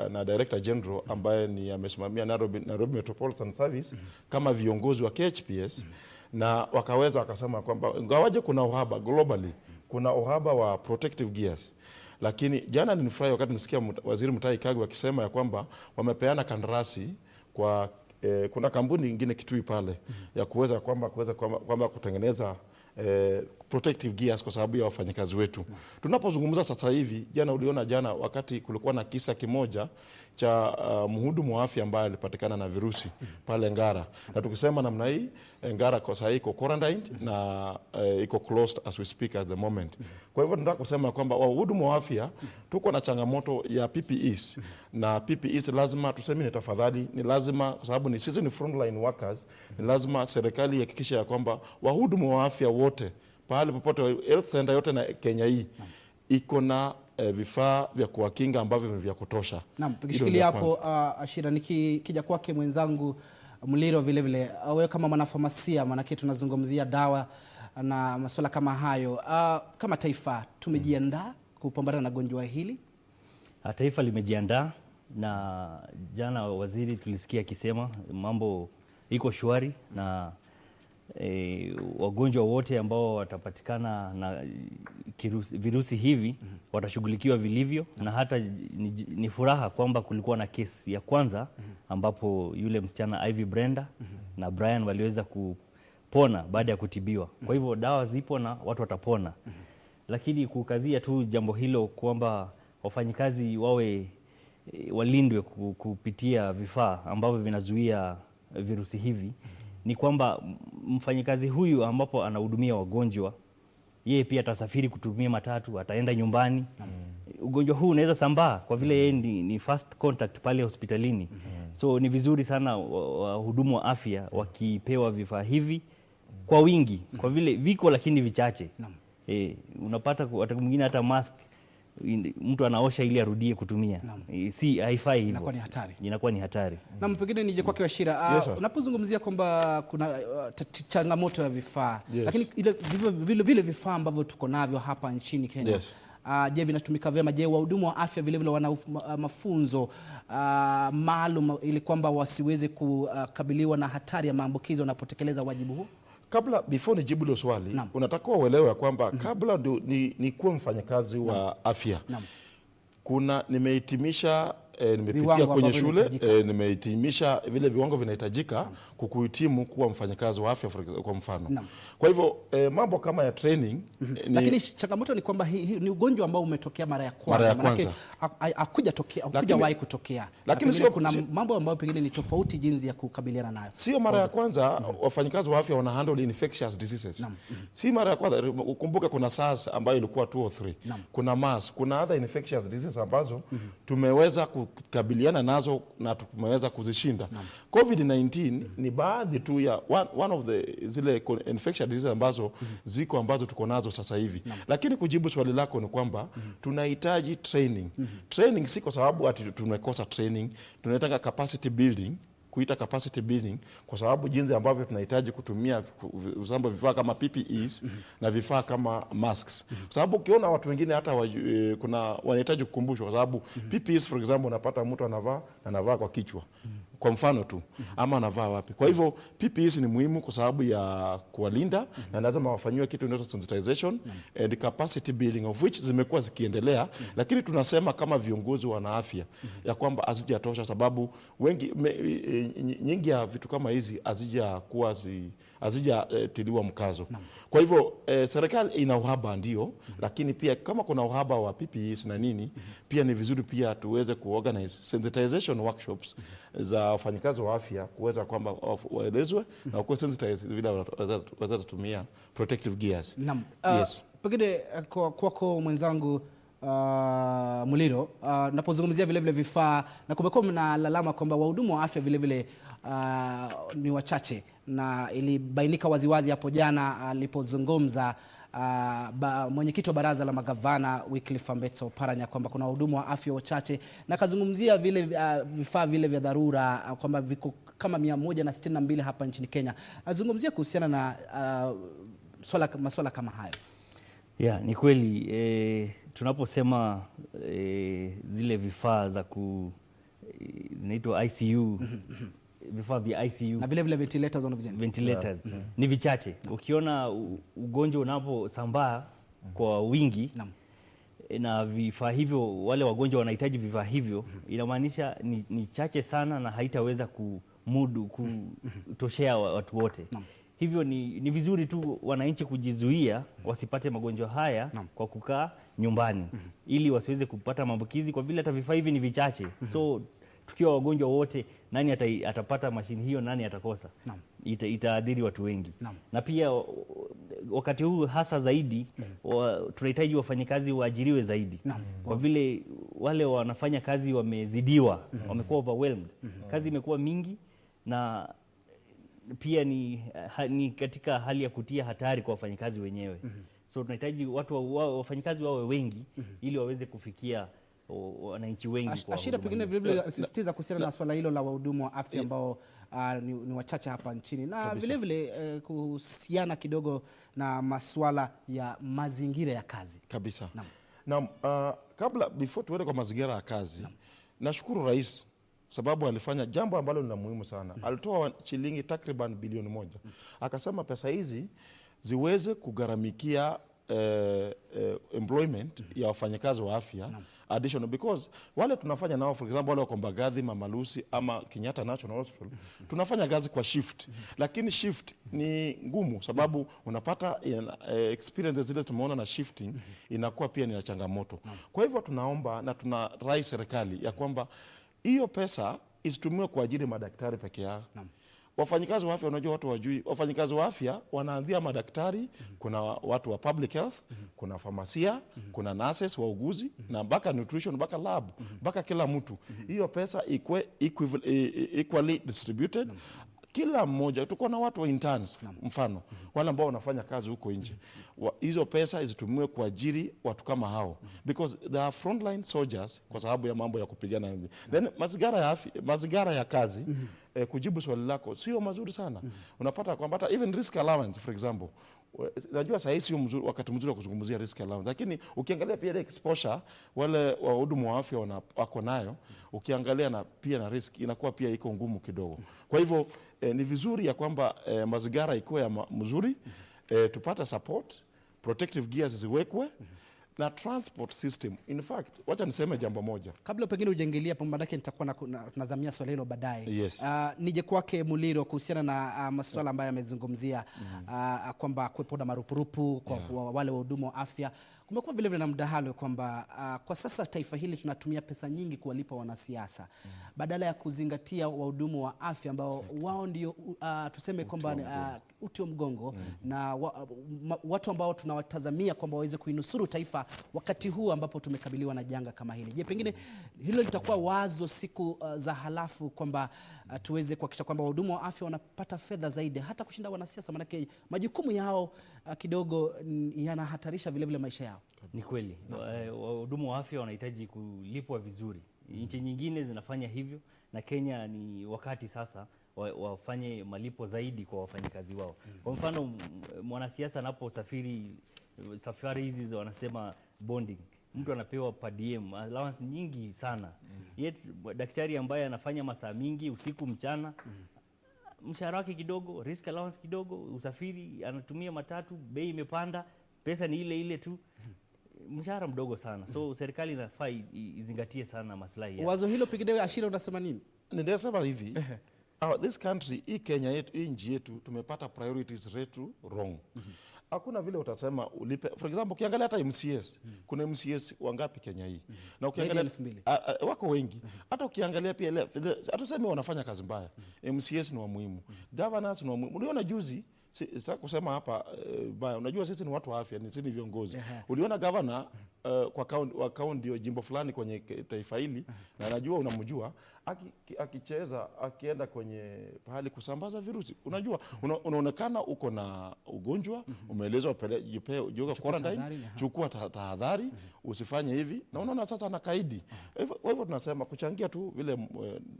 na Director General ambaye ni amesimamia Nairobi Metropolitan Service kama viongozi wa KHPS, na wakasema kwamba ingawaje kuna uhaba globally, kuna uhaba wa protective gears. Lakini jana nilifurahi wakati nisikia Waziri Mutahi Kagwe akisema ya kwamba wamepeana kandarasi kwa kuna kampuni nyingine Kitui pale ya kuweza kutengeneza protective gears kwa sababu ya wafanyakazi wetu. Tunapozungumza sasa hivi, jana uliona wakati kulikuwa na kisa kimoja cha mhudumu wa afya ambaye alipatikana na virusi pale Ngara. Na tukisema namna hii, Ngara kwa sasa iko quarantined na iko closed as we speak at the moment. Kwa hivyo tunataka kusema kwamba wahudumu wa afya tuko na changamoto ya PPEs, na PPEs lazima tuseme ni tafadhali, ni lazima kwa sababu sisi ni frontline workers, ni lazima serikali ihakikishe ya kwamba wahudumu wa afya wote pale popote health center yote na Kenya hii iko na vifaa vya kuwakinga ambavyo ni vya kutosha. Naam, tukishikilia hapo Ashira, nikija kwake mwenzangu Muliro vile vile, wewe kama mwanafamasia, maana tunazungumzia dawa na masuala kama hayo, kama taifa tumejiandaa kupambana na gonjwa hili? Taifa limejiandaa, na jana waziri tulisikia akisema mambo iko shwari, na wagonjwa wote ambao watapatikana na virusi hivi watashughulikiwa vilivyo. Na hata ni furaha kwamba kulikuwa na kesi ya kwanza ambapo yule msichana Ivy Brenda na Brian waliweza kupona baada ya kutibiwa. Kwa hivyo dawa zipo na watu watapona. Lakini kukazia tu jambo hilo kwamba wafanyikazi walindwe kupitia vifaa ambavyo vinazuia virusi hivi, ni kwamba mfanyikazi huyu ambapo anahudumia wagonjwa, yeye pia atasafiri kutumia matatu, ataenda nyumbani. Ugonjwa huu unaweza sambaa kwa vile yeye ni first contact pale hospitalini. So ni vizuri sana wahudumu wa afya wakipewa vifaa hivi kwa wingi, kwa vile viko lakini vichache. Unapata wakati mwingine hata mask mtu anaosha ili arudie kutumia. Si haifai hivyo. Inakuwa ni hatari. Na pengine nije kwake Ashira, unapozungumzia kwamba kuna changamoto ya vifaa, lakini vile vifaa ambavyo tuko navyo hapa nchini Kenya, je, vinatumika vyema? Je, wahudumu wa afya vile vile wana mafunzo maalum ili kwamba wasiweze kukabiliwa na hatari ya maambukizi wanapotekeleza wajibu huu? Before nijibu hilo swali, unatakiwa uelewe kwamba kabla ni kuwa mfanyakazi wa afya, nimehitimisha nimepitia kwenye shule, nimehitimisha vile viwango vinahitajika kukuhitimu kuwa mfanyakazi wa afya kwa mfano. Kwa hivyo mambo kama ya training lakini changamoto ni kwamba ni ugonjwa ambao umetokea mara ya kwanza, maana hakujawahi kutokea. Lakini sio kuna mambo ambayo pengine ni tofauti jinsi ya kukabiliana nayo. Sio mara ya kwanza wafanyakazi wa afya wana handle infectious diseases. Si mara ya kwanza. Ukumbuke kuna SARS ambayo ilikuwa 2 or 3. Kuna MERS, kuna other infectious diseases ambazo tumeweza kukabiliana nazo na tumeweza kuzishinda. COVID-19 ni baadhi tu ya one of the zile infectious diseases ambazo tuko nazo sasa hivi. Lakini kujibu swali lako ni kwamba tunahitaji training. Training si kwa sababu ati tumekosa training, tunataka capacity building, kuita capacity building kwa sababu jinsi ambavyo tunahitaji kutumia vifaa kama PPEs na vifaa kama masks. Kwa sababu ukiona watu wengine hata wanahitaji kukumbushwa, kwa sababu PPEs for example unapata mtu anavaa kwa kichwa. kwa mfano tu, ama anavaa wapi. Kwa hivyo PPEs ni muhimu kwa sababu ya kuwalinda, na lazima wafanyiwe kitu inaitwa sensitization and capacity building, of which zimekuwa zikiendelea, lakini tunasema kama viongozi wana afya ya kwamba hazijatosha, sababu wengi nyingi ya vitu kama hizi hazijatiliwa mkazo. Kwa hivyo serikali ina uhaba ndio, lakini pia kama kuna uhaba wa PPEs na nini, pia ni vizuri pia tuweze kuorganize sensitization workshops za wafanyikazi wa afya, kuweza kwamba waelezwe na kuwa sensitized vile waweza kutumia protective gears. Naam. Yes. Pengine kwako mwenzangu Muliro, napozungumzia vile vile vifaa, na kumekuwa mnalalama kwamba wahudumu wa afya vile vile ni wachache, na ilibainika waziwazi hapo jana alipozungumza mwenyekiti wa baraza la magavana Wycliffe Ambetsa Oparanya kwamba kuna wahudumu wa afya wachache, na kazungumzia vile vifaa vile vya dharura kwamba viko kama 162 hapa nchini Kenya. Azungumzia kuhusiana na masuala kama hayo. Yeah, ni kweli tunaposema zile vifaa za zinaitwa ICU, vifaa vya ICU na vile vile ventilators ni vichache. Ukiona ugonjwa unaposambaa kwa wingi na vifaa hivyo, wale wagonjwa wanahitaji vifaa hivyo, inamaanisha ni chache sana na haitaweza kumudu kutoshea watu wote. Hivyo ni vizuri tu wananchi kujizuia wasipate magonjwa haya kwa kukaa nyumbani, ili wasiweze kupata maambukizi, kwa vile hata vifaa hivi ni vichache. So tukiwa wagonjwa wote, nani atapata mashini hiyo, nani atakosa? Itaadhiri watu wengi. Na pia wakati huu hasa zaidi tunahitaji wafanyikazi waajiriwe zaidi, kwa vile wale wanafanya kazi wamezidiwa, wamekuwa overwhelmed. Kazi imekuwa mingi na pia ni katika hali ya kutia hatari kwa wafanyikazi wenyewe. So tunahitaji wafanyikazi wawe wengi ili waweze kufikia wananchi wengi. Ashira, pengine vile vile sisitiza kuhusiana na swala hilo la wahudumu wa afya ambao ni wachache hapa nchini, na vile vile kuhusiana kidogo na masuala ya mazingira ya kazi. Kabisa. Kabla before tuende kwa mazingira ya kazi, nashukuru Rais sababu alifanya jambo ambalo ni muhimu sana. Alitoa shilingi takriban bilioni 1. Akasema pesa hizi ziweze kugharamikia employment ya wafanyakazi wa afya additional, because wale tunafanya nao, for example wale wa Mbagathi, Mama Lucy ama Kenyatta National Hospital, tunafanya kazi kwa shift, lakini shift ni ngumu sababu unapata experiences zile tumeona na shifting inakuwa pia ni changamoto. Kwa hivyo tunaomba na tunarai serikali ya kwamba hiyo pesa isitumiwe kwa ajili madaktari peke yao. Wafanyikazi wa afya, unajua watu wajui, wafanyikazi wa afya wanaanzia madaktari, kuna watu wa public health, kuna pharmacia, kuna nurses, wauguzi, na mpaka nutrition, mpaka lab, mpaka kila mtu. Hiyo pesa equally distributed. Kila mmoja, tuko na watu wa interns, mfano wale ambao wanafanya kazi huko nje. Hizo pesa izitumiwe kwa ajili watu kama hao, because they are frontline soldiers, kwa sababu ya mambo ya kupigana. Then mazingira ya kazi, kujibu swali lako, sio mazuri sana. Unapata kwamba hata even risk allowance, for example, najua sasa sio mzuri, wakati mzuri wa kuzungumzia risk allowance, lakini ukiangalia pia ile exposure wale wahudumu wa afya wako nayo, ukiangalia na pia na risk inakuwa pia iko ngumu kidogo. Kwa hivyo ni vizuri ya kwamba mazingira ikuwe ya mzuri, tupata support, protective gears ziwekwe na transport system. In fact, wacha niseme jambo moja kabla pengine ujaingilia hapo, maana nitakuwa tunazamia swali hilo baadaye. Yes. Nije kwake Muliro kuhusiana na masuala ambayo amezungumzia, kwamba kuwepo na marupurupu kwa wale wahudumu wa afya. Kumekuwa vile vile na mdahalo kwamba kwa sasa taifa hili tunatumia pesa nyingi kuwalipa wanasiasa badala ya kuzingatia wahudumu wa afya ambao wao ndio tuseme kwamba uti wa mgongo na watu ambao tunawatazamia kwamba waweze kuinusuru taifa wakati huu ambapo tumekabiliwa na janga kama hili. Je, pengine hilo litakuwa wazo siku za halafu kwamba tuweze kuhakikisha kwamba wahudumu wa afya wanapata fedha zaidi hata kushinda wanasiasa, maana majukumu yao kidogo yanahatarisha vile vile maisha yao? Ni kweli, wahudumu wa afya wanahitaji kulipwa vizuri. Nchi nyingine zinafanya hivyo, na Kenya ni wakati sasa wafanye malipo zaidi kwa wafanyikazi wao. Kwa mfano, mwanasiasa anaposafiri, safari hizi wanasema bonding, mtu anapewa per diem allowance nyingi sana. Yet daktari ambaye anafanya masaa mingi usiku mchana, mshahara wake kidogo, risk allowance kidogo, usafiri anatumia matatu, bei imepanda, pesa ni ile ile tu, mshahara mdogo sana. So serikali inafaa izingatie sana maslahi ya. Wazo hilo pengine Ashira unasema nini? Ninasema hivi, this country, hii Kenya yetu, hii nchi yetu tumepata priorities zetu wrong. Hakuna vile utasema ulipe. For example, ukiangalia hata MCS, kuna MCS wangapi Kenya hii? Na ukiangalia wako wengi. Hata ukiangalia pia hatusemi wanafanya kazi mbaya. MCS ni wa muhimu. Governors ni wa muhimu. Uliona juzi, sitaki kusema hapa baya, unajua sisi ni watu wa afya, sisi ni viongozi. Uliona governor kwa kaunti ya jimbo fulani kwenye taifa hili, na najua unamjua, akicheza akienda kwenye pahali kusambaza virusi. Unajua unaonekana uko na ugonjwa, umeelezwa jipe quarantine, chukua tahadhari, usifanye hivi, na unaona sasa anakaidi. Kwa hivyo tunasema kuchangia tu vile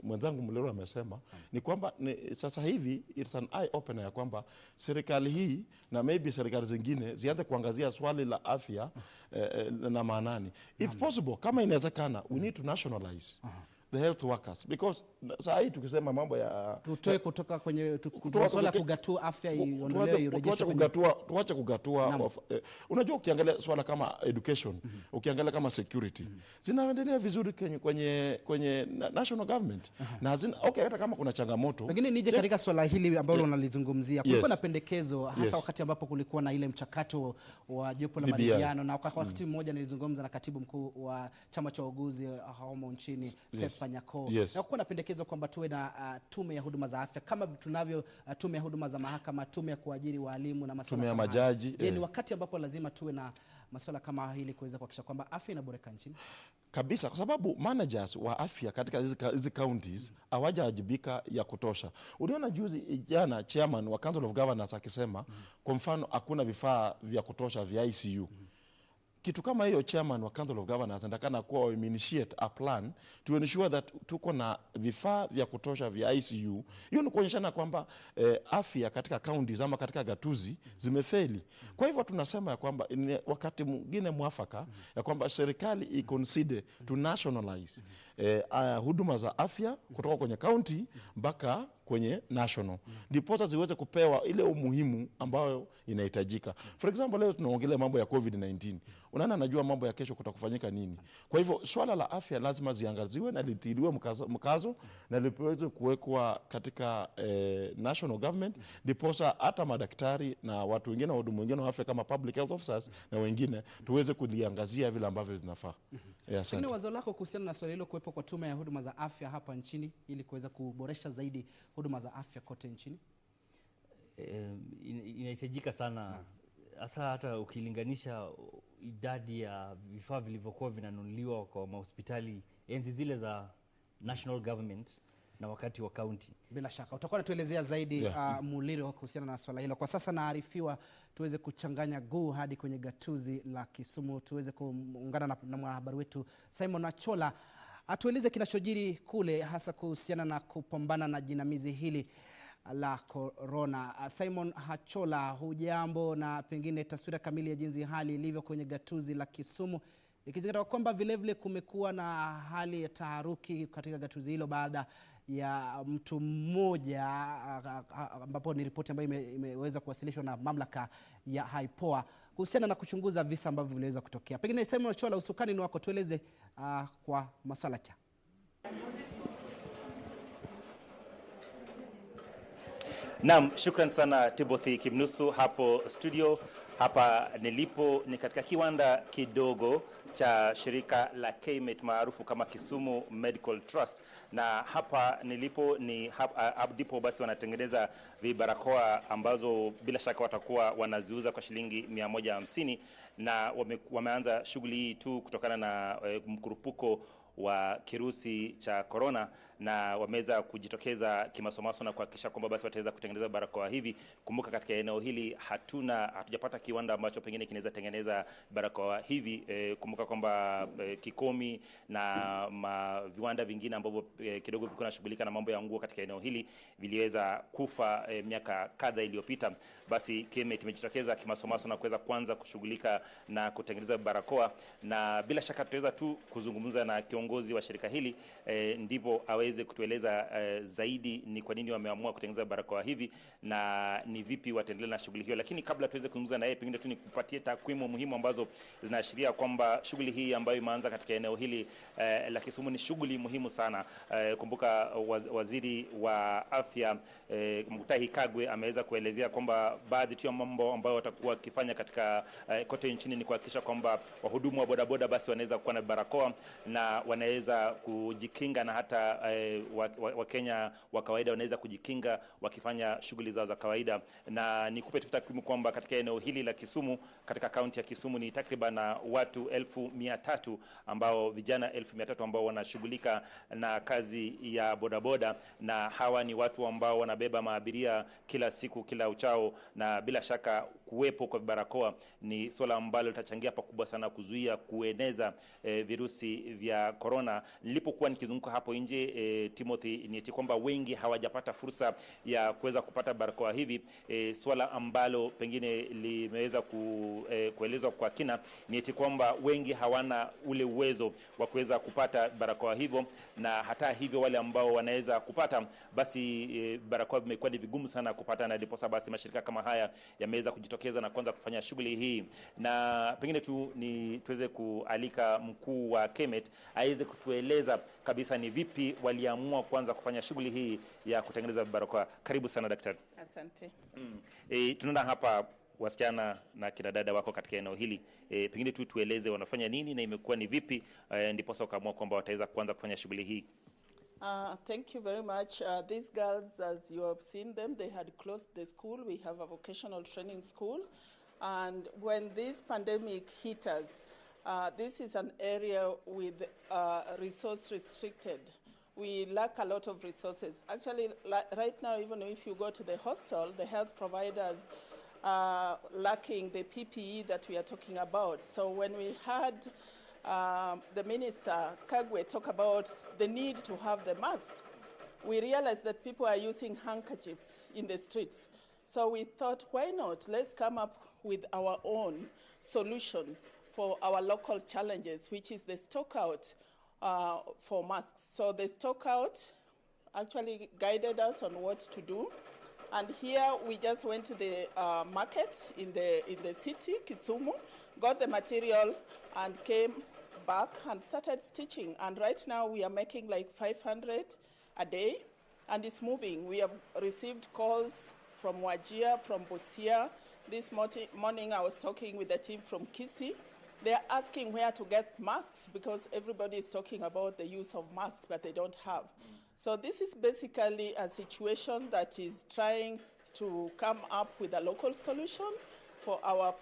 mwenzangu Muliro amesema, ni kwamba sasa hivi it's an eye opener ya kwamba serikali hii na maybe serikali zingine zianze kuangazia swali la afya na maanani. If possible, kama inawezekana, we need to nationalize the health workers, because saa hii tukisema mambo ya tutoe kutoka kwenye swala kugatua afya iondolewe irejeshe kwenye tuache kugatua. Unajua ukiangalia swala kama education, ukiangalia kama security, zinaendelea vizuri kwenye national government. Na hata kama kuna changamoto. Pengine nije katika swala hili ambalo unalizungumzia. Kulikuwa na pendekezo hasa wakati ambapo kulikuwa na ile mchakato wa jopo la maridhiano, na wakati mmoja nilizungumza na katibu mkuu wa chama cha uguzi haumo nchini Panyako. Na kuwa na pendekezo kwamba tuwe na tume ya huduma za afya kama tunavyo tume ya huduma za mahakama, tume ya kuajiri walimu na masuala ya majaji. Ni wakati ambapo lazima tuwe na masuala kama hili kuweza kuhakikisha kwamba afya inaboreka nchini. Kabisa, kwa sababu managers wa afya katika hizi counties hawajawajibika ya kutosha. Uliona juzi jana chairman wa Council of Governors akisema kwa mfano hakuna vifaa vya kutosha vya ICU. Kitu kama hiyo chairman wa Council of Governors anatakana kuwa initiate a plan to ensure that tuko na vifaa vya kutosha vya ICU. Hiyo ni kuonyeshana kwamba afya katika counties ama katika gatuzi zimefeli. Kwa hivyo tunasema ya kwamba wakati mwingine mwafaka ya kwamba serikali iconsider to nationalize huduma za afya kutoka kwenye county mpaka kwenye national. Ndiposa ziweze kupewa ile umuhimu ambayo inahitajika. For example, leo tunaongelea mambo ya Covid-19. Unaona najua mambo ya kesho kutakufanyika nini. Kwa hivyo swala la afya lazima ziangaziwe na litiliwe mkazo na liweze kuwekwa katika national government. Ndiposa hata madaktari na watu wengine, wahudumu wengine wa afya kama public health officers na wengine tuweze kuliangazia vile ambavyo zinafaa. Asante. Ni wazo lako kuhusiana na swali hilo kuwepo kwa tume ya huduma za afya hapa nchini ili kuweza kuboresha zaidi huduma za afya kote nchini? Inahitajika sana, hasa hata ukilinganisha idadi ya vifaa vilivyokuwa vinanunuliwa kwa mahospitali enzi zile za national government na wakati wa county. Bila shaka utakuwa unatuelezea zaidi Muliro kuhusiana na swala hilo. Kwa sasa naarifiwa tuweze kuchanganya guu hadi kwenye gatuzi la Kisumu, tuweze kuungana na mwanahabari wetu Simon Achola atueleze kinachojiri kule, hasa kuhusiana na kupambana na jinamizi hili la corona. Simon Achola, hujambo, na pengine taswira kamili ya jinsi hali ilivyo kwenye gatuzi la Kisumu, ikizingatia kwamba vilevile kumekuwa na hali ya taharuki katika gatuzi hilo baada ya mtu mmoja, ambapo ni ripoti ambayo imeweza kuwasilishwa na mamlaka ya Haipoa kuhusiana na kuchunguza visa ambavyo viliweza kutokea. Pengine Simon Achola, usukani ni wako, tueleze kwa masuala cha. Naam, shukran sana Timoty Kipnusu hapo studio. Hapa nilipo ni katika kiwanda kidogo cha shirika la KMET maarufu kama Kisumu Medical Trust, na hapa nilipo ni ndipo basi wanatengeneza vibarakoa ambazo bila shaka watakuwa wanaziuza kwa shilingi 150, na wameanza shughuli hii tu kutokana na mkurupuko wa kirusi cha corona, na wameweza kujitokeza kimasomaso na kuhakikisha kwamba basi wataweza kutengeneza barakoa hivi. Kumbuka katika eneo hili hatujapata kiwanda ambacho pengine kinaweza tengeneza barakoa hivi. Kumbuka Kumbuka kwamba Kikomi na viwanda vingine ambavyo kidogo vilikuwa nashughulika na mambo ya nguo katika eneo hili viliweza kufa miaka kadha iliyopita. Basi Kemet imejitokeza kimasomaso na kuweza kuanza kushughulika na kutengeneza barakoa, na bila shaka tutaweza tu kuzungumza na kiongozi wa shirika hili ndipo aweze kutueleza zaidi ni kwa nini wameamua kutengeneza barakoa hivi na ni vipi wataendelea na shughuli hiyo. Lakini kabla tuweze kuzungumza na yeye, pengine tu nikupatie takwimu muhimu ambazo zinaashiria kwamba shughuli hii ambayo imeanza katika eneo hili la Kisumu ni shughuli muhimu sana. Kumbuka waziri wa afya Mutahi Kagwe ameweza kuelezea kwamba baadhi tu ya mambo ambayo watakuwa wakifanya katika kote nchini ni kuhakikisha kwamba wahudumu wa bodaboda basi wanaweza kuwa na barakoa na wanaweza kujikinga, na hata Wakenya wa kawaida wanaweza kujikinga wakifanya shughuli zao za kawaida. Na nikupe tu takwimu kwamba katika eneo hili la Kisumu, katika kaunti ya Kisumu, ni takriban watu 1,300 ambao vijana 1,300 ambao wanashughulika na kazi ya bodaboda, na hawa ni watu ambao wanabeba maabiria kila siku kila uchao, na bila shaka kuwepo kwa barakoa ni swala ambalo litachangia pakubwa sana kuzuia kueneza virusi vya corona. Nilipokuwa nikizunguka hapo nje Timothy, ni eti kwamba wengi hawajapata fursa ya kuweza kupata barakoa hivi. Swala ambalo pengine limeweza kuelezwa kwa kina ni eti kwamba wengi hawana ule uwezo wa kuweza kupata barakoa hivyo, na hata hivyo wale ambao wanaweza kupata basi barakoa imekuwa ni vigumu sana kupata, na ndipo sababu basi mashirika kama haya yameweza kujitokeza na kuanza kufanya shughuli hii. Na pengine tu tuweze kualika mkuu wa Kemet aweze kutueleza kabisa ni vipi waliamua kuanza kufanya shughuli hii ya kutengeneza barakoa. Karibu sana daktari. Asante. Tunaona hapa wasichana na kina dada wako katika eneo hili. Pengine tu tueleze wanafanya nini na imekuwa ni vipi ndipo sasa wakaamua kwamba wataweza kuanza kufanya shughuli hii. Thank you very much. These girls, as you have seen them, they had closed the school. We have a vocational training school. And when this pandemic hit us, this is an area with resource restricted. We lack a lot of resources. Actually, right now, even if you go to the hostel, the health providers are lacking the PPE that we are talking about. So when we had the Minister Kagwe talk about the need to have the masks, we realized that people are using handkerchiefs in the streets. So we thought, why not? Let's come up with our own solution for our local challenges, which is the stock out for masks. So the stock out actually guided us on what to do. And here we just went to the market in the city, Kisumu, got the material and came back and started stitching. And right now we are making like 500 a day, and it's moving. We have received calls from Wajir, from Busia. This morning I was talking with the team from Kisii. They're asking where to get masks because everybody is talking about the use of masks, but they don't have. So this is basically a situation that is trying to come up with a local solution for our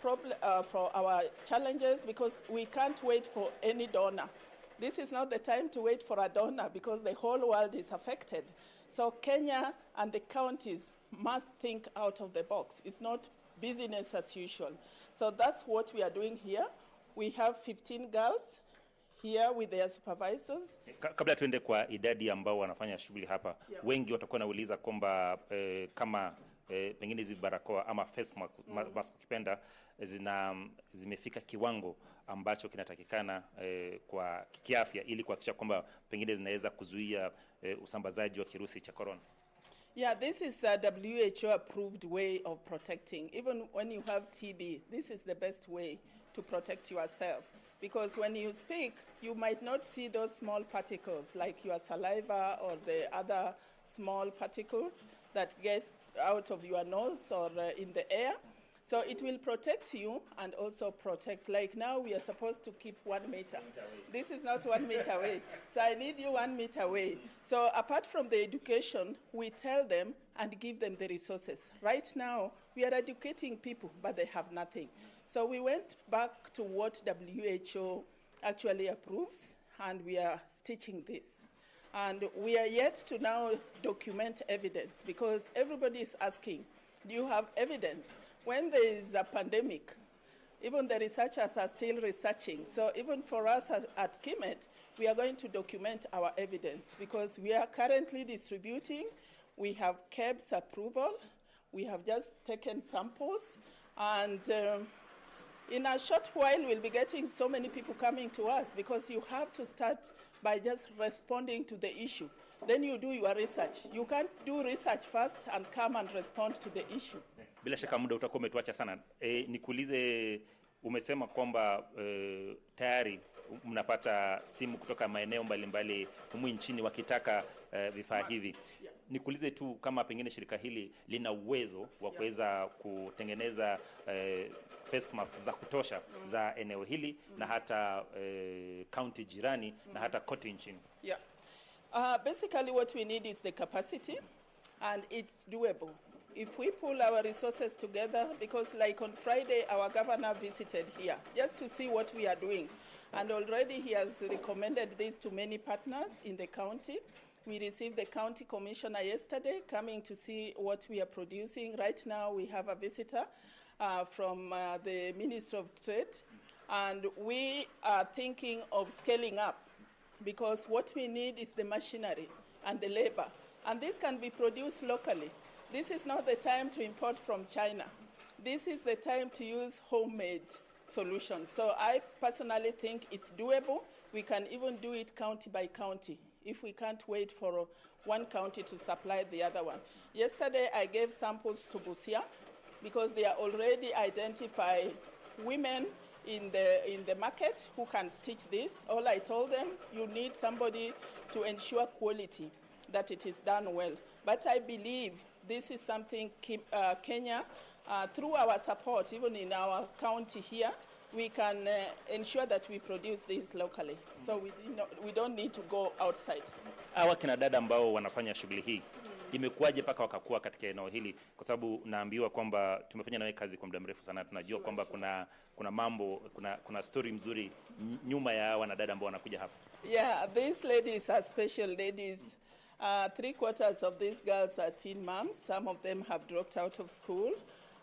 for our challenges, because we can't wait for any donor. This is not the time to wait for a donor because the whole world is affected. So Kenya and the counties must think out of the box. It's not business as usual. So that's what we are doing here. We have 15 girls here with their supervisors. Kabla tuende kwa idadi ambao wanafanya shughuli hapa, wengi watakuwa nauliza kwamba kama pengine hizi barakoa ama face mask ukipenda zimefika kiwango ambacho kinatakikana kwa kiafya ili kuhakikisha kwamba pengine zinaweza kuzuia usambazaji wa kirusi cha corona. Yeah, this is a WHO approved way of protecting. Even when you have TB, this is the best way to protect yourself. Because when you speak, you might not see those small particles like your saliva or the other small particles that get out of your nose or in the air. So it will protect you and also protect. Like now we are supposed to keep 1 meter. This is not 1 meter away. So I need you 1 meter away. So apart from the education, we tell them and give them the resources. Right now, we are educating people, but they have nothing. So we went back to what WHO actually approves, and we are stitching this. And we are yet to now document evidence, because everybody is asking, do you have evidence? When there is a pandemic, Even the researchers are still researching. So even for us at KIMET, we are going to document our evidence because we are currently distributing. We have KEBS approval. We have just taken samples. And in a short while, we'll be getting so many people coming to us because you have to start by just responding to the issue. Then you do your research. You can't do research first and come and respond to the issue. Bila shaka muda utakuwa umetuacha sana. Nikuulize, umesema kwamba tayari mnapata simu kutoka maeneo mbalimbali humu nchini wakitaka vifaa hivi. Nikuulize tu kama pengine shirika hili lina uwezo wa kuweza kutengeneza face masks za kutosha za eneo hili na hata county jirani na hata kote nchini. Yeah. Basically what we need is the capacity, and it's doable. If we pull our resources together, because like on Friday, our governor visited here just to see what we are doing. And already he has recommended this to many partners in the county. We received the county commissioner yesterday coming to see what we are producing. Right now we have a visitor from the Ministry of Trade, and we are thinking of scaling up because what we need is the machinery and the labor. And this can be produced locally. This is not the time to import from China. This is the time to use homemade solutions. So I personally think it's doable. We can even do it county by county if we can't wait for one county to supply the other one. Yesterday I gave samples to Busia because they are already identified women in the market who can stitch this. All I told them, you need somebody to ensure quality, that it is done well. But I believe this is something Kenya, through our support, even in our county here, we can ensure that we produce this locally. So we don't need to go outside. Hawa kina dada ambao wanafanya shughuli hii, imekuwaje paka wakakuwa katika eneo hili? Kwa sababu naambiwa kwamba tumefanya nawe kazi kwa muda mrefu sana. Tunajua kwamba kuna mambo, kuna story mzuri nyuma ya hawa dada ambao wanakuja hapa. Yeah, these ladies are special ladies. 3/4 of these girls are teen moms. Some of them have dropped out of school.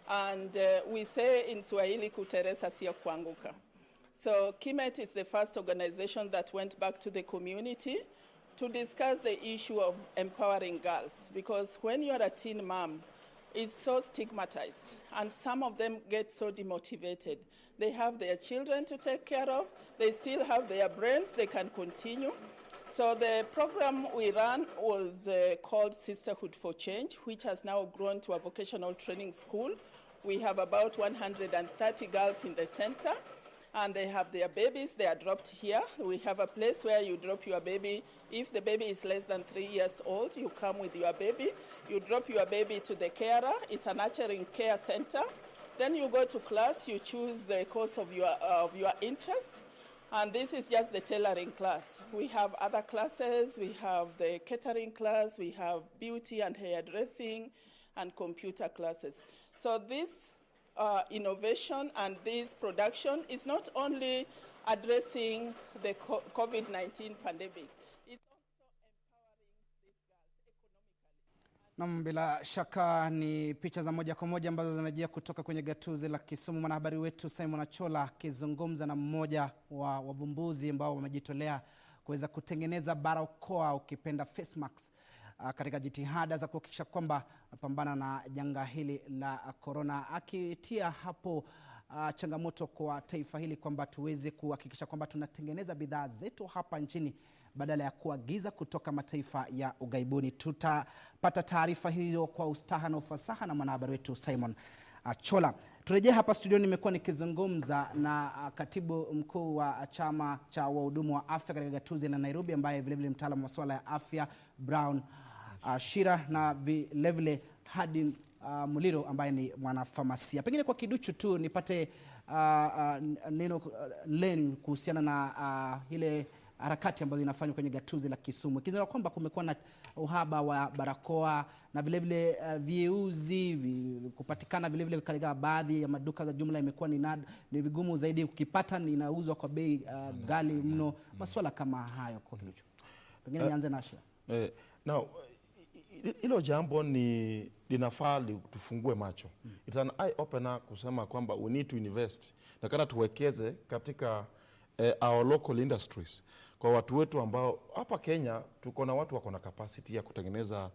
And we say in Swahili, kuteresa sio kuanguka. So KIMET is the first organization that went back to the community to discuss the issue of empowering girls. Because when you are a teen mom, it's so stigmatized. And some of them get so demotivated. They have their children to take care of. They still have their brains. They can continue. So the program we ran was called Sisterhood for Change, which has now grown to a vocational training school. We have about 130 girls in the center, and they have their babies. They are dropped here. We have a place where you drop your baby. If the baby is less than 3 years old, you come with your baby. You drop your baby to the carer. It's a nurturing care center. Then you go to class. You choose the course of your interest. And this is just the tailoring class. We have other classes. We have the catering class. We have beauty and hairdressing and computer classes. So this innovation and this production is not only addressing the COVID-19 pandemic. It's also empowering these girls economically. Naam, bila shaka ni picha za moja kwa moja ambazo zinajia kutoka kwenye gatuzi la Kisumu. Mwanahabari wetu Simon Achola akizungumza na mmoja wa wavumbuzi ambao wamejitolea kuweza kutengeneza barakoa, ukipenda face masks, katika jitihada za kuhakikisha kwamba pambana na janga hili la corona, akitia hapo changamoto kwa taifa hili kwamba tuweze kuhakikisha kwamba tunatengeneza bidhaa zetu hapa nchini badala ya kuagiza kutoka mataifa ya ugaibuni. Tutapata taarifa hiyo kwa ustaha na ufasaha na mwanahabari wetu Simon Achola. Turejea hapa studio. Nimekuwa nikizungumza na katibu mkuu wa chama cha wahudumu wa afya katika gatuzi la Nairobi, ambaye vile vile mtaalamu wa masuala ya afya Brown Ashira, na vile vile Hardin Muliro ambaye ni mwanafamasia. Pengine kwa kiduchu tu nipate neno leni kuhusiana na ile harakati ambazo inafanywa kwenye gatuzi la Kisumu, kizana kwamba kumekuwa na uhaba wa barakoa na vile vile vieuzi kupatikana vile vile katika baadhi ya maduka za jumla. Imekuwa ni vigumu zaidi kukipata, inauzwa kwa bei ghali mno. Masuala kama hayo kwa kiduchu, pengine nianze na Ashira. Now hilo jambo ni linafaa tufungue macho. It's an eye opener kusema kwamba we need to invest na kana tuwekeze katika our local industries, kwa watu wetu ambao hapa Kenya tuko na watu wako na capacity ya kutengeneza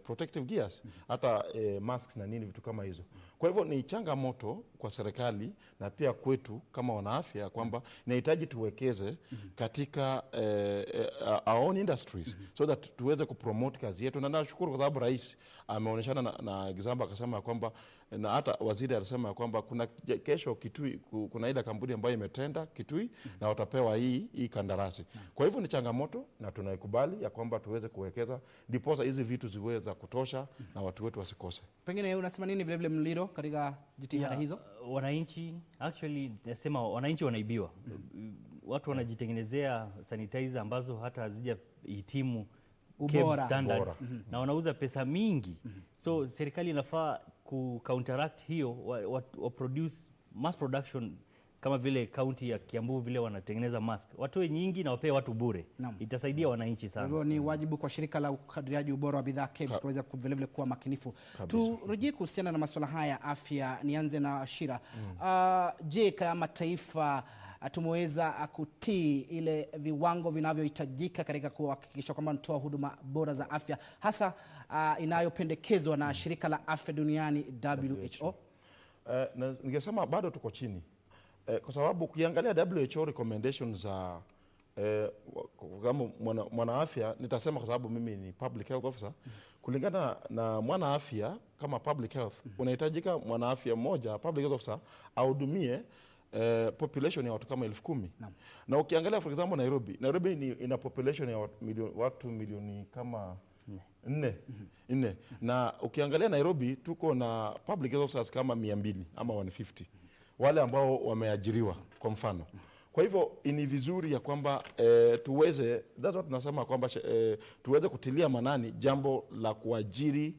protective gears, hata masks na nini, vitu kama hizo. Kwa hivyo ni changamoto kwa serikali na pia kwetu kama wanaafya kwamba inahitaji tuwekeze katika our own industries so that tuweze kupromote kazi yetu, na nashukuru kwa sababu rais ameonyeshana na example akasema kwamba, na hata waziri alisema kwamba kuna kesho Kitui kuna ile kampuni ambayo imetenda Kitui na watapewa hii kandarasi. Kwa hivyo ni changamoto na tunaikubali ya kwamba tuweze kuwekeza ndiposa hizi vitu ziweza kutosha na watu wetu wasikose. Pengine unasema nini vile vile Muliro katika jitihada hizo? Wananchi actually nasema wananchi wanaibiwa. Watu wanajitengenezea sanitizer ambazo hata hazijahitimu ubora standards na wanauza pesa mingi. So serikali inafaa ku counteract hiyo, wa produce mass production kama vile county ya Kiambu vile wanatengeneza mask. Watoe nyingi na wapee watu bure. Itasaidia wananchi sana. Hivyo ni wajibu kwa shirika la ukadiriaji ubora wa bidhaa KEBS kuweza vile vile kuwa makinifu. Turejee kuhusiana na masuala haya afya, nianze na Ashira. Je, kama taifa tumeweza kutii ile viwango vinavyohitajika katika kuhakikisha kwamba tunatoa huduma bora za afya, hasa inayopendekezwa na shirika la afya duniani WHO? Ningesema bado tuko chini. Kwa sababu ukiangalia WHO recommendations za kama mwanaafya, nitasema kwa sababu mimi ni public health officer, kulingana na mwanaafya kama public health, unahitajika mwanaafya mmoja public health officer ahudumie population ya watu kama 10,000. Na ukiangalia for example Nairobi ina population ya watu milioni kama 4. Na ukiangalia Nairobi tuko na public health officers kama 200 ama 150 wale ambao wameajiriwa kwa mfano. Kwa hivyo ni vizuri ya kwamba tuweze, that's what tunasema kwamba tuweze kutilia manani jambo la kuajiri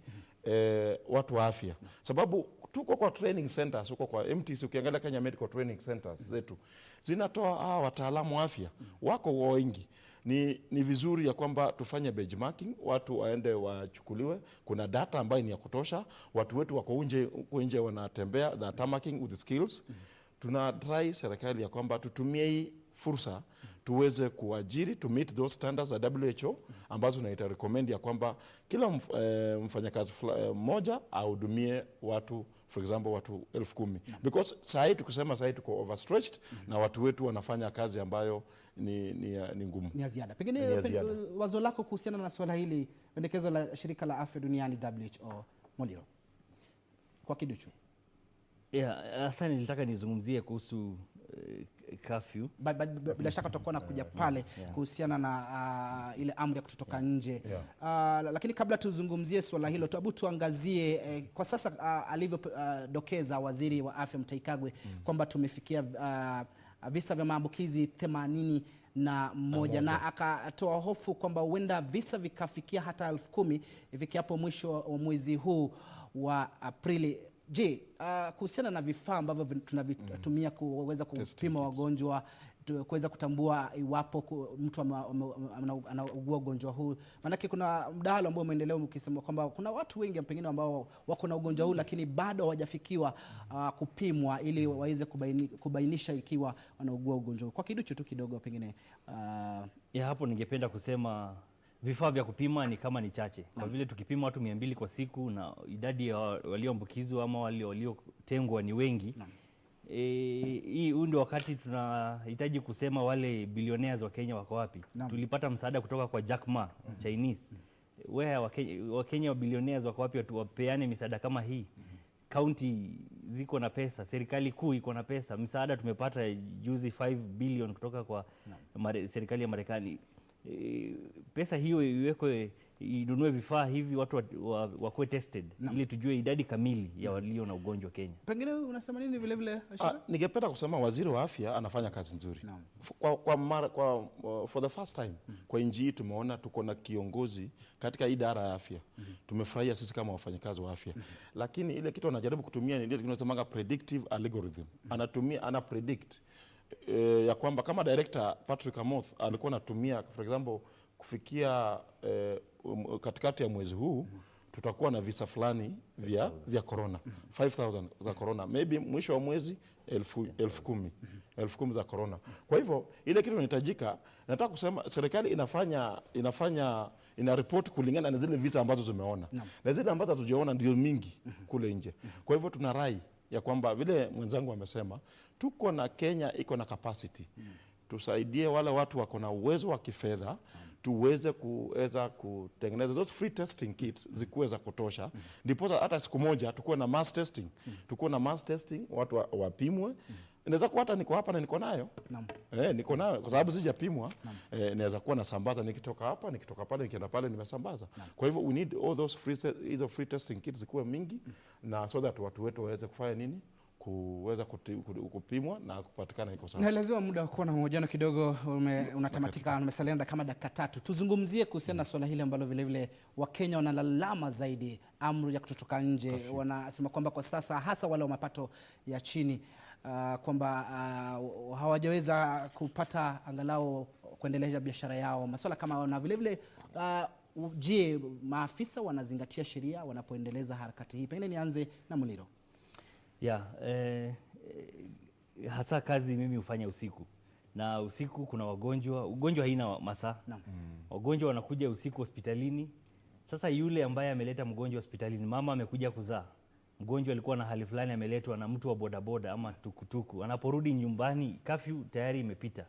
watu wa afya, sababu tuko kwa training centers, huko kwa MTC, ukiangalia Kenya Medical Training Centers zetu zinatoa wataalamu wa afya wako wengi. Ni vizuri ya kwamba tufanye benchmarking, watu waende wachukuliwe, kuna data ambayo ni ya kutosha, watu wetu wako nje wanatembea, the tarmaking with the skills. Tuna try serikali ya kwamba tutumie hii fursa tuweze kuajiri to meet those standards za WHO ambazo naita recommend ya kwamba kila mfanyakazi mmoja ahudumie watu, for example watu 10,000, because sahi tukisema sahi tuko overstretched na watu wetu wanafanya kazi ambayo ni ngumu, ni ziada. Pengine wazo lako kuhusiana na swala hili, pendekezo la shirika la afya duniani WHO, Muliro, kwa kiduchu? Asante, nilitaka nizungumzie kuhusu curfew. Bila shaka tutakuwa na kuja pale kuhusiana na ile amri ya kutotoka nje. Lakini kabla tuzungumzie swala hilo, hebu tuangazie kwa sasa alivyodokeza waziri wa afya Mutahi Kagwe kwamba tumefikia visa vya maambukizi 81 na akatoa hofu kwamba huenda visa vikafikia hata 10,000 ifikiapo mwisho wa mwezi huu wa Aprili. Je, kuhusiana na vifaa ambavyo tunavitumia kuweza kupima wagonjwa, kuweza kutambua iwapo mtu anaugua ugonjwa huu, maanake kuna mdahalo ambao umeendelea ukisema kwamba kuna watu wengi pengine ambao wako na ugonjwa huu lakini bado hawajafikiwa kupimwa ili waweze kubainisha ikiwa wanaugua ugonjwa huu. Kwa kiduchu tu kidogo pengine hapo ningependa kusema vifaa vya kupima ni kama ni chache. Kwa vile tukipima watu 200 kwa siku na idadi ya walioambukizwa ama waliotengwa ni wengi, hii ndio wakati tunahitaji kusema wale billionaires wa Kenya wako wapi? Tulipata msaada kutoka kwa Jack Ma, Chinese. Wa Kenya billionaires wako wapi wapeane misaada kama hii? County ziko na pesa, serikali kuu iko na pesa. Msaada tumepata juzi 5 billion kutoka kwa serikali ya Marekani. Pesa hiyo iwekwe, inunue vifaa hivi, watu wakuwe tested ili tujue idadi kamili ya walio na ugonjwa Kenya. Pengine unasema nini vile vile Ashira? Ningependa kusema waziri wa afya anafanya kazi nzuri. For the first time kwa nchi hii tumeona tuko na kiongozi katika idara ya afya. Tumefurahia sisi kama wafanyakazi wa afya. Lakini ile kitu anajaribu kutumia ni ile tunasema predictive algorithm. Ana predict ya kwamba kama director Patrick Amoth alikuwa anatumia for example kufikia katikati ya mwezi huu tutakuwa na visa fulani vya corona, 5,000 za corona, maybe mwisho wa mwezi 10,000 za corona. Kwa hivyo ile kitu inahitajika, nataka kusema serikali ina report kulingana na zile visa ambazo zimeona, na zile ambazo hatujaona ndio mingi kule nje. Kwa hivyo tuna rai ya kwamba vile mwenzangu amesema, tuko na Kenya iko na capacity. Tusaidie wale watu wako na uwezo wa kifedha, tuweze kutengeneza those free testing kits zikuwe za kutosha, ndipo hata siku moja tukuwe na mass testing, watu wapimwe. Inaweza kuwa hata niko hapa na niko nayo. Niko nayo kwa sababu sijapimwa. Inaweza kuwa nasambaza nikitoka hapa, nikitoka pale, nikienda pale nimesambaza. Kwa hivyo we need all those free testing kits zikuwe mingi, na so that watu wetu waweze kufanya nini? Kuweza kupimwa na kupatikana iko sawa. Naelezewa muda wako na mahojiano kidogo unatamatika, umesalia kama dakika 3. Tuzungumzie kuhusiana na swala hili ambalo vile vile Wakenya wanalalama zaidi, amri ya kutotoka nje. Wanasema kwamba kwa sasa hasa wale wa mapato ya chini kwamba hawajaweza kupata angalau kuendeleza biashara yao, masuala kama, na vile vile je, maafisa wanazingatia sheria wanapoendeleza harakati hii? Pengine nianze na Muliro. Hasa kazi mimi hufanya usiku, na usiku kuna ugonjwa haina masaa. Wagonjwa wanakuja usiku hospitalini. Sasa yule ambaye ameleta mgonjwa hospitalini, mama amekuja kuzaa, mgonjwa alikuwa na hali fulani, ameletwa na mtu wa bodaboda ama tukutuku, anaporudi nyumbani curfew tayari imepita,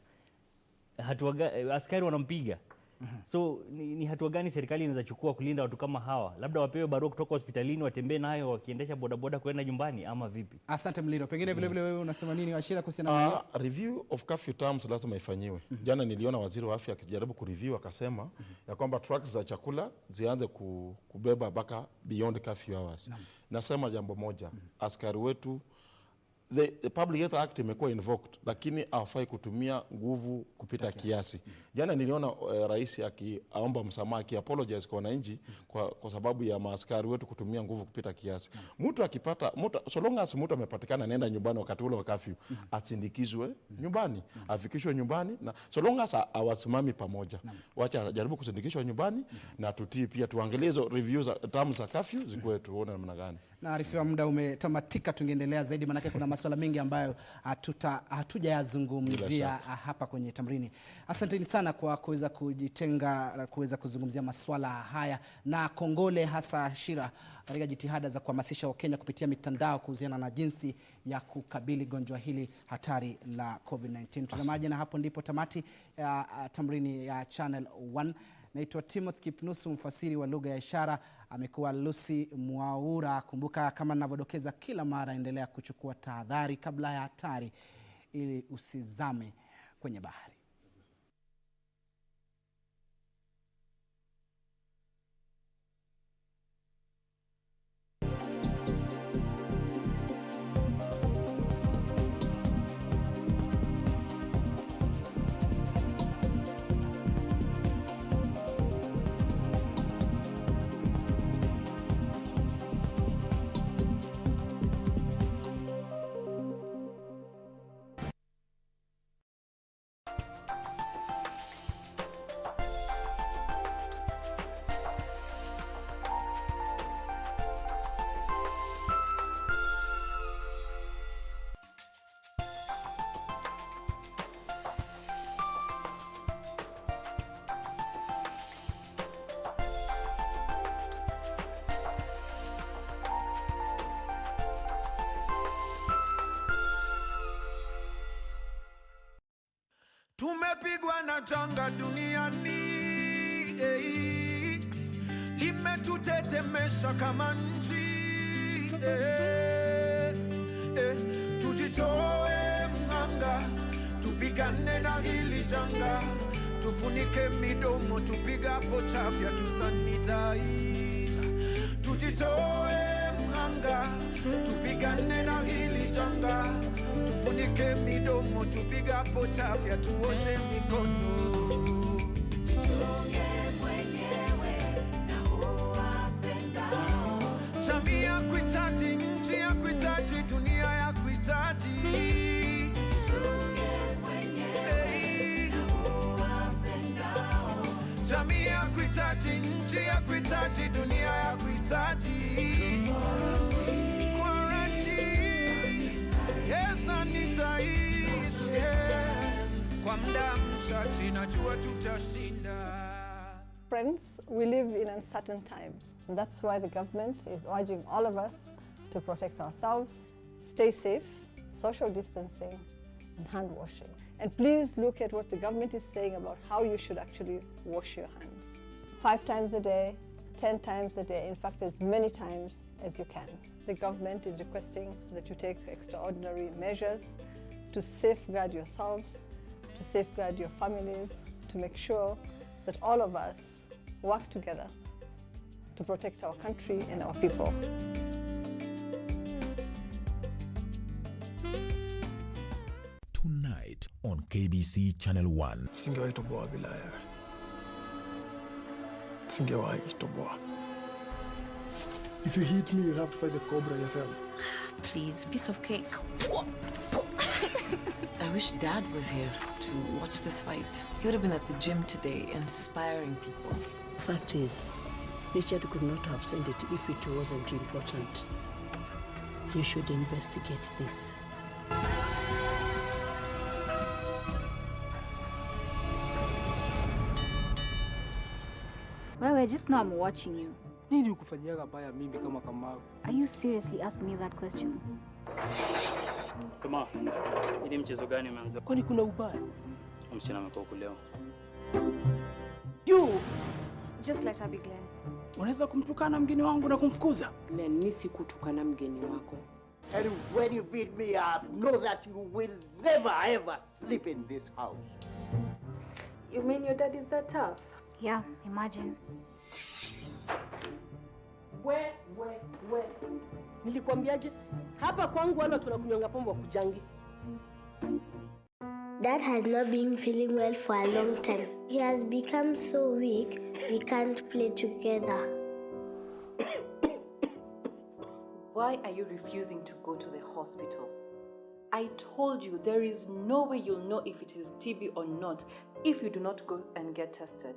askari wanampiga. So ni hatua gani serikali inaweza chukua kulinda watu kama hawa? Labda wapewe barua kutoka hospitalini, watembee nayo wakiendesha bodaboda kwenda nyumbani, ama vipi? Asante Muliro. Pengine vile vile wewe unasema nini Ashira kuhusiana na hiyo? Review of curfew terms lazima ifanyiwe. Jana niliona waziri wa afya akijaribu kureview, akasema ya kwamba trucks za chakula zianze kubeba mpaka beyond curfew hours. Nasema jambo moja, askari wetu, the Public Health Act imekuwa invoked, lakini hawafai kutumia nguvu kupita kiasi. Jana niliona rais akiomba msamaha, apologize kwa wananchi kwa sababu ya maaskari wetu kutumia nguvu kupita kiasi. Mtu akipata so long as mtu amepatikana anaenda nyumbani wakati ule wa curfew, asindikizwe nyumbani, afikishwe nyumbani, na so long as awasimami pamoja, wacha jaribu kusindikishwa nyumbani, na tutii pia tuangalie hizo reviews terms za curfew zikuwe tuone namna gani. Na arifiwa muda umetamatika, tungeendelea zaidi manake kuna masuala mengi ambayo hatujayazungumzia hapa kwenye Tamrini. Asanteni sana kwa kuweza kujitenga na kuweza kuzungumzia masuala haya, na kongole hasa Ashira katika jitihada za kuhamasisha Wakenya kupitia mitandao kuhusiana na jinsi ya kukabili gonjwa hili hatari la COVID-19. Mtazamaji, na hapo ndipo tamati ya Tamrini ya Channel 1. Naitwa Timoty Kipnusu, mfasiri wa lugha ya ishara. Amekuwa Lucy Mwaura. Kumbuka, kama ninavyodokeza kila mara, endelea kuchukua tahadhari kabla ya hatari ili usizame kwenye bahari. Tumepigwa na janga duniani, limetutetemesha kama nchi, tujitoe mhanga, tupigane na hili janga, tufunike midomo, tupigapo chafya tusanitize. Tujitoe mhanga, tupigane na hili janga, tufunike midomo, tupigapo chafya tuoshe mikono. Tuonge mwenyewe na uwapendao. Jamii ya kuhitaji, nchi ya kuhitaji, dunia ya kuhitaji. Tuonge mwenyewe na uwapendao. jamii ya kuhitaji, nchi ya kuhitaji, dunia ya kuhitaji. Quarantine, yes, sanitize, yeah. Kwa muda mchache najua tutashinda. Friends, we live in uncertain times. And that's why the government is urging all of us to protect ourselves, stay safe, social distancing, and hand washing. And please look at what the government is saying about how you should actually wash your hands. 5 times a day, 10 times a day, in fact, as many times as you can. The government is requesting that you take extraordinary measures to safeguard yourselves, to safeguard your families, to make sure that all of us work together to protect our country and our people. Tonight on KBC Channel 1. Singewahi toboa bila wewe. Singewahi toboa. If you hit me, you'll have to fight the cobra yourself. Please, piece of cake. I wish Dad was here to watch this fight. He would have been at the gym today, inspiring people. Fact is, Richard could not have sent it if it wasn't important. You should investigate this. Well, just know I'm watching you. Nini ukufanyaga baya mimi kama Kamau? Are you seriously asking me that question? Kama, ili mchezo gani umeanza? Kwani kuna ubaya? Msichana amekuwa huku leo. You! Just let her be, Glenn. Unaweza kumtukana mgeni wangu na kumfukuza? Glenn, mimi sikutukana mgeni wako. And when you beat me up, know that you will never ever sleep in this house. You mean your dad is that tough? Yeah, imagine. We. Nilikwambiaje? Hapa kwangu wala tunakunywanga pombe kujangi. Dad has not been feeling well for a long time. He has become so weak, we can't play together. Why are you refusing to go to the hospital? I told you there is no way you'll know if it is TB or not if you do not go and get tested.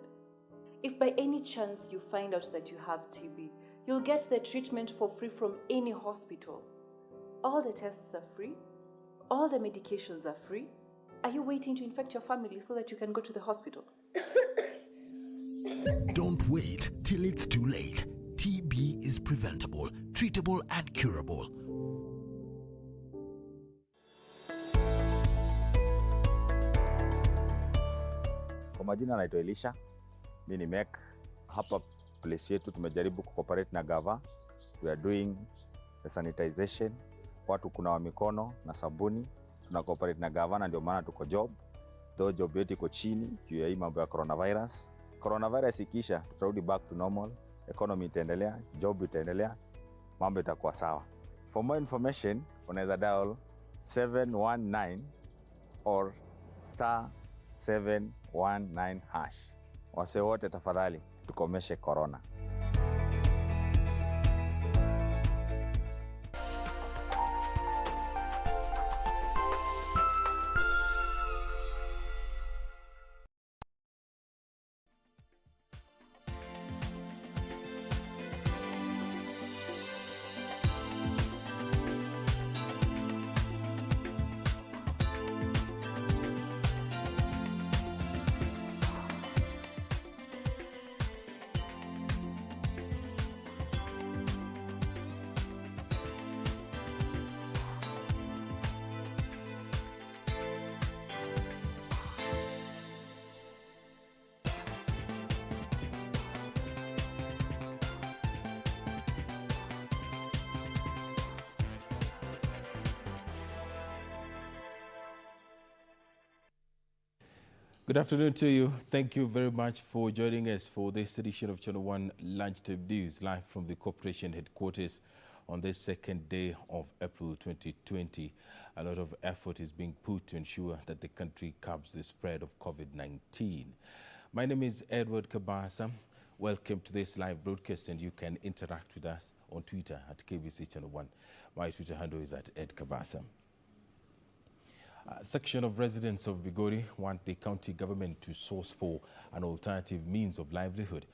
If by any chance you find out that you have TB, you'll get the treatment for free from any hospital. All the tests are free. All the medications are free. Are you waiting to infect your family so that you can go to the hospital? Don't wait till it's too late. TB is preventable, treatable, and curable. Kwa majina naitwa Elisha. Mimi ni MEC. Hapa place yetu tumejaribu cooperate na gava. We are doing the sanitization. Watu kunawa mikono na sabuni. Tuna cooperate na gava na ndio maana tuko job. Though job yetu iko chini juu ya hii mambo ya coronavirus. Coronavirus ikisha tutarudi back to normal. Economy itaendelea, job itaendelea, mambo itakuwa sawa. For more information, unaweza dial 719 or *719#. Wase wote tafadhali tukomeshe corona. Good afternoon to you. Thank you very much for joining us for this edition of Channel 1 Lunchtime News, live from the Corporation headquarters on this second day of April 2020. A lot of effort is being put to ensure that the country curbs the spread of COVID-19. My name is Edward Kabasa. Welcome to this live broadcast, and you can interact with us on Twitter at KBC Channel 1. My Twitter handle is at Ed Kabasa. A section of residents of Migori want the county government to source for an alternative means of livelihood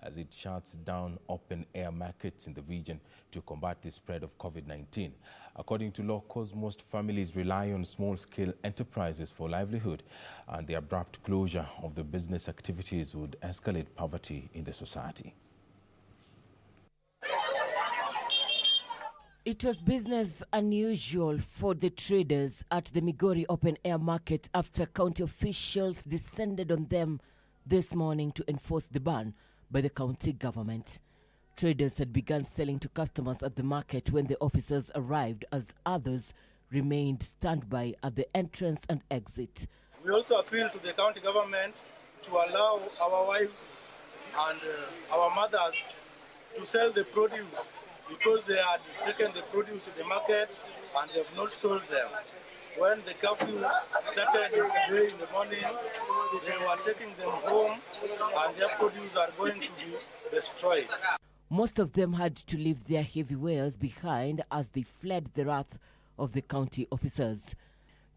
as it shuts down open-air markets in the region to combat the spread of COVID-19. According to locals, most families rely on small-scale enterprises for livelihood, and the abrupt closure of the business activities would escalate poverty in the society. It was business unusual for the traders at the Migori open-air market after county officials descended on them this morning to enforce the ban by the county government. Traders had begun selling to customers at the market when the officers arrived, as others remained standby at the entrance and exit. We also appeal to the county government to allow our wives and our mothers to sell the produce, because they had taken the produce to the market and they have not sold them. When the curfew started today in the morning, they were taking them home and their produce are going to be destroyed. Most of them had to leave their heavy wares behind as they fled the wrath of the county officers.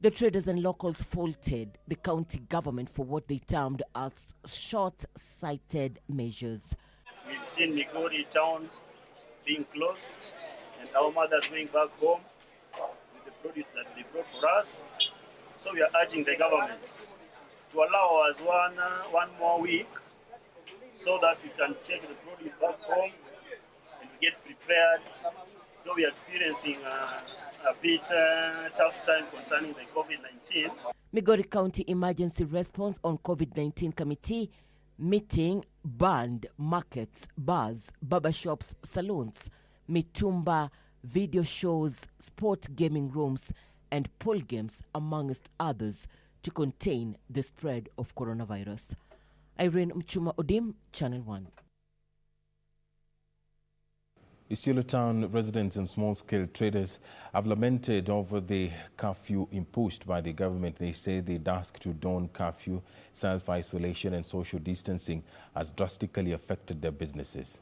The traders and locals faulted the county government for what they termed as short-sighted measures. We've seen Migori town being closed and our mothers going back home with the produce that they brought for us. So we are urging the government to allow us one more week so that we can take the produce back home and get prepared. Though we are experiencing a bit tough time concerning the COVID-19. Migori County Emergency Response on COVID-19 Committee meeting banned markets, bars, barber shops, salons, mitumba, video shows, sport gaming rooms, and pool games, amongst others, to contain the spread of coronavirus. Irene Mchuma Odim, Channel 1. Isiolo town residents and small-scale traders have lamented over the curfew imposed by the government. They say the task to don curfew, self-isolation and social distancing has drastically affected their businesses.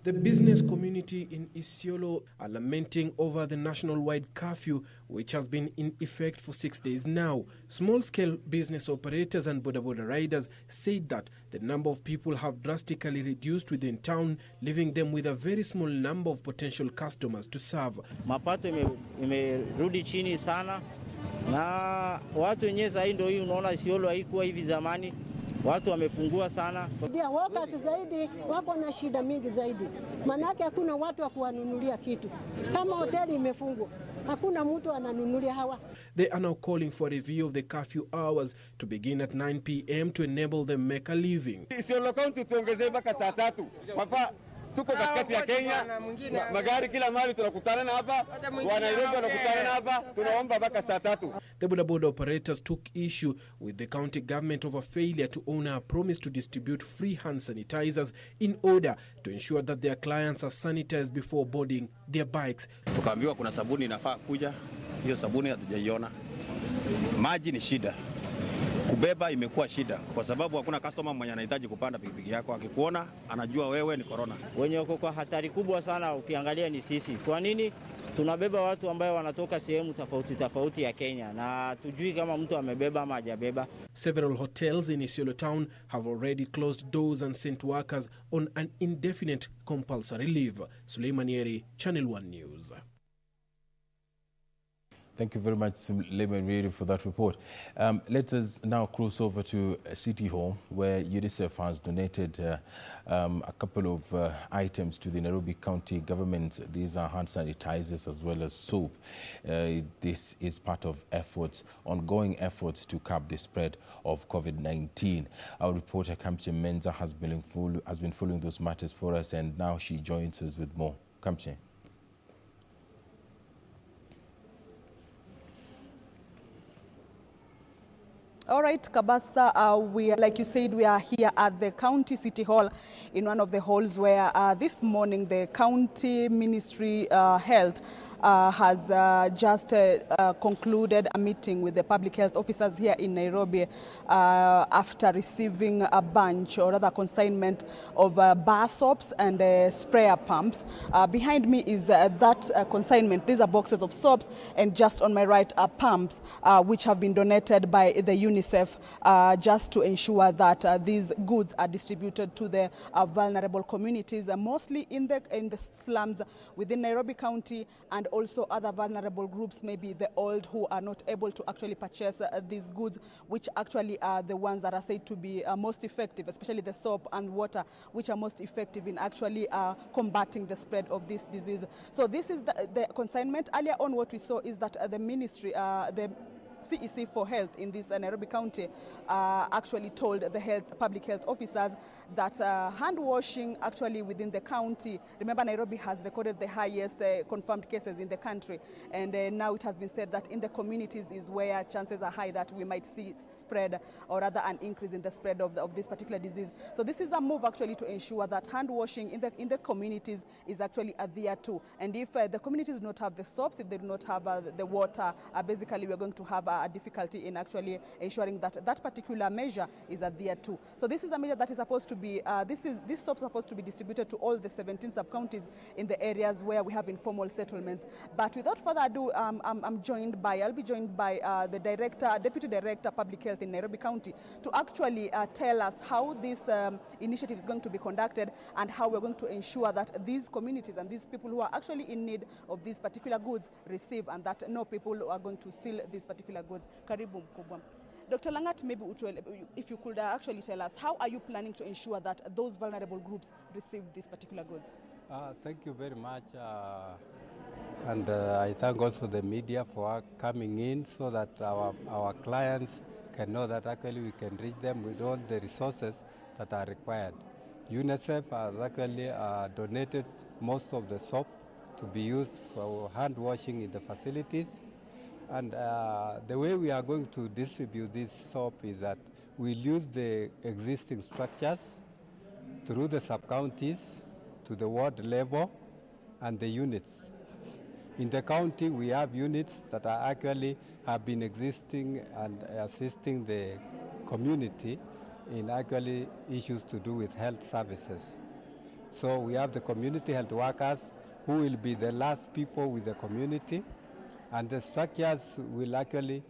The business community in Isiolo are lamenting over the national-wide curfew, which has been in effect for 6 days now. Small-scale business operators and boda riders said that the number of people have drastically reduced within town, leaving them with a very small number of potential customers to serve. Mapato imerudi chini sana, na watu wenyewe sasa ndio hii unaona Isiolo haikuwa hivi zamani. Watu wamepungua sana. Workers zaidi wako na shida mingi zaidi. Manake hakuna watu wa kuwanunulia kitu. Kama hoteli imefungwa, hakuna mtu ananunulia hawa. They are now calling for a review of the curfew hours to begin at 9 p.m. to enable them make a living. Isiolo County tuongezee mpaka saa 3. Papa tuko katikati ya Kenya. Magari kila mahali tunakutana na hapa. Wa Nairobi wanakutana na hapa. Tunaomba mpaka saa 3. The boda operators took issue with the county government over failure to honor a promise to distribute free hand sanitizers in order to ensure that their clients are sanitized before boarding their bikes. Tukaambiwa kuna sabuni inafaa kuja. Hiyo sabuni hatujaiona. Maji ni shida. Kubeba imekuwa shida kwa sababu hakuna customer mwenye anahitaji kupanda pikipiki yako, akikuona anajua wewe ni corona. Wenye wako kwa hatari kubwa sana ukiangalia ni sisi. Kwa nini? Tunabeba watu ambao wanatoka sehemu tofauti ya Kenya na tujui kama mtu amebeba ama hajabeba. Several hotels in Isiolo town have already closed doors and sent workers on an indefinite compulsory leave. Suleimanieri, Channel 1 News. Thank you very much, Suleimanieri, for that report. Let us now cross over to City Hall, where UNICEF has donated a couple of items to the Nairobi County government. These are hand sanitizers as well as soap. This is part of ongoing efforts to curb the spread of COVID-19. Our reporter, Kamche Menza, has been following those matters for us, and now she joins us with more. Kamche. All right, Kabasa, like you said, we are here at the County City Hall in one of the halls where this morning the County Ministry Health has just concluded a meeting with the public health officers here in Nairobi after receiving a bunch, or rather consignment, of bar soaps and sprayer pumps. Behind me is that consignment. These are boxes of soaps, and just on my right are pumps which have been donated by the UNICEF just to ensure that these goods are distributed to the vulnerable communities, mostly in the slums within Nairobi County, and also other vulnerable groups, maybe the old who are not able to actually purchase these goods, which actually are the ones that are said to be most effective, especially the soap and water, which are most effective in actually combating the spread of this disease. So this is the consignment. Earlier on, what we saw is that the ministry, the CEC for Health in this Nairobi County actually told the public health officers that hand washing actually within the county, remember Nairobi has recorded the highest confirmed cases in the country, and now it has been said that in the communities is where chances are high that we might see spread, or rather an increase in the spread of this particular disease. So this is a move actually to ensure that hand washing in the communities is actually there too. And if the communities do not have the soaps, if they do not have the water, basically we're going to have a difficulty in actually ensuring that that particular measure is there too. So this is a measure that is supposed to be, this soap is supposed to be distributed to all the 17 sub-counties in the areas where we have informal settlements. But without further ado, I'll be joined by the Deputy Director Public Health in Nairobi County to actually tell us how this initiative is going to be conducted and how we're going to ensure that these communities and these people who are actually in need of these particular goods receive, and that no people are going to steal these particular goods. Karibu mkubwa. Dr. Langat, maybe if you could actually tell us, how are you planning to ensure that those vulnerable groups receive these particular goods? Thank you very much. And I thank also the media for coming in so that our clients can know that actually we can reach them with all the resources that are required. UNICEF has actually donated most of the soap to be used for hand washing in the facilities. And the way we are going to distribute this soap is that we'll use the existing structures through the sub-counties to the ward level and the units. In the county, we have units that are actually have been existing and assisting the community in actually issues to do with health services. So we have the community health workers who will be the last people with the community, and the structures will actually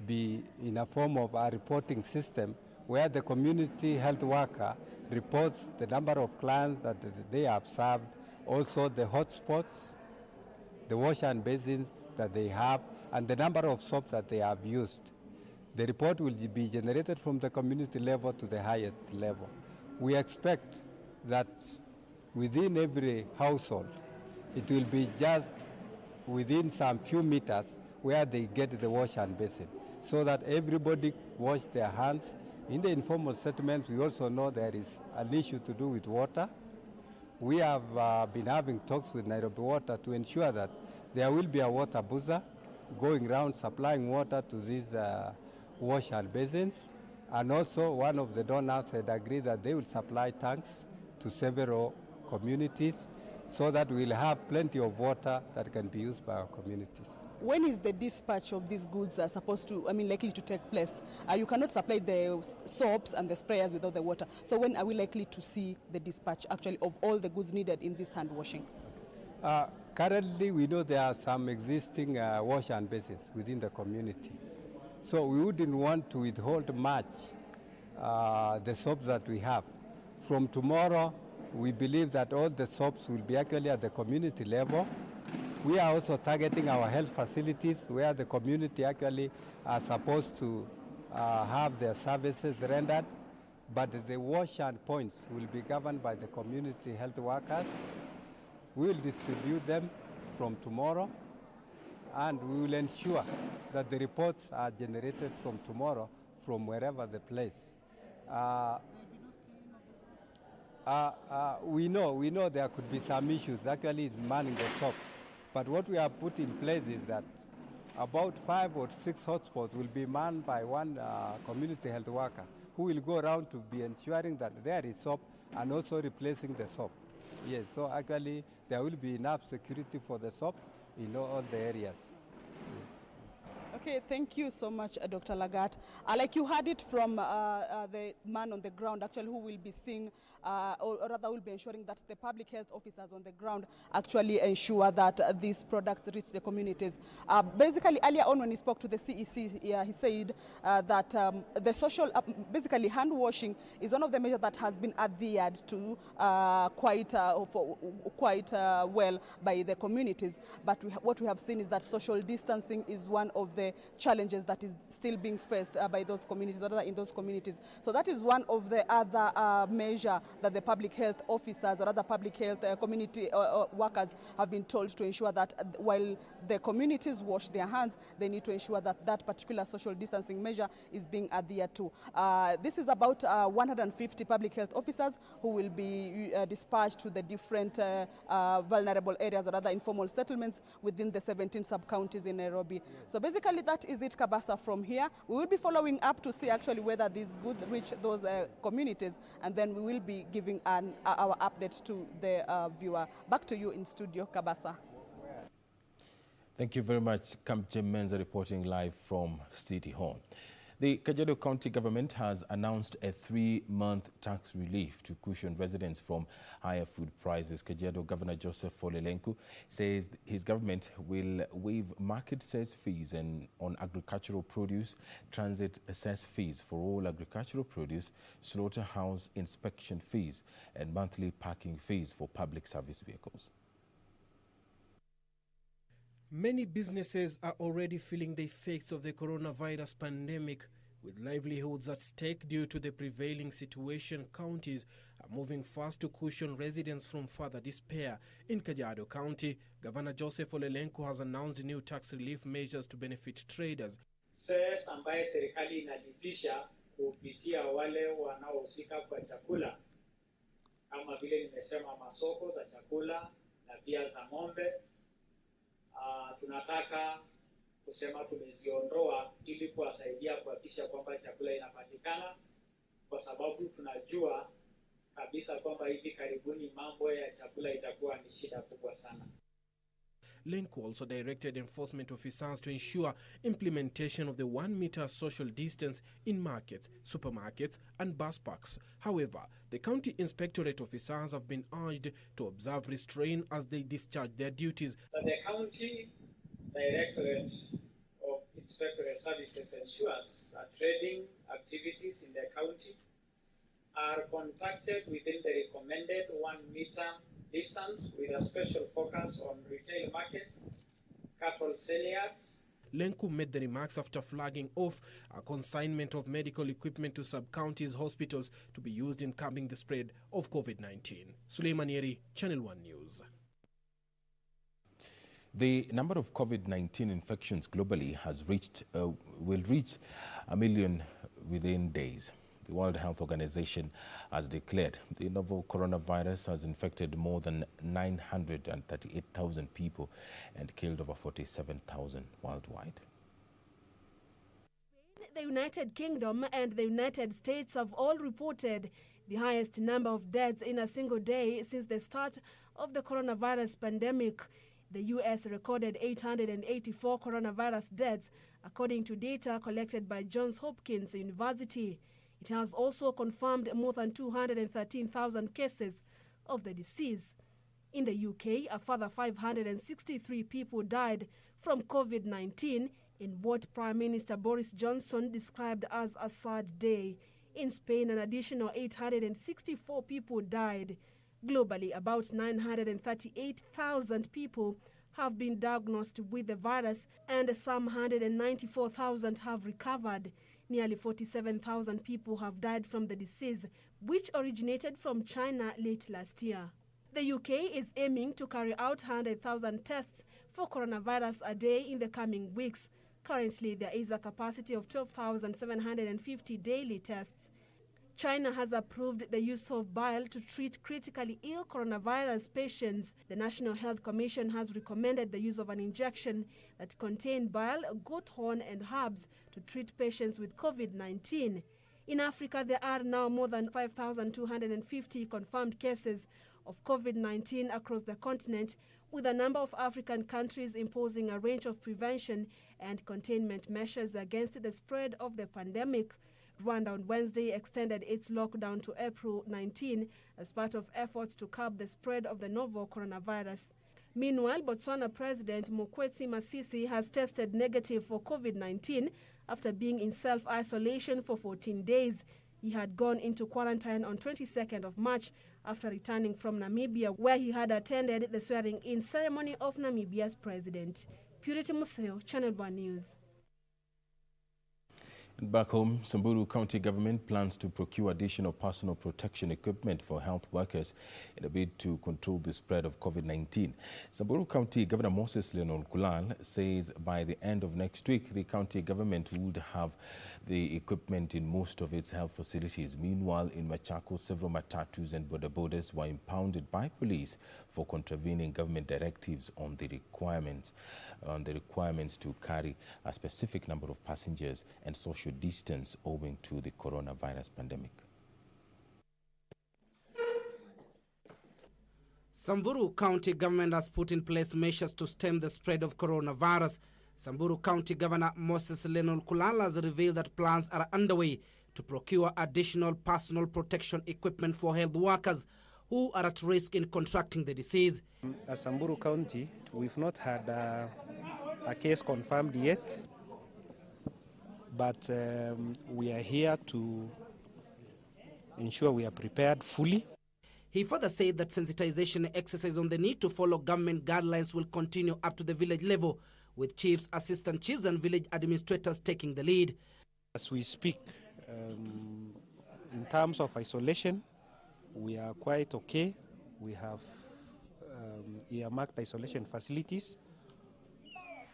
be in a form of a reporting system where the community health worker reports the number of clients that they have served, also the hotspots, the wash and basins that they have, and the number of soaps that they have used. The report will be generated from the community level to the highest level. We expect that within every household, it will be just within some few meters where they get the wash and basin, so that everybody wash their hands. In the informal settlements, we also know there is an issue to do with water. We have been having talks with Nairobi Water to ensure that there will be a water buzzer going around supplying water to these wash and basins. And also one of the donors had agreed that they will supply tanks to several communities so that we'll have plenty of water that can be used by our communities. When is the dispatch of these goods likely to take place? You cannot supply the soaps and the sprayers without the water. So when are we likely to see the dispatch actually of all the goods needed in this hand washing? Currently, we know there are some existing wash and basins within the community. So we wouldn't want to withhold much the soaps that we have. From tomorrow, we believe that all the soaps will be actually at the community level. We are also targeting our health facilities where the community actually are supposed to have their services rendered, but the wash and points will be governed by the community health workers. We will distribute them from tomorrow, and we will ensure that the reports are generated from tomorrow from wherever the place. We know there could be some issues actually manning the shops, but what we have put in place is that about 5 or 6 hotspots will be manned by one community health worker who will go around to be ensuring that there is soap and also replacing the soap. Yes, so actually there will be enough security for the soap in all the areas. Okay, thank you so much, Dr. Lagat. Like you heard it from the man on the ground, actually, who will be seeing, or rather will be ensuring that the public health officers on the ground actually ensure that these products reach the communities. Basically, earlier on when he spoke to the CEC, he said that the social, basically hand washing is one of the measures that has been adhered to quite well by the communities. But what we have seen is that social distancing is one of the challenges that is still being faced by those communities, or rather in those communities. So that is one of the other measure that the public health officers or other public health community workers have been told to ensure that while the communities wash their hands, they need to ensure that that particular social distancing measure is being adhered to. This is about 150 public health officers who will be dispatched to the different vulnerable areas or other informal settlements within the 17 sub-counties in Nairobi. So basically that is it, Kabasa, from here. We will be following up to see actually whether these goods reach those communities, and then we will be giving our update to the viewer. Back to you in studio, Kabasa. Thank you very much, Kamche Menza, reporting live from City Hall. The Kajiado County government has announced a 3-month tax relief to cushion residents from higher food prices. Kajiado Governor Joseph Folelenku says his government will waive market cess fees on agricultural produce, transit cess fees for all agricultural produce, slaughterhouse inspection fees, and monthly parking fees for public service vehicles. Many businesses are already feeling the effects of the coronavirus pandemic, with livelihoods at stake due to the prevailing situation. Counties are moving fast to cushion residents from further despair. In Kajiado County, Governor Joseph Olelenku has announced new tax relief measures to benefit traders. Cess ambaye serikali inalipisha kupitia wale wanaohusika kwa chakula, kama vile nimesema, masoko za chakula na pia za ng'ombe. Tunataka kusema tumeziondoa ili kuwasaidia kuhakikisha kwamba chakula inapatikana, kwa sababu tunajua kabisa kwamba hivi karibuni mambo ya chakula itakuwa ni shida kubwa sana. Lenku also directed enforcement officers to ensure implementation of the 1-meter social distance in markets, supermarkets and bus parks. However, the county inspectorate officers have been urged to observe restraint as they discharge their duties. The county directorate of inspectorate services ensures that trading activities in the county are conducted within the recommended 1-meter distance, with a special focus on retail markets, cattle sale yards. Lenku made the remarks after flagging off a consignment of medical equipment to sub-counties hospitals to be used in curbing the spread of COVID-19. Suleiman Yeri, Channel 1 News. The number of COVID-19 infections globally will reach 1 million within days. The World Health Organization has declared the novel coronavirus has infected more than 938,000 people and killed over 47,000 worldwide. The United Kingdom and the United States have all reported the highest number of deaths in a single day since the start of the coronavirus pandemic. The U.S. recorded 884 coronavirus deaths, according to data collected by Johns Hopkins University. It has also confirmed more than 213,000 cases of the disease. In the UK, a further 563 people died from COVID-19 in what Prime Minister Boris Johnson described as a sad day. In Spain, an additional 864 people died. Globally, about 938,000 people have been diagnosed with the virus, and some 194,000 have recovered. Nearly 47,000 people have died from the disease, which originated from China late last year. The UK is aiming to carry out 100,000 tests for coronavirus a day in the coming weeks. Currently, there is a capacity of 12,750 daily tests. China has approved the use of bile to treat critically ill coronavirus patients. The National Health Commission has recommended the use of an injection that contains bile, goat horn and herbs to treat patients with COVID-19. In Africa, there are now more than 5,250 confirmed cases of COVID-19 across the continent, with a number of African countries imposing a range of prevention and containment measures against the spread of the pandemic. Rwanda on Wednesday extended its lockdown to April 19 as part of efforts to curb the spread of the novel coronavirus. Meanwhile, Botswana President Mokwetsi Masisi has tested negative for COVID-19 after being in self-isolation for 14 days. He had gone into quarantine on 22nd of March after returning from Namibia, where he had attended the swearing-in ceremony of Namibia's president. Purity Museo, Channel 1 News. And back home, Samburu County government plans to procure additional personal protection equipment for health workers in a bid to control the spread of COVID-19. Samburu County Governor Moses Lenon Kulal says by the end of next week, the county government would have the equipment in most of its health facilities. Meanwhile, in Machakos, several matatus and bodabodas were impounded by police for contravening government directives on the requirements to carry a specific number of passengers and social distance owing to the coronavirus pandemic. Samburu County government has put in place measures to stem the spread of coronavirus. Samburu County Governor Moses Lenon Kulala has revealed that plans are underway to procure additional personal protection equipment for health workers who are at risk in contracting the disease. As Samburu County, we've not had a case confirmed yet, but we are here to ensure we are prepared fully. He further said that sensitization exercise on the need to follow government guidelines will continue up to the village level, with chiefs, assistant chiefs and village administrators taking the lead. As we speak, in terms of isolation, we are quite okay. We have earmarked isolation facilities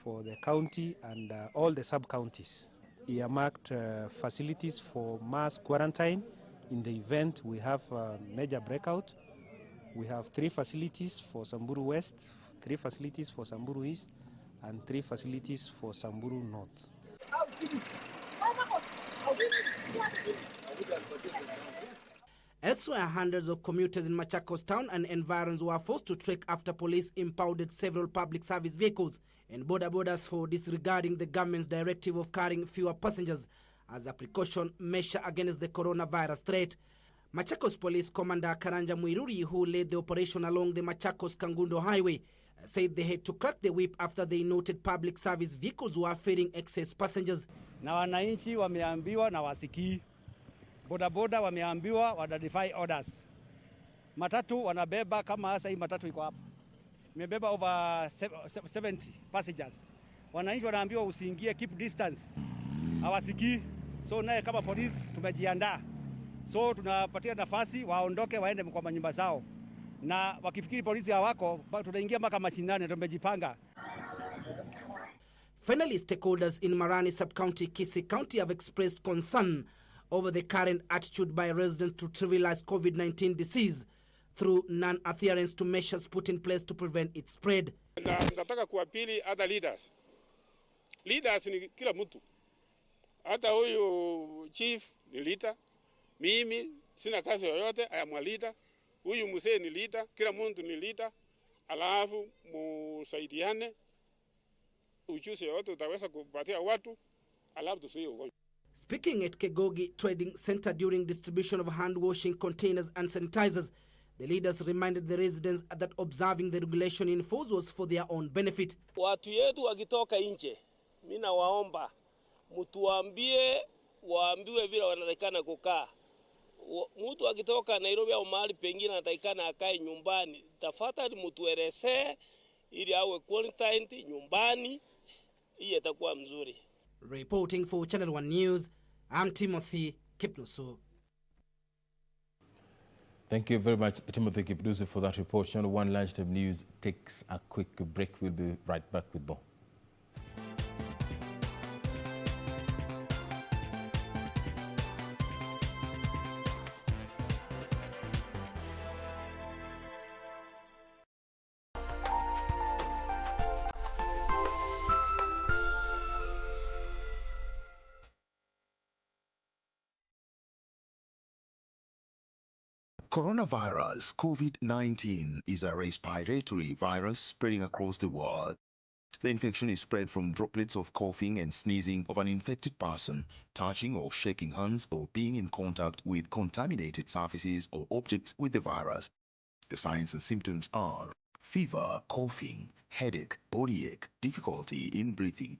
for the county and all the sub-counties. Earmarked facilities for mass quarantine in the event we have a major breakout. We have 3 facilities for Samburu West, 3 facilities for Samburu East, and 3 facilities for Samburu North. Elsewhere, hundreds of commuters in Machakos town and environs were forced to trek after police impounded several public service vehicles and bodabodas for disregarding the government's directive of carrying fewer passengers as a precaution measure against the coronavirus threat. Machakos Police Commander Karanja Muiruri, who led the operation along the Machakos-Kangundo Highway, said they had to crack the whip after they noted public service vehicles were ferrying excess passengers. Na wananchi wameambiwa na wasikii. Bodaboda wameambiwa wadadify orders. Matatu wanabeba kama hasa hii matatu iko hapa. Imebeba over 70 passengers. Wananchi wanaambiwa usiingie, keep distance. Hawasikii. So naye kama polisi tumejiandaa. So tunapatia nafasi waondoke waende kwa manyumba zao. Na wakifikiri polisi hawako, tunaingia mpaka mashinani, tumejipanga. Finally, stakeholders in Marani Sub-County, Kisii County have expressed concern over the current attitude by residents to trivialize COVID-19 disease through non-adherence to measures put in place to prevent its spread. Nataka kuapili other leaders. Leaders ni kila mtu. Hata huyu chief ni leader. Mimi sina kazi yoyote, I am a leader. Huyu mzee ni leader, kila mtu ni leader. Alafu musaidiane. Ujuzi yote utaweza kupatia watu, alafu tusiwe ugonjwa. Speaking at Kegogi Trading Center during distribution of hand-washing containers and sanitizers, the leaders reminded the residents that observing the regulation in force was for their own benefit. Watu yetu wakitoka nje, mimi nawaomba mtuambie, waambiwe vile wanatakana kukaa. Mtu akitoka Nairobi au mahali pengine anatakana akae nyumbani. Tafadhali mtuelezee ili awe quarantined nyumbani, hii itakuwa mzuri. Reporting for Channel 1 News, I'm Timoty Kipnusu. Thank you very much, Timoty Kipnusu, for that report. Channel 1 Lunchtime News takes a quick break. We'll be right back with more. Coronavirus COVID-19 is a respiratory virus spreading across the world. The infection is spread from droplets of coughing and sneezing of an infected person, touching or shaking hands or being in contact with contaminated surfaces or objects with the virus. The signs and symptoms are fever, coughing, headache, body ache, difficulty in breathing.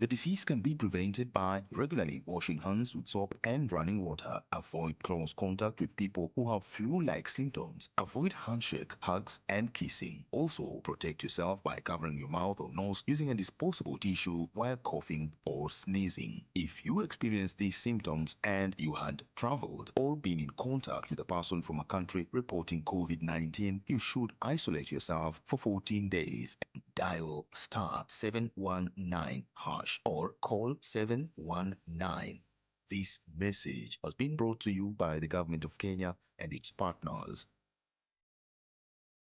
The disease can be prevented by regularly washing hands with soap and running water. Avoid close contact with people who have flu-like symptoms. Avoid handshake, hugs, and kissing. Also, protect yourself by covering your mouth or nose using a disposable tissue while coughing or sneezing. If you experience these symptoms and you had traveled or been in contact with a person from a country reporting COVID-19, you should isolate yourself for 14 days. Dial *719# or call 719. This message has been brought to you by the Government of Kenya and its partners.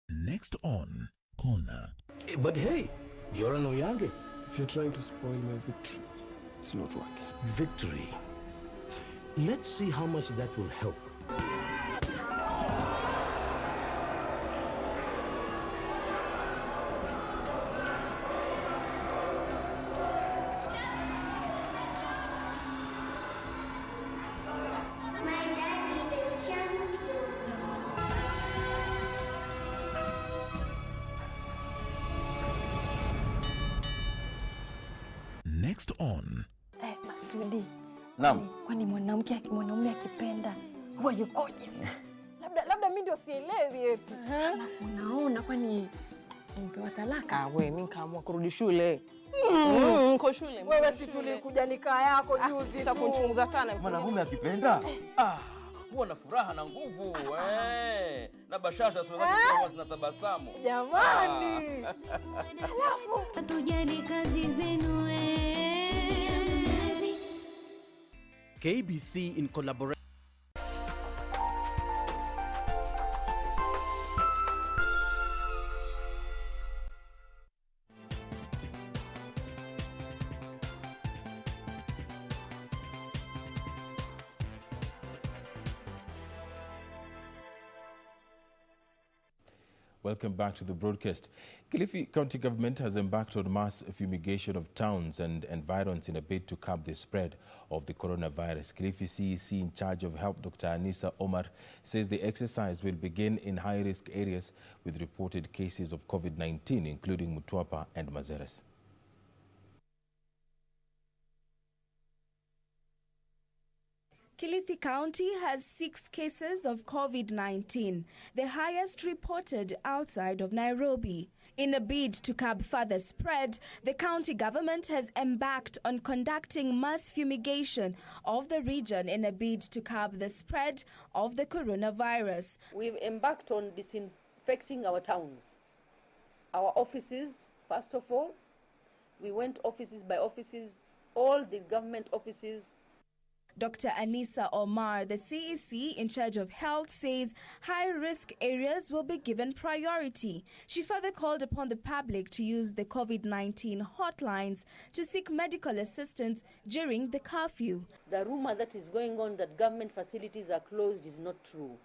Next on Corner. But hey, you're an Oyange. If you're trying to spoil my victory, it's not working. Victory. Let's see how much that will help. Next on. Masudi. Naam. Kwani mwanaume akipenda huwa yukoje? labda mimi ndio sielewi eti. Unaona kwani mpewa talaka? Wewe mimi nikaamua kurudi shule. Niko shule. Wewe si tulikuja nikaa yako juzi tu. Utakuchunguza sana. Mwanamume akipenda huwa na furaha na nguvu na bashasha sio zinatabasamu. Jamani. Alafu tujali kazi zenu KBC in collaboration. Welcome back to the broadcast. Kilifi County Government has embarked on mass fumigation of towns and environs in a bid to curb the spread of the coronavirus. Kilifi CEC in charge of Health, Dr. Anissa Omar, says the exercise will begin in high-risk areas with reported cases of COVID-19, including Mtwapa and Mazeres. Kilifi County has 6 cases of COVID-19, the highest reported outside of Nairobi. In a bid to curb further spread, the county government has embarked on conducting mass fumigation of the region in a bid to curb the spread of the coronavirus. We've embarked on disinfecting our towns, our offices, first of all. We went offices by offices, all the government offices. Dr. Anissa Omar, the CEC in charge of health, says high-risk areas will be given priority. She further called upon the public to use the COVID-19 hotlines to seek medical assistance during the curfew. The rumor that is going on that government facilities are closed is not true.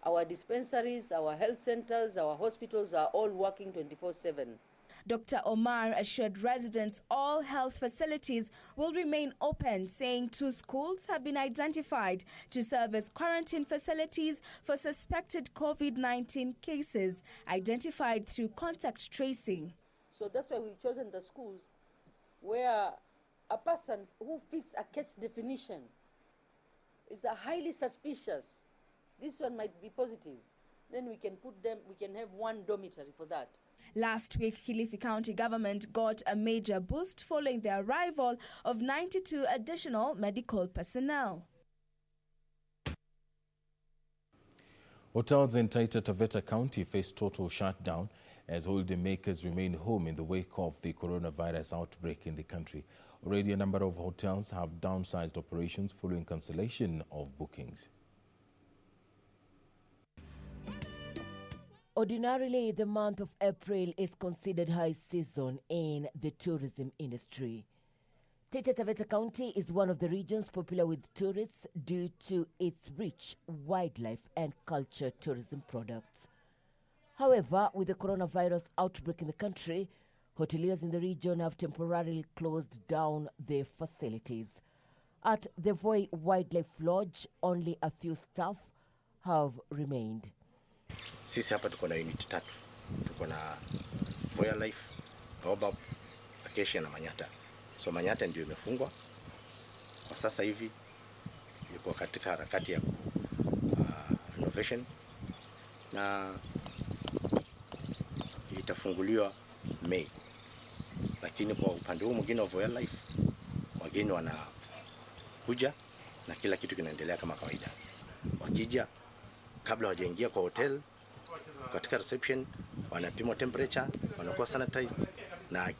Our dispensaries, our health centers, our hospitals are all working 24/7. Dr. Omar assured residents all health facilities will remain open, saying 2 schools have been identified to serve as quarantine facilities for suspected COVID-19 cases identified through contact tracing. So that's why we've chosen the schools where a person who fits a case definition is a highly suspicious. This one might be positive. Then we can have 1 dormitory for that. Last week, Kilifi County government got a major boost following the arrival of 92 additional medical personnel. Hotels in Taita Taveta County face total shutdown as holiday makers remain home in the wake of the coronavirus outbreak in the country. Already a number of hotels have downsized operations following cancellation of bookings. Ordinarily, the month of April is considered high season in the tourism industry. Taita Taveta County is one of the regions popular with tourists due to its rich wildlife and culture tourism products. However, with the coronavirus outbreak in the country, hoteliers in the region have temporarily closed down their facilities. At the Voi Wildlife Lodge, only a few staff have remained. Sisi hapa tuko na unit 3. Tuko na Voi Life, Baobab, Acacia na Manyata. So Manyata ndio imefungwa. Kwa sasa hivi yuko katika harakati ya renovation na itafunguliwa Mei. Lakini kwa upande huu mwingine wa Voi Life, wageni wanakuja na kila kitu kinaendelea kama kawaida. Wakija kabla hawajaingia kwa hotel, katika reception wanapimwa temperature, wanakuwa sanitized na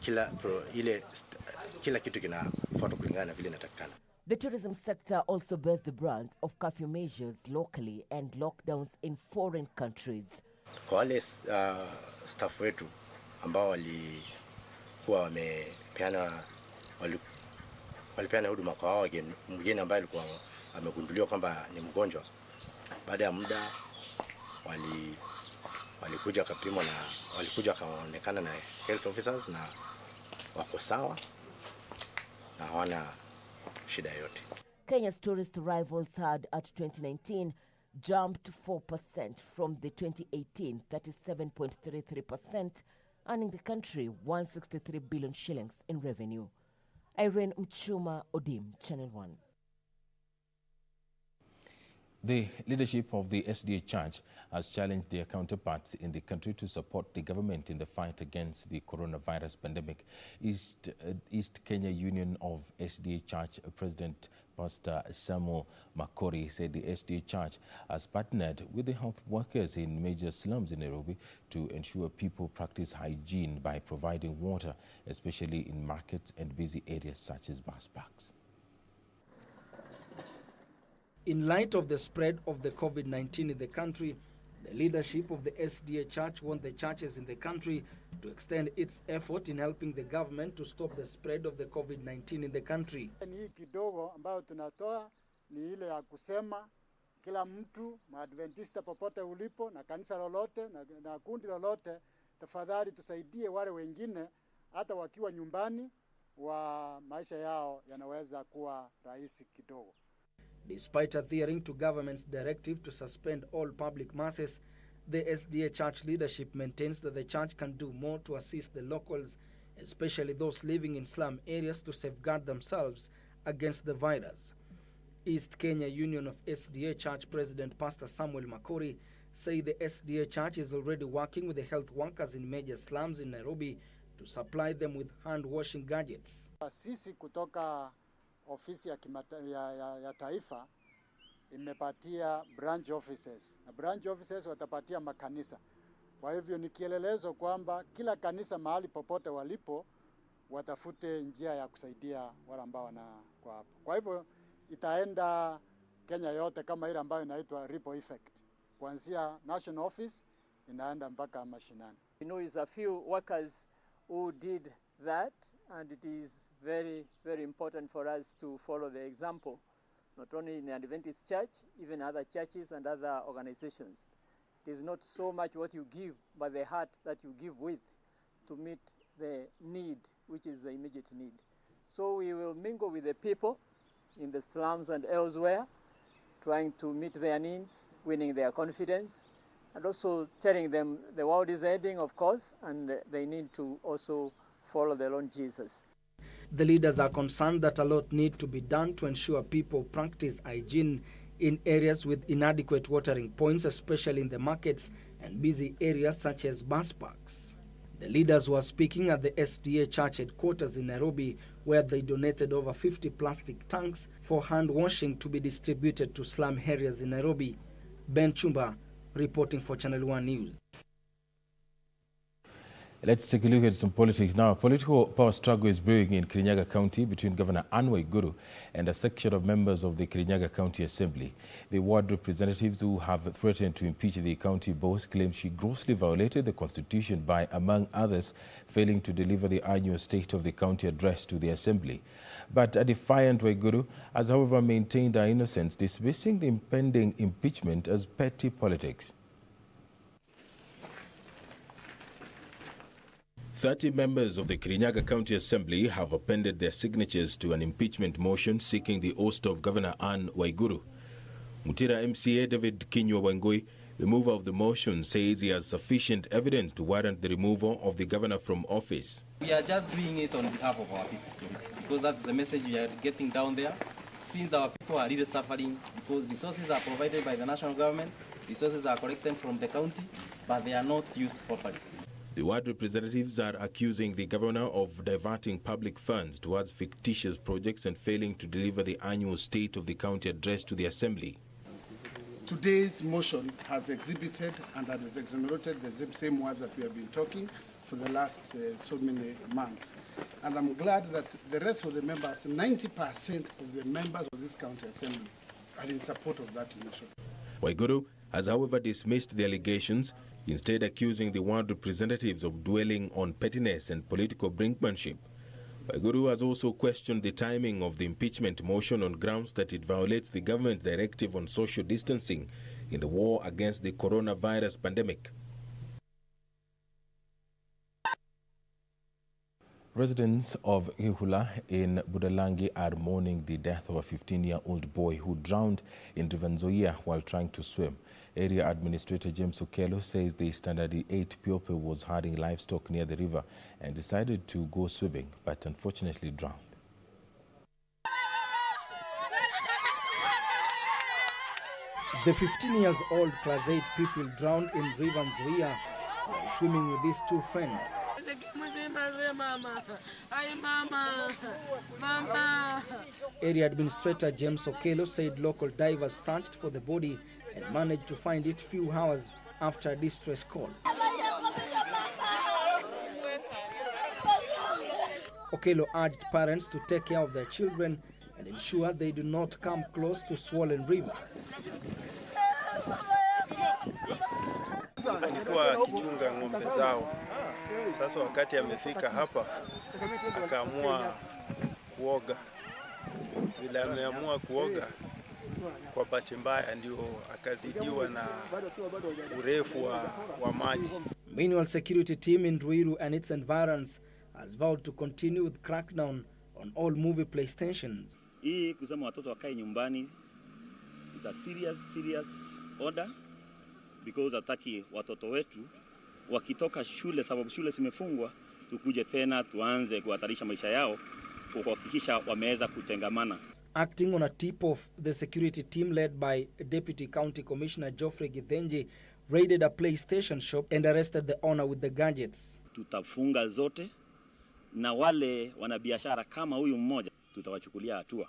kila kitu kinafuatwa kulingana na vile inatakikana. The tourism sector also bears the brunt of curfew measures locally and lockdowns in foreign countries. Kwa wale staff wetu ambao walikuwa walipeana huduma kwa hao mgeni ambaye alikuwa amegunduliwa kwamba ni mgonjwa, baada ya muda walikuja kapimwa na walikuja kaonekana na health officers na wako sawa na hawana shida yote. Kenya's tourist arrivals had at 2019 jumped 4% from the 2018 37.33%, earning the country 163 billion shillings in revenue. Irene Mchuma, Odim, Channel 1. The leadership of the SDA Church has challenged their counterparts in the country to support the government in the fight against the coronavirus pandemic. East Kenya Union of SDA Church President Pastor Samuel Makori said the SDA Church has partnered with the health workers in major slums in Nairobi to ensure people practice hygiene by providing water, especially in markets and busy areas such as bus parks. In light of the spread of the COVID-19 in the country, the leadership of the SDA Church want the churches in the country to extend its effort in helping the government to stop the spread of the COVID-19 in the country. Hii kidogo ambayo tunatoa ni ile ya kusema kila mtu Maadventista popote ulipo na kanisa lolote na kundi lolote, tafadhali tusaidie wale wengine hata wakiwa nyumbani wa maisha yao yanaweza kuwa rahisi kidogo. Despite adhering to government's directive to suspend all public masses, the SDA Church leadership maintains that the church can do more to assist the locals, especially those living in slum areas, to safeguard themselves against the virus. East Kenya Union of SDA Church President Pastor Samuel Makori say the SDA Church is already working with the health workers in major slums in Nairobi to supply them with hand-washing gadgets. Sisi kutoka ofisi ya taifa imepatia branch offices na branch offices watapatia makanisa. Kwa hivyo ni kielelezo kwamba kila kanisa mahali popote walipo watafute njia ya kusaidia wale ambao wanakuwa hapo. Kwa hivyo itaenda Kenya yote kama ile ambayo inaitwa ripple effect. Kuanzia national office inaenda mpaka mashinani. You know, it's a few workers who did that, and it is very, very important for us to follow the example, not only in the Adventist Church, even other churches and other organizations. It is not so much what you give, but the heart that you give with to meet the need, which is the immediate need. So we will mingle with the people in the slums and elsewhere, trying to meet their needs, winning their confidence, and also telling them the world is ending, of course, and they need to also follow the Lord Jesus. The leaders are concerned that a lot need to be done to ensure people practice hygiene in areas with inadequate watering points, especially in the markets and busy areas such as bus parks. The leaders were speaking at the SDA Church headquarters in Nairobi, where they donated over 50 plastic tanks for hand washing to be distributed to slum areas in Nairobi. Ben Chumba, reporting for Channel 1 News. Let's take a look at some politics now. Political power struggle is brewing in Kirinyaga County between Governor Anne Waiguru and a section of members of the Kirinyaga County Assembly. The ward representatives who have threatened to impeach the county boss claim she grossly violated the constitution by, among others, failing to deliver the annual State of the County address to the Assembly. But a defiant Waiguru has, however, maintained her innocence, dismissing the impending impeachment as petty politics. 30 members of the Kirinyaga County Assembly have appended their signatures to an impeachment motion seeking the ouster of Governor Anne Waiguru. Mutira MCA David Kinywa Wangui, the mover of the motion, says he has sufficient evidence to warrant the removal of the governor from office. We are just doing it on behalf of our people, because that's the message we are getting down there. Since our people are really suffering, because resources are provided by the national government, resources are collected from the county, but they are not used properly. The ward representatives are accusing the governor of diverting public funds towards fictitious projects and failing to deliver the annual State of the County address to the Assembly. Today's motion has exhibited and has exonerated the same words that we have been talking for the last so many months. And I'm glad that the rest of the members, 90% of the members of this county assembly, are in support of that motion. Waiguru has, however, dismissed the allegations, instead accusing the ward representatives of dwelling on pettiness and political brinkmanship. Waiguru has also questioned the timing of the impeachment motion on grounds that it violates the government's directive on social distancing in the war against the coronavirus pandemic. Residents of Heatlh in Budalangi are mourning the death of a 15-year-old boy who drowned in River Nzoia while trying to swim. Area Administrator James Okello says the Standard 8 pupil was herding livestock near the river and decided to go swimming, but unfortunately drowned. The 15-years-old Class 8 pupil drowned in River Nzoia while swimming with his two friends. Area Administrator James Okello said local divers searched for the body and managed to find it few hours after a distress call. Okello urged parents to take care of their children and ensure they do not come close to swollen river. Alikuwa akichunga ng'ombe zao. Sasa wakati amefika hapa akaamua kuoga. Bila ameamua kuoga, kwa bahati mbaya ndio akazidiwa na urefu wa maji. Meanwhile, security team in Ruiru and its environs has vowed to continue with crackdown on all movie play stations. Hii kusema watoto wakae nyumbani is a serious order, because hataki watoto wetu wakitoka shule, sababu shule zimefungwa, tukuje tena tuanze kuhatarisha maisha yao kuhakikisha wameweza kutengamana. Acting on a tip of the security team led by Deputy County Commissioner Geoffrey Githenji raided a PlayStation shop and arrested the owner with the gadgets. Tutafunga zote na wale wanabiashara kama huyu mmoja tutawachukulia hatua.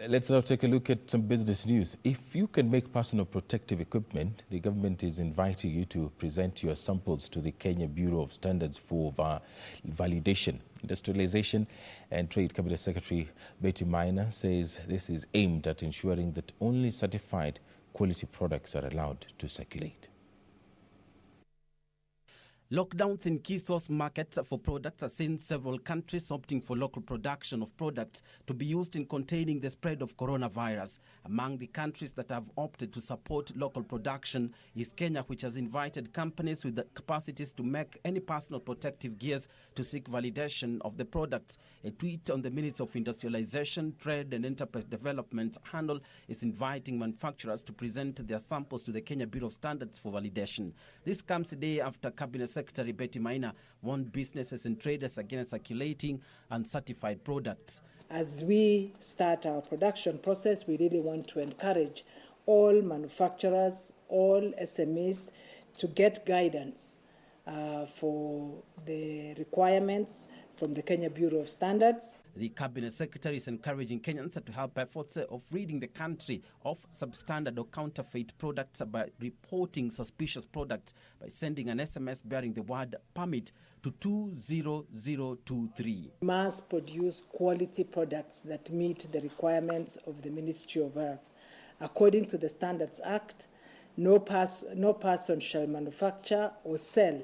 Let's now take a look at some business news. If you can make personal protective equipment, the government is inviting you to present your samples to the Kenya Bureau of Standards for validation. Industrialization and Trade Cabinet Secretary Betty Maina says this is aimed at ensuring that only certified quality products are allowed to circulate. Lockdowns in key source markets for products have seen several countries opting for local production of products to be used in containing the spread of coronavirus. Among the countries that have opted to support local production is Kenya, which has invited companies with the capacities to make any personal protective gears to seek validation of the products. A tweet on the Ministry of Industrialization, Trade and Enterprise Development handle is inviting manufacturers to present their samples to the Kenya Bureau of Standards for validation. This comes a day after Cabinet Secretary Betty Maina warned businesses and traders against circulating uncertified products. As we start our production process, we really want to encourage all manufacturers, all SMEs to get guidance for the requirements from the Kenya Bureau of Standards. The Cabinet Secretary is encouraging Kenyans to help efforts of ridding the country of substandard or counterfeit products by reporting suspicious products by sending an SMS bearing the word permit to 20023. Must produce quality products that meet the requirements of the Ministry of Health. According to the Standards Act, no person shall manufacture or sell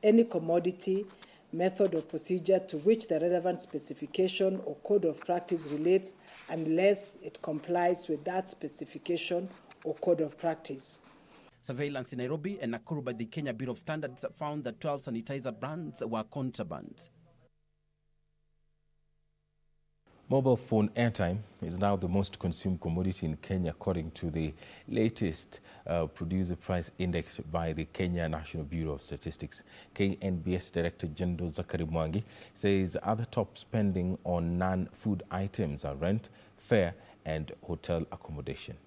any commodity, method or procedure to which the relevant specification or code of practice relates unless it complies with that specification or code of practice. Surveillance in Nairobi and Nakuru by the Kenya Bureau of Standards found that 12 sanitizer brands were contraband. Mobile phone airtime is now the most consumed commodity in Kenya, according to the latest Producer Price Index by the Kenya National Bureau of Statistics. KNBS Director General Zakari Mwangi says other top spending on non-food items are rent, fare and hotel accommodation.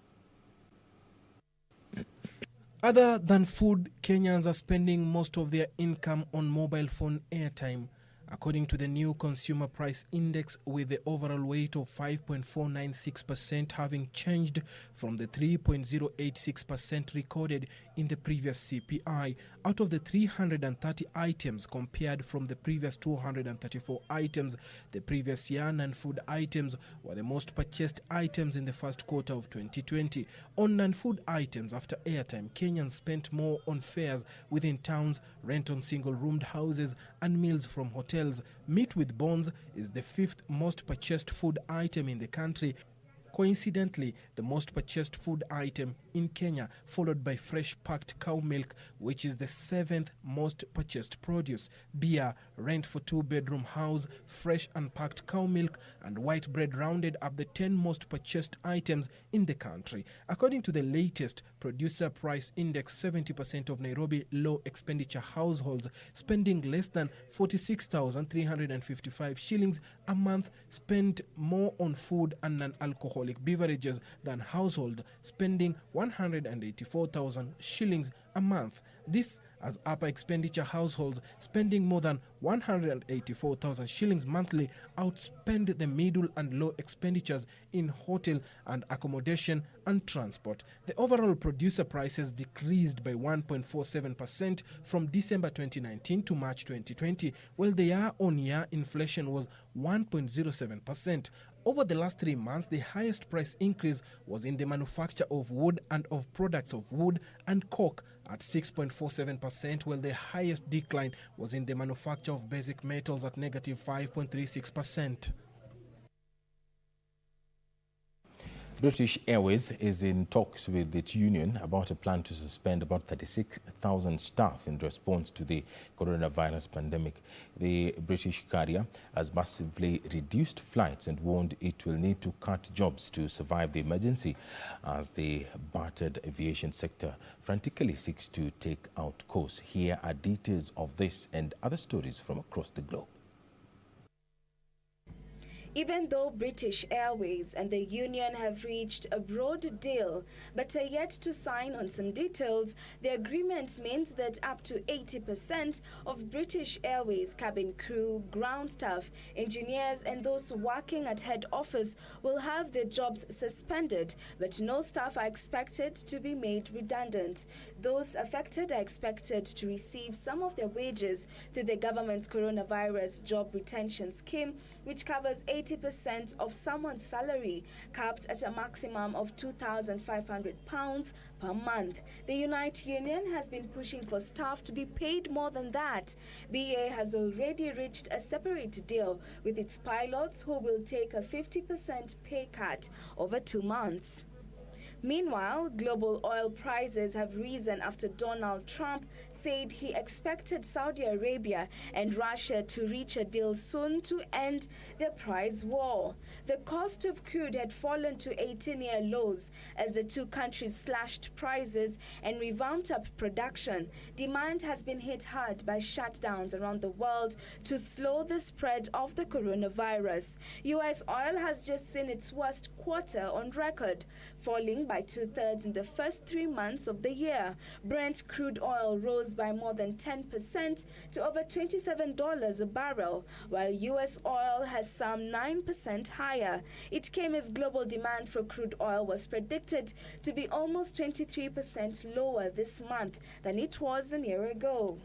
Other than food, Kenyans are spending most of their income on mobile phone airtime. According to the new Consumer Price Index, with the overall weight of 5.496% having changed from the 3.086% recorded in the previous CPI, out of the 330 items compared from the previous 234 items the previous year, non-food items were the most purchased items in the first quarter of 2020. On non-food items, after airtime, Kenyans spent more on fares within towns, rent on single-roomed houses and meals from hotels. Meat with bones is the fifth most purchased food item in the country. Coincidentally, the most purchased food item in Kenya, followed by fresh packed cow milk, which is the seventh most purchased produce. Beer, rent for two-bedroom house, fresh and packed cow milk, and white bread rounded up the 10 most purchased items in the country. According to the latest Producer Price Index, 70% of Nairobi low expenditure households spending less than 46,355 shillings a month spend more on food and non-alcoholic beverages than household spending 184,000 shillings a month. This as upper expenditure households spending more than 184,000 shillings monthly outspend the middle and low expenditures in hotel and accommodation and transport. The overall producer prices decreased by 1.47% from December 2019 to March 2020, while the year-on-year inflation was 1.07%. Over the last 3 months, the highest price increase was in the manufacture of wood and of products of wood and coke at 6.47%, while the highest decline was in the manufacture of basic metals at negative 5.36%. British Airways is in talks with its union about a plan to suspend about 36,000 staff in response to the coronavirus pandemic. The British carrier has massively reduced flights and warned it will need to cut jobs to survive the emergency as the battered aviation sector frantically seeks to take out course. Here are details of this and other stories from across the globe. Even though British Airways and the union have reached a broad deal but are yet to sign on some details, the agreement means that up to 80% of British Airways cabin crew, ground staff, engineers and those working at head office will have their jobs suspended, but no staff are expected to be made redundant. Those affected are expected to receive some of their wages through the government's coronavirus job retention scheme, which covers 80% of someone's salary, capped at a maximum of £2,500 per month. The Unite Union has been pushing for staff to be paid more than that. BA has already reached a separate deal with its pilots, who will take a 50% pay cut over 2 months. Meanwhile, global oil prices have risen after Donald Trump said he expected Saudi Arabia and Russia to reach a deal soon to end their price war. The cost of crude had fallen to 18-year lows as the two countries slashed prices and revamped up production. Demand has been hit hard by shutdowns around the world to slow the spread of the coronavirus. U.S. oil has just seen its worst quarter on record, falling fallen by 2/3 in the first 3 months of the year. Brent crude oil rose by more than 10% to over $27 a barrel, while U.S. oil has some 9% higher. It came as global demand for crude oil was predicted to be almost 23% lower this month than it was a year ago.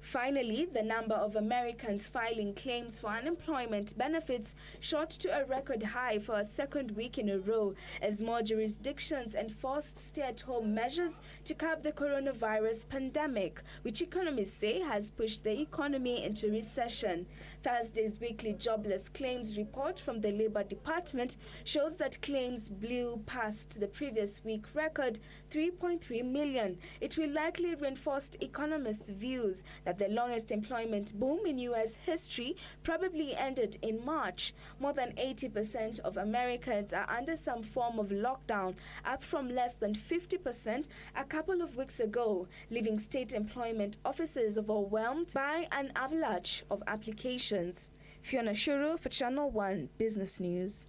Finally, the number of Americans filing claims for unemployment benefits shot to a record high for a second week in a row as more jurisdictions enforced stay-at-home measures to curb the coronavirus pandemic, which economists say has pushed the economy into recession. Thursday's weekly jobless claims report from the Labor Department shows that claims blew past the previous week record 3.3 million. It will likely reinforce economists' views that the longest employment boom in U.S. history probably ended in March. More than 80% of Americans are under some form of lockdown, up from less than 50% a couple of weeks ago, leaving state employment offices overwhelmed by an avalanche of applications. Fiona Shuru for Channel 1 Business News.